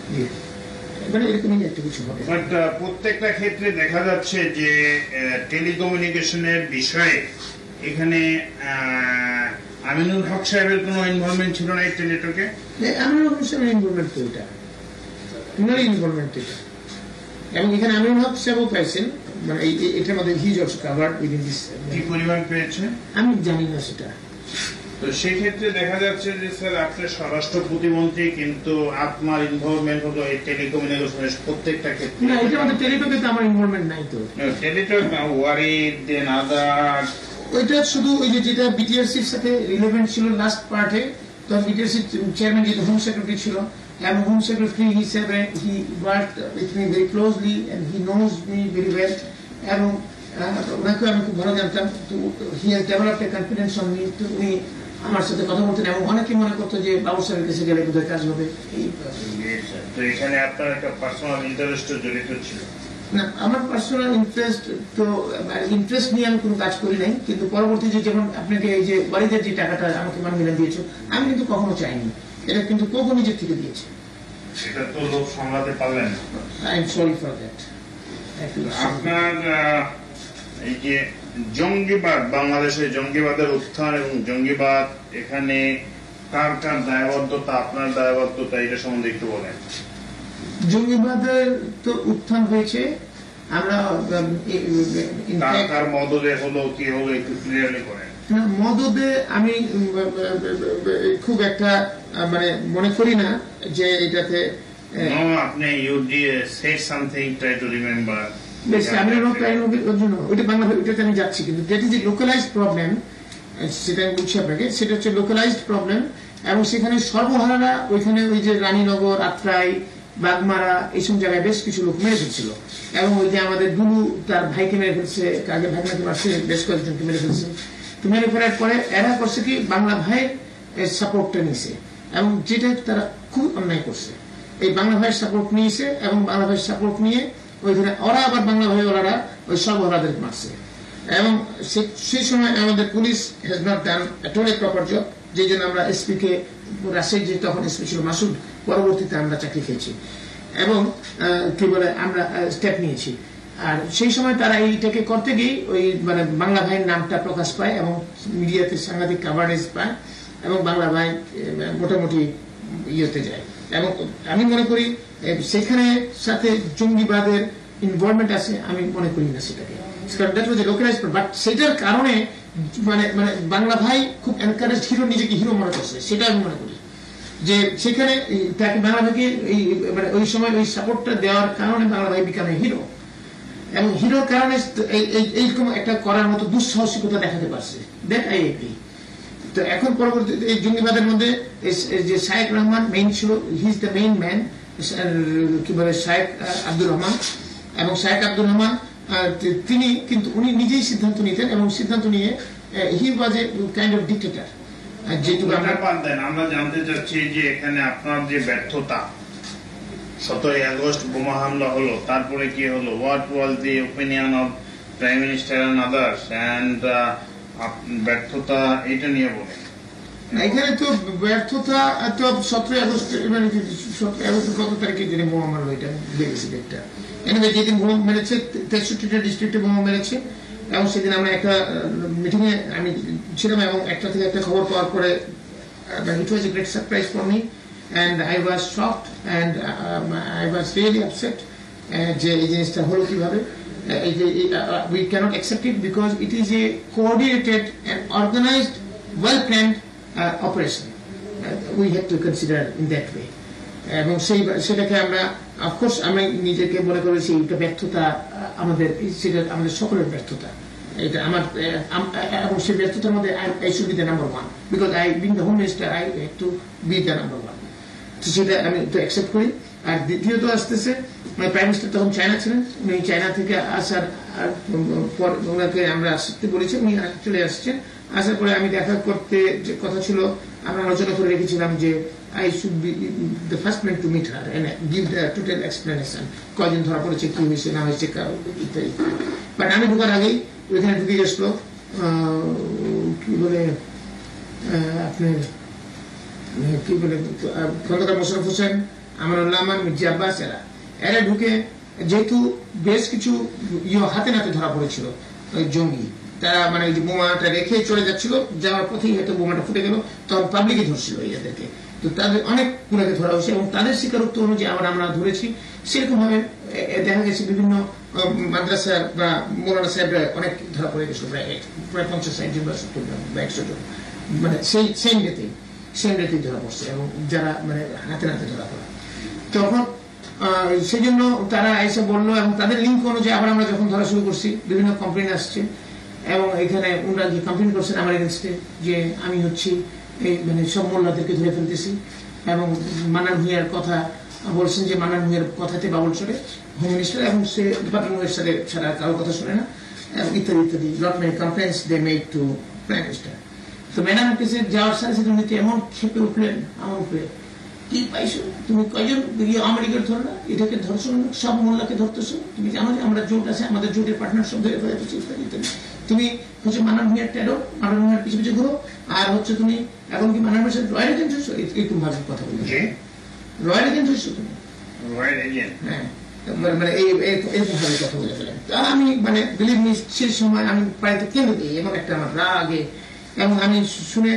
মানে এরকমই একটা কিছু হবে। বাট প্রত্যেকটা ক্ষেত্রে দেখা যাচ্ছে যে টেলিকমিউনিকেশনের বিষয়ে এখানে আমিনুল হক সাহেবের কোনো ইনভলভমেন্ট ছিল না এই টেলিটকে। আমিনুল হক সাহেবের ইনভলভমেন্ট তো এটা, ওনারই ইনভলভমেন্ট এটা, এবং এখানে আমিনুল হক সাহেবও পাইছেন, মানে এটার মধ্যে his also covered within this. কি পরিমাণ পেয়েছে আমি জানি না সেটা। তো সেক্ষেত্রে দেখা যাচ্ছে যে স্যার, আপনার স্বরাষ্ট্র প্রতিমন্ত্রী, কিন্তু আপনার ইনভলভমেন্ট হলো এই টেলিকমিউনিকেশনের প্রত্যেকটা ক্ষেত্রে। না, এটা আমাদের টেলিটকে তো আমার ইনভলভমেন্ট নাই তো। টেলিটক না, ওয়ারিড, দেন আদার, ওইটা শুধু ওই যেটা বিটিআরসির সাথে রিলেভেন্ট ছিল লাস্ট পার্টে, তখন বিটিআরসি চেয়ারম্যান যেহেতু হোম সেক্রেটারি ছিল, এবং হোম সেক্রেটারি হিসেবে he worked with me very closely and he knows me very well, এবং ওনাকে আমি খুব ভালো জানতাম। তো he has developed a confidence on me, তো উনি আমার সাথে কথা বলতেন এবং অনেকে মনে করতো যে বাবু সাহেবের কাছে গেলে বোধহয় কাজ হবে। তো এখানে আপনার একটা পার্সোনাল ইন্টারেস্ট জড়িত ছিল? না, আমার পার্সোনাল ইন্টারেস্ট নিয়ে আমি কোনো কাজ করি নাই, কিন্তু পরবর্তীতে যেমন আপনাকে এই যে ওয়ারিদের যে টাকাটা আমাকে 1 মিলিয়ন দিয়েছো, আমি কিন্তু কখনো চাইনি, এটা কিন্তু কোকো নিজের থেকে দিয়েছে। সেটা তো লোক সামলাতে পারলেন। I am sorry for that. আপনার এই যে জঙ্গিবাদ, বাংলাদেশের জঙ্গিবাদের উত্থান এবং জঙ্গিবাদ, এখানে কার কার দায়বদ্ধতা, আপনার দায়বদ্ধতা, এটা সম্বন্ধে একটু বলেন। জঙ্গিবাদের তো উত্থান হয়েছে, আমরা কার মদদে হলো, কি হলো, একটু ক্লিয়ারলি করেন। মদদে আমি খুব একটা মানে মনে করি না যে এটাতে আপনি you said something, try to remember. ওইটা বাংলা, ওইটাতে আমি যাচ্ছি, কিন্তু that is a localised problem, সেটা আমি বলছি আপনাকে, সেটা হচ্ছে লোকালাইজড প্রবলেম। এবং সেখানে সর্বহারারা ওইখানে ওই যে রানীনগর, আত্রাই, বাগমারা, এইসব জায়গায় বেশ কিছু লোক মেরে ফেলছিল। এবং ওই যে আমাদের দুলু তার ভাইকে মেরে ফেলছে, আগে ভাগনাকে মারছে, বেশ কয়েকজনকে মেরে ফেলছে। তো মেরে ফেলার পরে এরা করছে কি, বাংলা ভাইয়ের সাপোর্টটা নিয়েছে, এবং যেটা তারা খুব অন্যায় করছে। এই বাংলা ভাইয়ের সাপোর্ট নিয়েছে এবং বাংলা ভাইয়ের সাপোর্ট নিয়ে ওইখানে ওরা আবার বাংলা ভাই ওরা ওই সর্বহারাদের মারছে। এবং সেই সময় আমাদের police has not done totally proper job, যে জন্য আমরা এসপি কে, রাজশাহী যে তখন এসপি ছিল মাসুদ, পরবর্তীতে আমরা চাকরি খেয়েছি এবং কি বলে আমরা স্টেপ নিয়েছি। আর সেই সময় তারা এইটাকে করতে গিয়ে ওই মানে বাংলা ভাইয়ের নামটা প্রকাশ পায় এবং মিডিয়াতে সাংঘাতিক কাভারেজ পায় এবং বাংলা ভাই মোটামুটি ইয়েতে যায়। এবং আমি মনে করি সেখানে সাথে জঙ্গিবাদের ইনভলভমেন্ট আছে, আমি মনে করি না সেটাকে, বাট সেটার কারণে মানে মানে বাংলা ভাই খুব এনকারেজ হিরো, নিজেকে হিরো মনে করছে, সেটা আমি মনে করি যে সেখানে তাকে বাংলা ভাইকে মানে ওই সময় ওই সাপোর্টটা দেওয়ার কারণে বাংলা ভাই বিকামে হিরো, এবং হিরোর কারণে এইরকম একটা করার মতো দুঃসাহসিকতা দেখাতে পারছে। That I agri. তো এখন পরবর্তীতে এই জঙ্গিবাদের মধ্যে যে শায়েক রহমান মেইন ছিল, হি ইজ দ্য মেইন ম্যান, কি বলে শায়েক আব্দুর রহমান। এবং শায়েক আব্দুর রহমান তিনি কিন্তু উনি নিজেই সিদ্ধান্ত নিতেন এবং সিদ্ধান্ত নিয়ে হি ওয়াজ এ কাইন্ড অফ ডিক্টেটর। যেটুকু আমরা জানতে চাচ্ছি যে এখানে আপনার যে ব্যর্থতা, 17ই আগস্ট বোমা হামলা হলো, তারপরে কি হলো, what was the opinion of prime minister and others, and ব্যর্থতা, এটা নিয়ে বলেন। এখানে তো ব্যর্থতা তো 17ই আগস্ট মানে 17ই আগস্ট কত তারিখে দিনে বোমা মারলো, এটা দেখেছি ডেটটা। এনিওয়ে যেদিন বোমা মেরেছে 63টা ডিস্ট্রিক্টে বোমা মেরেছে, এবং সেদিন আমরা একটা মিটিং এ আমি ছিলাম এবং একটা থেকে একটা খবর পাওয়ার পরে it was a great surprise for me and I was shocked and I was really upset যে এই জিনিসটা হলো কিভাবে। We cannot accept it because it is a coordinated and organized, well planned operation. We have to consider in that way. এবং সেটাকে আমরা of course আমি নিজেকে মনে করেছি এটা ব্যর্থতা আমাদের, সেটা আমাদের সকলের ব্যর্থতা। এটা আমার এবং সেই ব্যর্থতার মধ্যে I should be the number one because I being the home minister I have to be the number one. সেটা আমি তো অ্যাকসেপ্ট করি। আর দ্বিতীয়ত আসতেছে প্রাইম মিনিস্টার তখন চায়না ছিলেন, উনি চায়না থেকে আসার পর ওনাকে আমরা আসতে বলেছি, উনি চলে আসছেন। আসার পরে আমি দেখা করতে যে কথা ছিল, আমরা আলোচনা করে রেখেছিলাম যে I should be the first man to meet her and give the total explanation, কয়দিন ধরা পড়েছে, কি হয়েছে না হয়েছে ইত্যাদি। বাট আমি ঢোকার আগেই ওইখানে ঢুকে গেছিল কি বলে আপনার কি বলে খন্দকার মোশাররফ হোসেন, আমানুল্লাহ আমান, মির্জা আব্বাস, এরা ঢুকে যেহেতু বেশ কিছু হাতে নাতে ধরা পড়েছিল জঙ্গি, তারা মানে বোমাটা রেখে চলে যাচ্ছিল, যাওয়ার পথেই হয়তো বোমাটা ফুটে গেল, তখন পাবলিকে ধরছিল এদেরকে। তো তাদের অনেক পুরাকে ধরা হয়েছে এবং তাদের স্বীকারোক্ত অনুযায়ী আমরা ধরেছি। সেরকম ভাবে দেখা গেছে বিভিন্ন মাদ্রাসা বা মৌলানা সাহেবরা অনেক ধরা পড়ে গেছিল, প্রায় 50-60 জন বা 70 জন বা 100 জন, মানে সেই সেম ডেতেই ধরা পড়ছে এবং যারা মানে হাতে নাতে ধরা পড়া। তখন সেই জন্য তারা এসে বললো এবং তাদের লিঙ্ক অনুযায়ী আবার আমরা যখন ধরা শুরু করছি, বিভিন্ন কমপ্লেন আসছে এবং এখানে ওনারা যে কমপ্লেন করছেন আমার এগেনস্টে যে আমি হচ্ছি এই মানে সব মোল্লাদেরকে ধরে ফেলতেছি, এবং মান্নান ভূঁইয়ার কথা বলছেন যে মান্নান ভূঁইয়ার কথাতে বাবুল চলে হোম মিনিস্টার, এবং সে ডিপার্টমেন্টের সাথে ছাড়া কারোর কথা শুনে না, ইত্যাদি ইত্যাদি। Lot many complaints they made to prime minister. তো ম্যাডামের কাছে যাওয়ার সাথে সাথে উনি এমন খেপে উঠলেন আমার উপরে, কি পাইছো তুমি, কয়জন আমেরিকার ধরো না, এটাকে ধরছো না, সব মোল্লাকে ধরতেছো, তুমি জানো যে আমরা জোট আছে, আমাদের জোটের পার্টনার সব ধরে ফেলেছি, তুমি হচ্ছে মানান ভূঁইয়ার টেরর, মানান ভূঁইয়ার পিছু পিছু ঘুরো, আর হচ্ছে তুমি এখন কি মানান ভাষার রয়্যাল এজেন্ট হয়েছো, এরকম ভাবে কথা বলে রয়্যাল এজেন্ট হয়েছো তুমি, হ্যাঁ মানে এরকম ভাবে কথা বলে ফেলেন। আমি মানে বিলিভ মি সেই সময় আমি প্রায় কেঁদে দিই, এমন একটা আমার রাগে, এবং আমি শুনে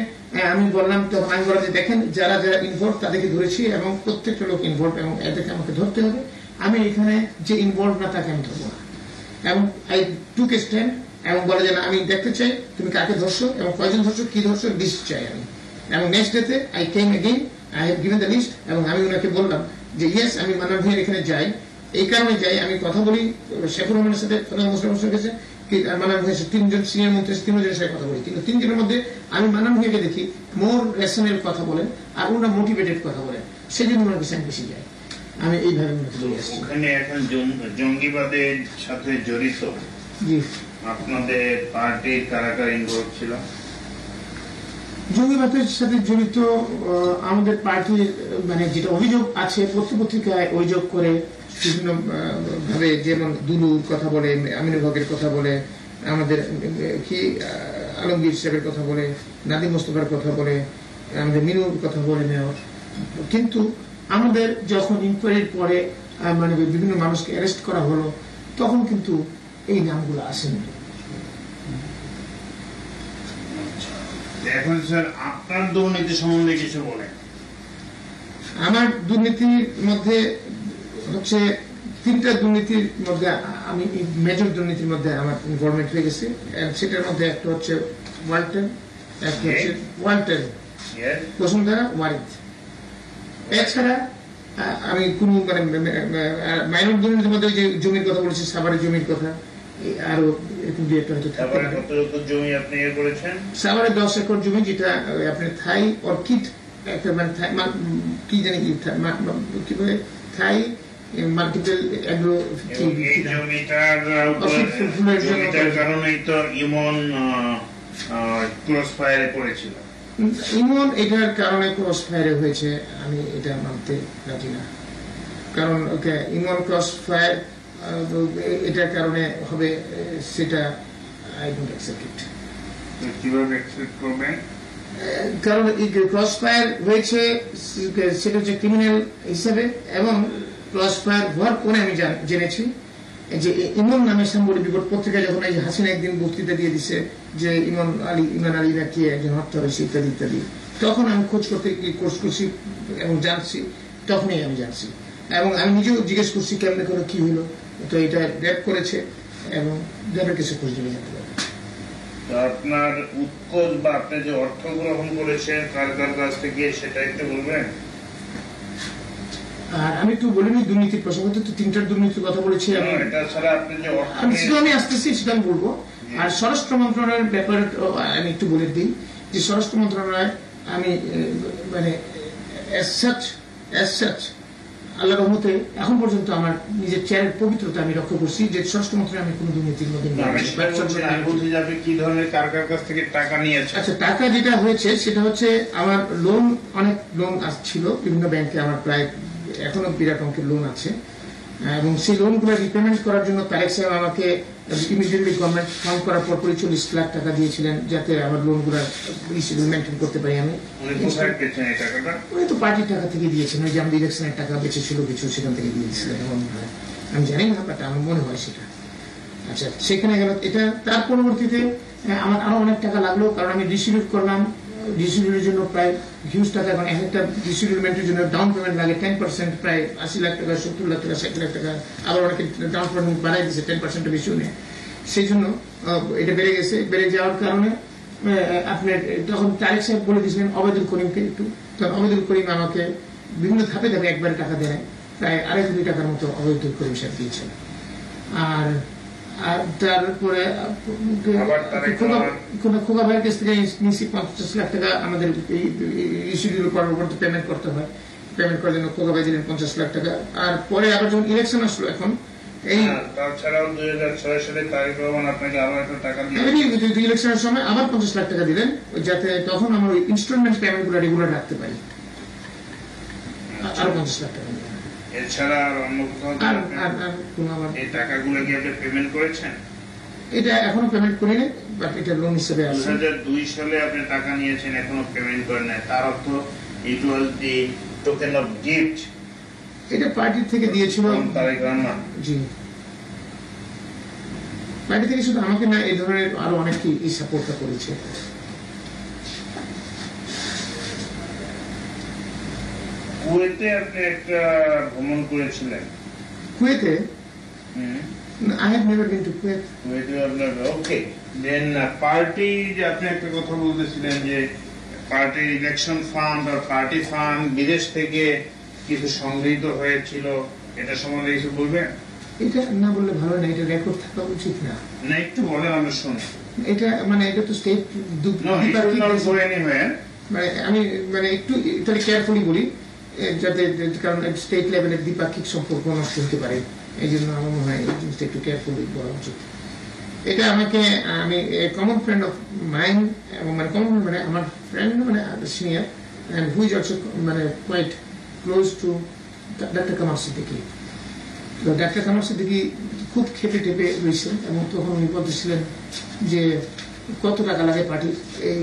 আমি বললাম, তখন আমি বললাম যে দেখেন যারা যারা ইনভলভ তাদেরকে ধরেছি এবং প্রত্যেকটা লোক ইনভলভ এবং এদেরকে আমাকে ধরতে হবে, আমি এখানে যে ইনভলভ না তাকে আমি ধরবো না। এবং আই টুক এ স্ট্যান্ড এবং বলে যে আমি দেখতে চাই তুমি কাকে ধরছো এবং কয়জন ধরছো, কি ধরছো, লিস্ট চাই আমি। এবং নেক্সট ডেতে I came again, I have given the list, এবং আমি ওনাকে বললাম যে ইয়েস আমি মান্নান ভূঁইয়ার এখানে যাই, এই কারণে যাই আমি কথা বলি শেখুর রহমানের সাথে, মুসলিমের কাছে মান্নান ভূঁইয়া তিনজন সিনিয়র মন্ত্রী, তিনজনের সাথে কথা বলি, কিন্তু তিনজনের মধ্যে আমি মান্নান ভূঁইয়াকে দেখি মোর রেশনাল কথা বলেন আর ওনারা মোটিভেটেড কথা বলেন, সেই জন্য ওনার কাছে আমি বেশি যাই। আমি এইভাবে ওখানে এখন জঙ্গিবাদের সাথে জড়িত আপনাদের পার্টির কারা কারা ইনভলভ ছিল? জঙ্গিবাদের সাথে জড়িত আমাদের পার্টির মানে যেটা অভিযোগ আছে, পত্রিকায় অভিযোগ করে বিভিন্ন ভাবে, যেমন দুলুর কথা বলে, আমিনুল হকের কথা বলে, আমাদের কি আলমগীর সাহেবের কথা বলে, নাদিম মোস্তফার কথা বলে, আমাদের মিনুর কথা বলে নেওয়ার। কিন্তু আমাদের যখন ইনকোয়ারির পরে মানে বিভিন্ন মানুষকে অ্যারেস্ট করা হলো, তখন কিন্তু এই নামগুলো আসেনি। এখন স্যার আপনার দুর্নীতি সম্বন্ধে কিছু বলেন। আমার দুর্নীতির মধ্যে হচ্ছে তিনটা দুর্নীতির মধ্যে আমি মেজর দুর্নীতির মধ্যে আমার ইনভলভমেন্ট হয়ে গেছে। সেটার মধ্যে একটা হচ্ছে ওয়ালটন, একটা হচ্ছে ওয়ালটন বসুন্ধরা ওয়ারিদ। এছাড়া আমি কোন মানে মাইনর দুর্নীতির মধ্যে যে জমির কথা বলেছি, সাভারের জমির কথা, আরো দুই একটা হয়তো জমি আপনি করেছেন। সাভারে 10 একর জমি, যেটা আপনার থাই অর্কিড একটা মানে কি জানি কি বলে থাই মাল্টিপল এগ্রো, জমিটার কারণেই তো ইমন ক্রস ফায়ারে পড়েছিল। ইমন এটার কারণে ক্রস ফায়ারে হয়েছে, আমি এটা মানতে রাজি না। কারণ ওকে ইমন ক্রস ফায়ার এটার কারণে হবে, সেটা আই ডোন্ট অ্যাকসেপ্ট ইট। কিভাবে অ্যাকসেপ্ট করবেন? কারণ এই ক্রস ফায়ার হয়েছে সেটা হচ্ছে ক্রিমিনাল হিসাবে, এবং ক্রস ফায়ার হওয়ার পরে আমি জেনেছি যে ইমন নামে সাংবাদিক বিপদ পত্রিকায় যখন এই হাসিনা একদিন বক্তৃতা দিয়ে দিছে যে ইমন আলী নাকি একজন হত্যা হয়েছে ইত্যাদি ইত্যাদি, তখন আমি খোঁজ করছি এবং জানছি, তখনই আমি জানছি। এবং আমি নিজেও জিজ্ঞেস করছি কেমনে করে কি হলো, তো এটা র্যাপ করেছে এবং র্যাপের কিছু খোঁজ নিয়ে জানতে পারবে। আপনার উৎকোচ বা আপনি যে অর্থ গ্রহণ করেছেন কার কার কাছ থেকে, সেটা একটু বলবেন? আর আমি একটু বলিনি দুর্নীতির প্রসঙ্গে, তো তিনটার দুর্নীতির কথা বলেছি আমি, সেটা আমি আসতেছি, সেটা আমি বলবো। আর স্বরাষ্ট্র মন্ত্রণালয়ের ব্যাপারে আমি একটু বলে দিই যে স্বরাষ্ট্র মন্ত্রণালয় আমি মানে আল্লাহ রহমতে এখন পর্যন্ত আমার নিজের চেয়ারের পবিত্রতা আমি রক্ষা করছি, যে স্বরাষ্ট্র মন্ত্রণালয় আমি কোনো দুর্নীতির মধ্যে কি ধরনের কার কার কাছ থেকে টাকা নিয়েছে? আচ্ছা, টাকা যেটা হয়েছে সেটা হচ্ছে আমার লোন, অনেক লোন ছিল বিভিন্ন ব্যাংকে, আমার প্রায় এখনো বিরাট অঙ্কের লোন আছে, এবং সেই লোনগুলো রিপেমেন্ট করার জন্য তারেক সাহেব আমাকে ইমিডিয়েটলি গভর্নমেন্ট ফান্ড করার পর 40 লাখ টাকা দিয়েছিলেন, যাতে আমার লোনগুলো মেনটেন করতে পারি আমি। উনি তো পার্টির টাকা থেকে দিয়েছেন, ওই যে আমাদের ইলেকশনের টাকা বেঁচেছিল কিছু, সেখান থেকে দিয়ে দিয়েছিলেন, আমি জানি না, বাট আমার মনে হয় সেটা। আচ্ছা, সেখানে গেল এটা। তার পরবর্তীতে আমার আরো অনেক টাকা লাগলো, কারণ আমি ডিস্ট্রিবিউট করলাম, ডিস্ট্রিবিউটের জন্য প্রায় হিউজ টাকা, এখন একটা ডিস্ট্রিবিউটমেন্টের জন্য ডাউন পেমেন্ট লাগে 10%, প্রায় 80 লাখ টাকা, 70 লাখ টাকা, 60 লাখ টাকা, আবার অনেকে ডাউন পেমেন্ট বাড়াই দিচ্ছে 10% বেশি নেয়। সেই জন্য এটা বেড়ে গেছে। বেড়ে যাওয়ার কারণে আপনার তখন তারেক সাহেব বলে দিয়েছিলেন অবেদুল করিমকে একটু, তখন অবেদুল করিম আমাকে বিভিন্ন ধাপে ধাপে একবারে টাকা দেয়, প্রায় 2.5 কোটি টাকার মতো অবেদুল করিম সাহেব দিয়েছেন। আর তারপরে খোকা ভাইয়ের কাছ থেকে নিচ্ছি 50 লাখ টাকা, আমাদের ইস্যুর পরবর্তী পেমেন্ট করতে হয়, পেমেন্ট করার জন্য খোকা ভাই দিলেন 50 লাখ টাকা। আর পরে আবার যখন ইলেকশন আসলো, এখন এই তাছাড়াও 2006 সালে তারেক রহমান আপনাকে আরো একটা টাকা দিয়ে ইলেকশনের সময় আবার 50 লাখ টাকা দিলেন, যাতে তখন আমরা ওই ইনস্টলমেন্ট পেমেন্ট গুলো রেগুলার রাখতে পারি। আরো 50 লাখ টাকা দিলেন। এছাড়া আর অন্য কোথাও এই টাকাগুলো কি আপনি পেমেন্ট করেছেন? এটা এখনো পেমেন্ট করিনি, বাট এটা লোন হিসেবে আছে। 2002 সালে আপনি টাকা নিয়েছেন, এখনো পেমেন্ট করেন নাই, তার অর্থ ইট ওয়াজ দি টোকেন অফ গিফট। এটা পার্টি থেকে দিয়েছিল তারেক রহমান। জি, পার্টি থেকে শুধু আমাকে না, এই ধরনের আরো অনেকেই এই সাপোর্টটা করেছে। কুয়েতে আপনি একটা ভ্রমণ করেছিলেন। কুয়েতে? I have never been to Kuwait. কুয়েতে আপনার ওকে। দেন পার্টি, যে আপনি একটা কথা বলতেছিলেন যে পার্টির ইলেকশন ফান্ড আর পার্টি ফান্ড বিদেশ থেকে কিছু সংগৃহীত হয়েছিল, এটা সম্বন্ধে কিছু বলবেন? এটা না বললে ভালো না, এটা রেকর্ড থাকা উচিত না। না, একটু বলে আমরা শুনি। এটা মানে এটা তো স্টেট মানে আমি মানে একটু তাহলে কেয়ারফুলি বলি, যাতে, কারণ স্টেট লেভেলের দ্বিপাক্ষিক সম্পর্ক নষ্ট হতে পারে, এই জন্য আমার মনে হয় এই জিনিসটা একটু কেয়ারফুলি বলা উচিত। এটা আমাকে, আমি কমন ফ্রেন্ড অফ মাইন, এবং মানে কমন মানে আমার ফ্রেন্ড, মানে senior, and who is also মানে quite close to doctor Kamal Siddiqui. তো ডাক্তার কামাল সিদ্দিকী খুব খেপে টেপে রয়েছেন, এবং তখন উনি বলতেছিলেন যে কত টাকা লাগে পার্টি, এই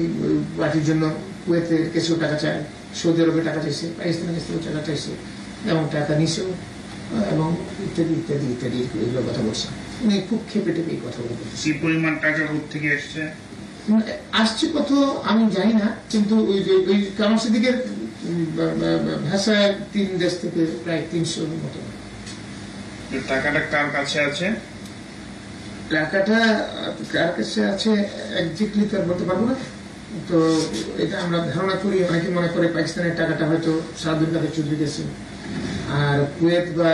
পার্টির জন্য কুয়েতে কিছু টাকা চায়, সৌদি আরবে টাকা চাইছে, পাকিস্তানের কাছ থেকে টাকা চাইছে, এবং টাকা নিছেও, এবং ইত্যাদি ইত্যাদি ইত্যাদি এগুলো কথা বলছেন। উনি খুব খেপে টেপে এই কথা বলতেছেন। কি পরিমাণ টাকা থেকে এসছে আসছে কত আমি জানি না, কিন্তু ওই কামাল সিদ্দিকের ভাষায় 3 দেশ থেকে প্রায় 300 মতো। টাকাটা কার কাছে আছে? টাকাটা কার কাছে আছে একজাক্টলি তার বলতে পারবো না। তো এটা আমরা ধারণা করি, অনেকে মনে করে পাকিস্তানের টাকাটা হয়তো শাহাদুল কাদের চৌধুরী গেছে, আর কুয়েত বা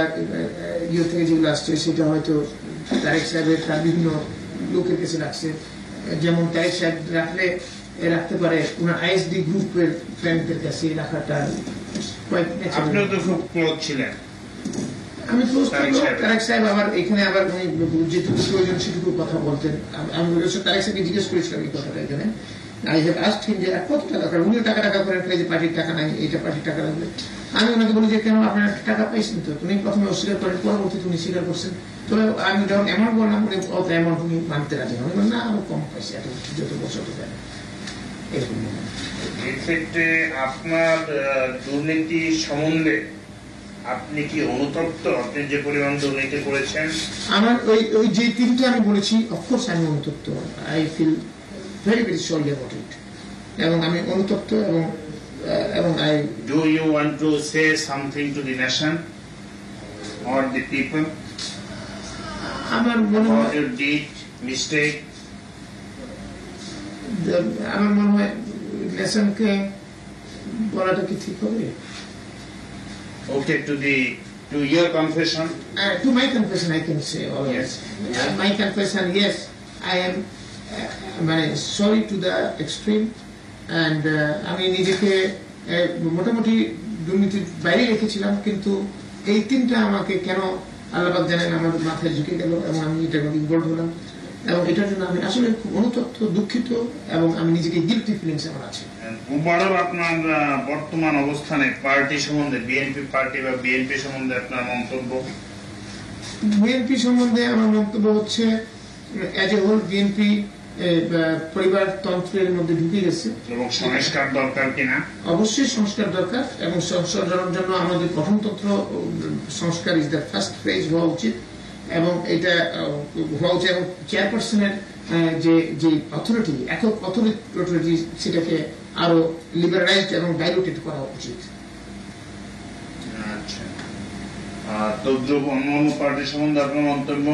ইয়ে থেকে যেগুলো আসছে সেটা হয়তো তারেক সাহেবের তার বিভিন্ন লোকের কাছে রাখছে। যেমন তারেক সাহেব রাখতে পারে ওনার আইএসডি গ্রুপের ফ্রেন্ডদের কাছে রাখাটা। আপনিও তো খুব ক্লোজ ছিলেন। আমি ক্লোজ থাকবো, তারেক সাহেব আবার এখানে আবার যেটুকু প্রয়োজন সেটুকু কথা বলতেন। আমি তারেক সাহেবকে জিজ্ঞেস করেছিলাম এই কথাটা এখানে, আই হ্যাভ আস্কড হিম যে কত টাকা, কারণ উনিও টাকা করেন যে পার্টির টাকা নাই, এইটা পার্টির টাকা লাগবে। আমি ওনাকে বলি যে কেন আপনার টাকা পাইছেন? তো উনি প্রথমে অস্বীকার করেন, পরবর্তীতে উনি স্বীকার করছেন। তবে আমি যখন অ্যামাউন্ট বললাম, উনি অত অ্যামাউন্ট উনি মানতে রাজি হন, না আরো কম পাইছে, এত যত বছর দেন এরকম। এক্ষেত্রে আপনার দুর্নীতি সম্বন্ধে আপনি কি অনুতপ্ত? আপনি যে পরিমাণ দুর্নীতি করেছেন, আমার ওই যে 3টা আমি বলেছি, অফকোর্স আমি অনুতপ্ত। I feel very very sorry about it, এবং আমি অনুতপ্ত, এবং I do you want to say something to the nation or the people? আমার মনে হয় মিস্টেক, আমার মনে হয় নেশনকে বলাটা কি ঠিক হবে? Okay, to your confession? To my confession, I can say always. Yes. My confession, yes, I am sorry to the extreme, and আমি নিজেকে মোটামুটি দুর্নীতির বাইরে রেখেছিলাম, কিন্তু এই 3টা আমাকে কেন আল্লাহবাক জানেন আমার মাথায় ঝুঁকে গেল, এবং আমি এটার মধ্যে ইনভলভ হলাম, এবং এটার জন্য আমি আসলে খুব অনুতপ্ত, দুঃখিত, এবং আমি নিজেকে গিল্টি ফিলিংস আমার আছে। আপনার বর্তমান অবস্থানে পার্টি সম্বন্ধে, বিএনপি পার্টি বা বিএনপি সম্বন্ধে আপনার মন্তব্য? বিএনপি সম্বন্ধে আমার মন্তব্য হচ্ছে, এজ এ হোল বিএনপি পরিবারতন্ত্রের মধ্যে ঢুকে গেছে, এবং সংস্কার দরকার কিনা? অবশ্যই সংস্কার দরকার, এবং সংস্কারের জন্য আমাদের গঠনতন্ত্র সংস্কার ইজ দ্য ফার্স্ট ফেজ হওয়া উচিত, এবং এটা হওয়া উচিত, এবং চেয়ারপারসনের যে অথরিটি, একক অথরিটি, সেটাকে আরো লিবারালাইজড এবং ডাইলুটেড করা উচিত। আচ্ছা, তদ্রুপ অন্যান্য পার্টি সম্বন্ধে আপনার মন্তব্য?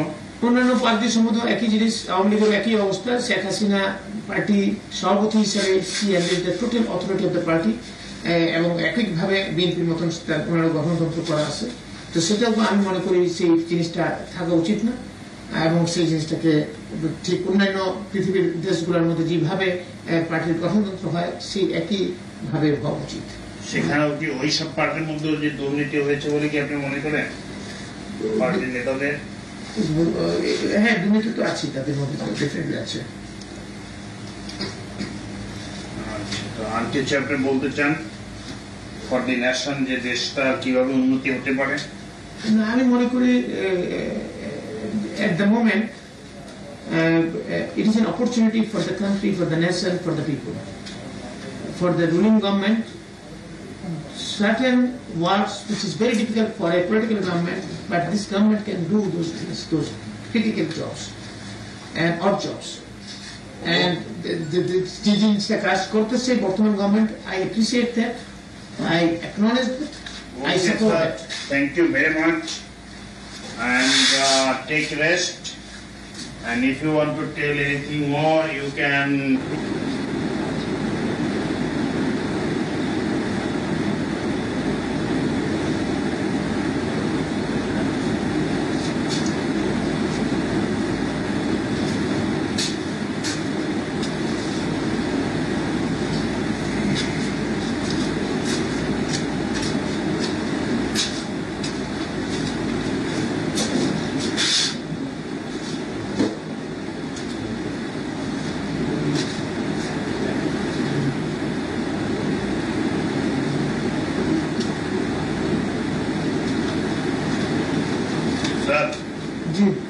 অন্যান্য পার্টি সম্বন্ধে একই জিনিস, আওয়ামী লীগের একই অবস্থা। শেখ হাসিনা পার্টি সভাপতি হিসেবে total authority of the party, এবং একইভাবে বিএনপির মতন ওনার গঠনতন্ত্র করা আছে। তো সেটাও আমি মনে করি সেই জিনিসটা থাকা উচিত না, এবং সেই জিনিসটাকে ঠিক অন্যান্য পৃথিবীর দেশগুলোর মধ্যে যেভাবে পার্টির গঠনতন্ত্র হয় সেই একই ভাবে হওয়া উচিত। সেখানেও কি ওই সব পার্টির মধ্যে যে দুর্নীতি হয়েছে বলে কি আপনি মনে করেন পার্টির নেতাদের? হ্যাঁ, দুর্নীতি তো আছে, তাদের মধ্যে ডেফিনেটলি আছে। তো আর কিছু আপনি বলতে চান ফর দি নেশন, যে দেশটা কিভাবে উন্নতি হতে পারে? না, আমি মনে করি at the moment it is an opportunity for the country, for the nation, for the people, for the ruling government. Certain works which is very difficult for a political government, but this government can do those things, those critical jobs and odd jobs. And যে জিনিসটা কাজ করতেছে বর্তমান government, I appreciate that, I acknowledge that, I support that. Thank you very much, and take rest, and if you want to tell anything more you can.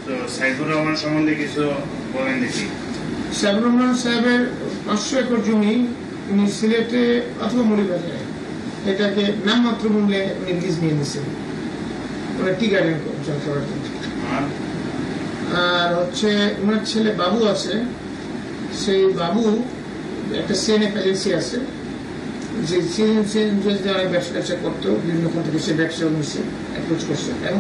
তো সাইফুর রহমান সম্বন্ধে কিছু বলেন দেখি। সাইফুর রহমান সাহেবের 500 একর জমি উনি সিলেটে অথবা মৌলভীবাজারে এটাকে নামমাত্র মূল্যে উনি লিজ নিয়ে নিয়েছেন ওরা টি গার্ডেন করার জন্য। আর হচ্ছে ওনার ছেলে বাবু আছে, সেই বাবু একটা সেন এজেন্সি আছে, যে অনেক ব্যবসা করতো, বিভিন্ন কোন থেকে সে ব্যবসা নিচ্ছে, অ্যাপ্রোচ করছে, এবং